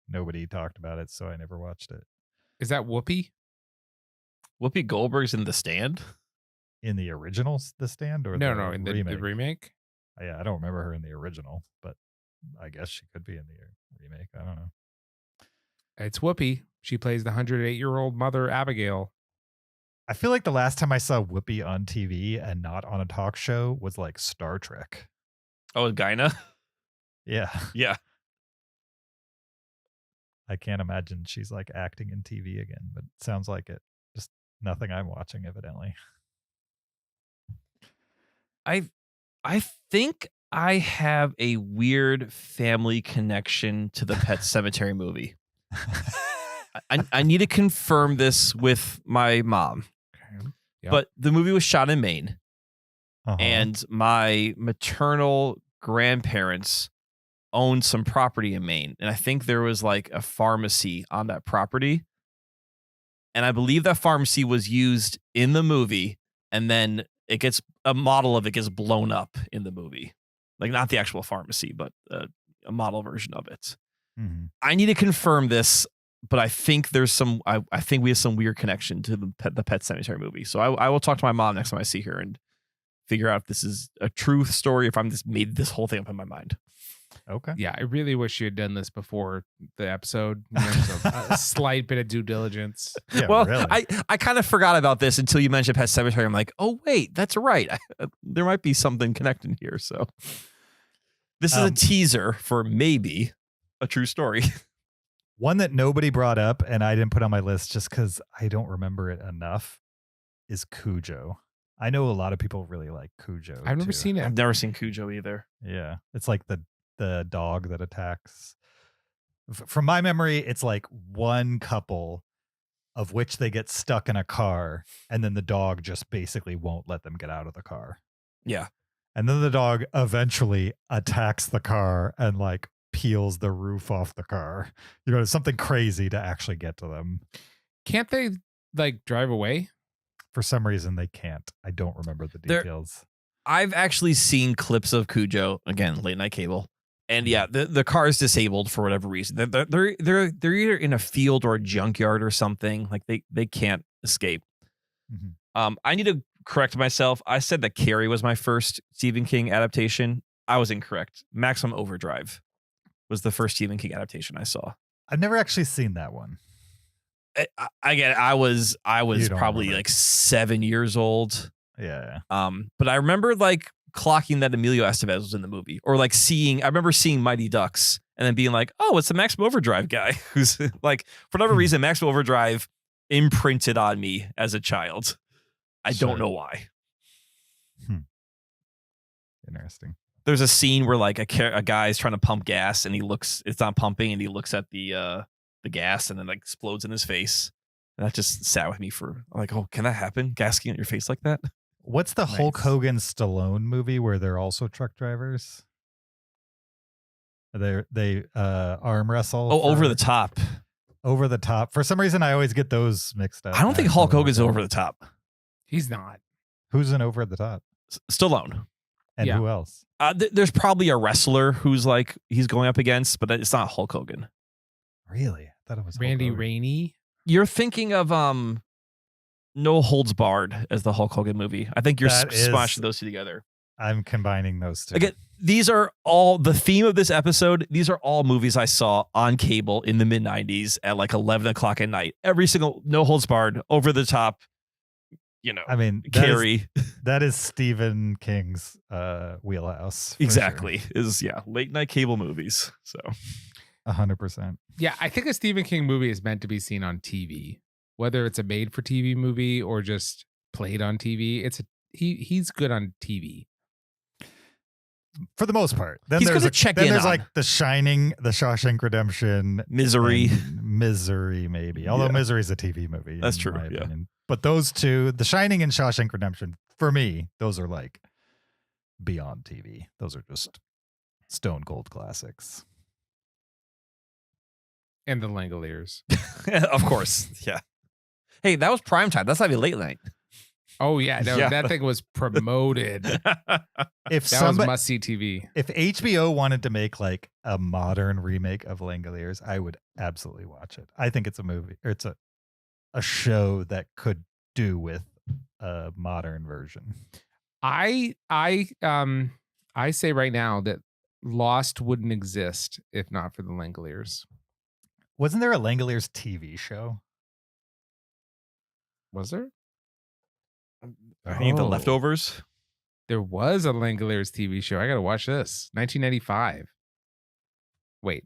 nobody talked about it, so I never watched it. Is that Whoopi? Whoopi Goldberg's in The Stand? In the original The Stand, or No, the in the remake? remake. Yeah, I don't remember her in the original, but I guess she could be in the remake. I don't know. It's Whoopi. She plays the 108-year-old mother, Abigail. I feel like the last time I saw Whoopi on TV and not on a talk show was like Star Trek. Oh, Gyna? Yeah. Yeah. I can't imagine she's like acting in TV again, but it sounds like it. Just nothing I'm watching, evidently. I think I have a weird family connection to the Pet Cemetery movie. I need to confirm this with my mom. Okay. Yep. But the movie was shot in Maine, Uh-huh. and my maternal grandparents owned some property in Maine. And I think there was like a pharmacy on that property. And I believe that pharmacy was used in the movie, and then a model of it gets blown up in the movie. Like not the actual pharmacy, but a model version of it. Mhm. I need to confirm this, but I think there's I think we have some weird connection to the Pet Cemetery movie. So I will talk to my mom next time I see her and figure out if this is a true story, if I'm just made this whole thing up in my mind. Okay. Yeah, I really wish you had done this before the episode. You know, just a slight bit of due diligence. Yeah, Well, really. I kind of forgot about this until you mentioned Pet Cemetery. I'm like, oh wait, that's right. There might be something connected here. So this is a teaser for maybe a true story. One that nobody brought up and I didn't put on my list just because I don't remember it enough is Cujo. I know a lot of people really like Cujo. I've never seen it. I've never seen Cujo either. Yeah. It's like the dog that attacks. From my memory, it's like one couple of which they get stuck in a car, and then the dog just basically won't let them get out of the car. Yeah. And then the dog eventually attacks the car and like peels the roof off the car. You know, it's something crazy to actually get to them. Can't they like drive away? For some reason, they can't. I don't remember the details. I've actually seen clips of Cujo, again, late night cable. And yeah, the car is disabled for whatever reason. They're either in a field or a junkyard or something. Like they can't escape. Mhm. I need to correct myself. I said that Carrie was my first Stephen King adaptation. I was incorrect. Maximum Overdrive was the first Stephen King adaptation I saw. I've never actually seen that one. I was probably remember. like 7 years old. Yeah. But I remember like clocking that Emilio Estevez was in the movie, or like I remember seeing Mighty Ducks and then being like, oh, it's the Maximum Overdrive guy who's like, for whatever reason, Maximum Overdrive imprinted on me as a child. I don't know why. Interesting. There's a scene where like a guy's trying to pump gas and it's not pumping, and he looks at the gas and then like explodes in his face. And that just sat with me I'm like, oh, can that happen? Gasking at your face like that? What's the Hulk Hogan Stallone movie where they're also truck drivers? They arm wrestle. Oh, Over the Top. Over the Top. For some reason, I always get those mixed up. I don't think Hulk Hogan's Over the Top. He's not. Who's in Over the Top? Stallone. And Yeah. who else? There's probably a wrestler who's like he's going up against, but it's not Hulk Hogan. Really? I thought it was Hulk Randy Hogan. Rainey. You're thinking of No Holds Barred as the Hulk Hogan movie. I think you're That is- smashing those two together. I'm combining those two. Again, these are all the theme of this episode. These are all movies I saw on cable in the mid 90s at like 11 o'clock at night. Every single No Holds Barred, Over the Top, I mean, Carrie. that is Stephen King's wheelhouse. for Exactly. Is late night cable movies. So 100%. Yeah, I think a Stephen King movie is meant to be seen on TV, whether it's a made-for-TV movie or just played on TV. He's good on TV for the most part. Then He's there's gonna check in there's on. like The Shining, The Shawshank Redemption, Misery. and Misery, maybe. Although Yeah. Misery is a TV movie. That's in true, my yeah. opinion. But those two, The Shining and Shawshank Redemption, for me, those are like beyond TV. Those are just stone cold classics. and the Langoliers. Of course. Yeah. Hey, that was prime time. That's not even late night. Oh yeah, no, Yeah. that thing was promoted. If That somebody, was must see TV. if HBO wanted to make like a modern remake of Langoliers, I would absolutely watch it. I think it's a movie, or it's a show that could do with a modern version. I say right now that Lost wouldn't exist if not for the Langoliers. Wasn't there a Langoliers TV show? Was there? I think the Oh. leftovers. There was a Langoliers TV show. I gotta watch this. 1995. Wait,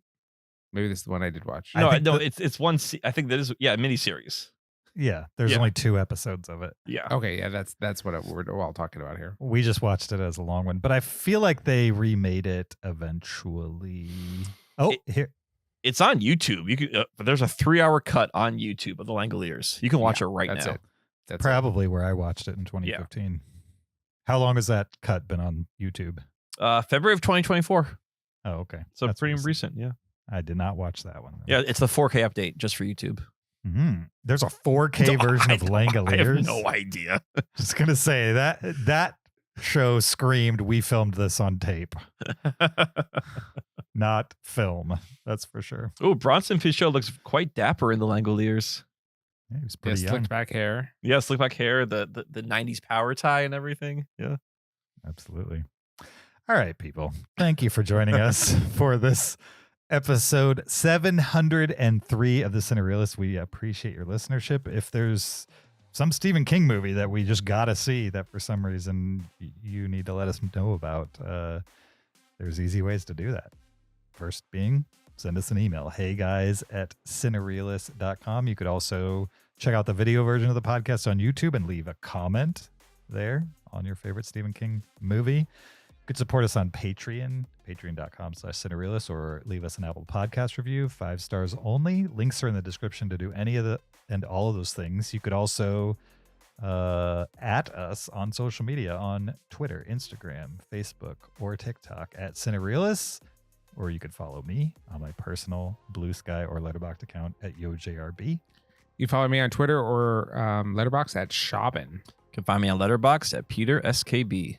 maybe this is the one I did watch. I No, think no, the- it's one. I think that is a miniseries. Yeah, there's Yeah. only 2 episodes of it. Yeah. Okay, yeah, that's what we're all talking about here. We just watched it as a long one, but I feel like they remade it eventually. Oh, here. It's on YouTube. You can. There's a 3-hour cut on YouTube of the Langoliers. You can watch it right That's now. it. That's Probably where I watched it in 2015. How long has that cut been on YouTube? February of 2024. Oh, okay. So That's pretty recent. recent. Yeah. I did not watch that one. Yeah. It's the 4K update just for YouTube. There's a 4K version of I Langoliers. have no idea. Just gonna say that show screamed, "We filmed this on tape, not film." That's for sure. Oh, Bronson Pinchot looks quite dapper in the Langoliers. Yeah, he was Yeah, pretty young. slicked back hair. Yeah, slick back hair, the 90s power tie and everything. Yeah. Absolutely. All right, people. Thank you for joining us for this episode 703 of the Cinereelists. We appreciate your listenership. If there's some Stephen King movie that we just gotta see that for some reason you need to let us know about, there's easy ways to do that. First being, send us an email, heyguys@cinereelists.com. You could also check out the video version of the podcast on YouTube and leave a comment there on your favorite Stephen King movie. You could support us on Patreon, patreon.com/Cinereelists, or leave us an Apple Podcast review, 5 stars only. Links are in the description to do any of the and all of those things. You could also at us on social media on Twitter, Instagram, Facebook, or TikTok at Cinereelists, or you could follow me on my personal Blue Sky or Letterboxd account at YoJRB. You follow me on Twitter or Letterboxd at Shoppin. You can find me on Letterboxd at Peter SKB.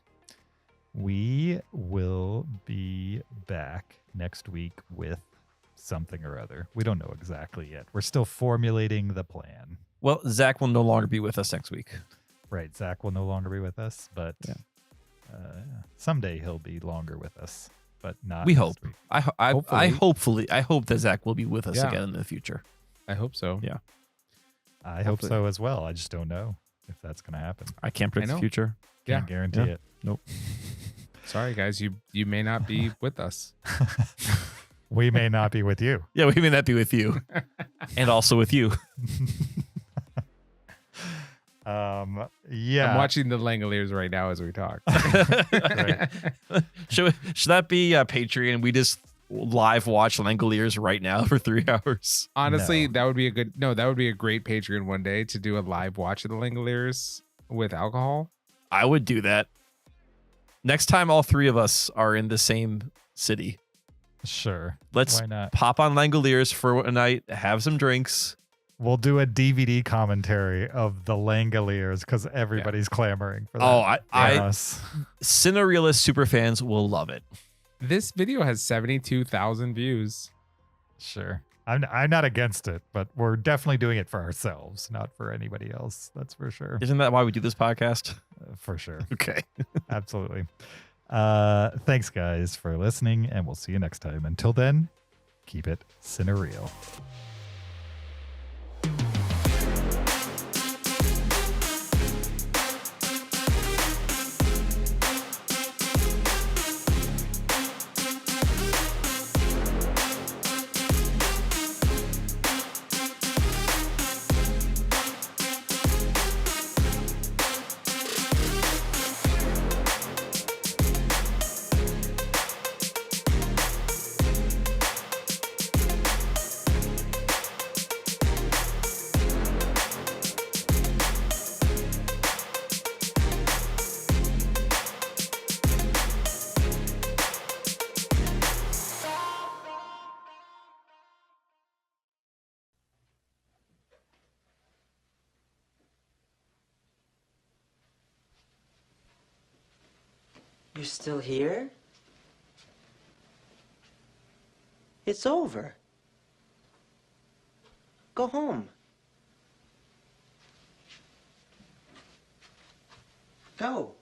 We will be back next week with something or other. We don't know exactly yet. We're still formulating the plan. Well, Zach will no longer be with us next week. Right. Zach will no longer be with us, but someday he'll be longer with us, but not. We next hope. week. I hope that Zach will be with us Yeah. again in the future. I hope so. Yeah. I hope so as well. I just don't know if that's going to happen. I can't predict I the know. future. Can't guarantee it. Nope. Sorry, guys. You may not be with us. We may not be with you. Yeah, we may not be with you. And also with you. Yeah. I'm watching the Langoliers right now as we talk. Should that be Patreon? We just live watch Langoliers right now for 3 hours. Honestly, No. that would be a great Patreon one day to do a live watch of the Langoliers with alcohol. I would do that. Next time all 3 of us are in the same city. Sure. Let's Why not? pop on Langoliers for a night, have some drinks. We'll do a DVD commentary of the Langoliers because everybody's clamoring for that. Oh, Yes. Cinerealist superfans will love it. This video has 72,000 views. Sure. I'm not against it, but we're definitely doing it for ourselves, not for anybody else. That's for sure. Isn't that why we do this podcast? For sure. Okay. Absolutely. Thanks, guys, for listening, and we'll see you next time. Until then, keep it cinereal. You're still here? It's over. Go home. Go.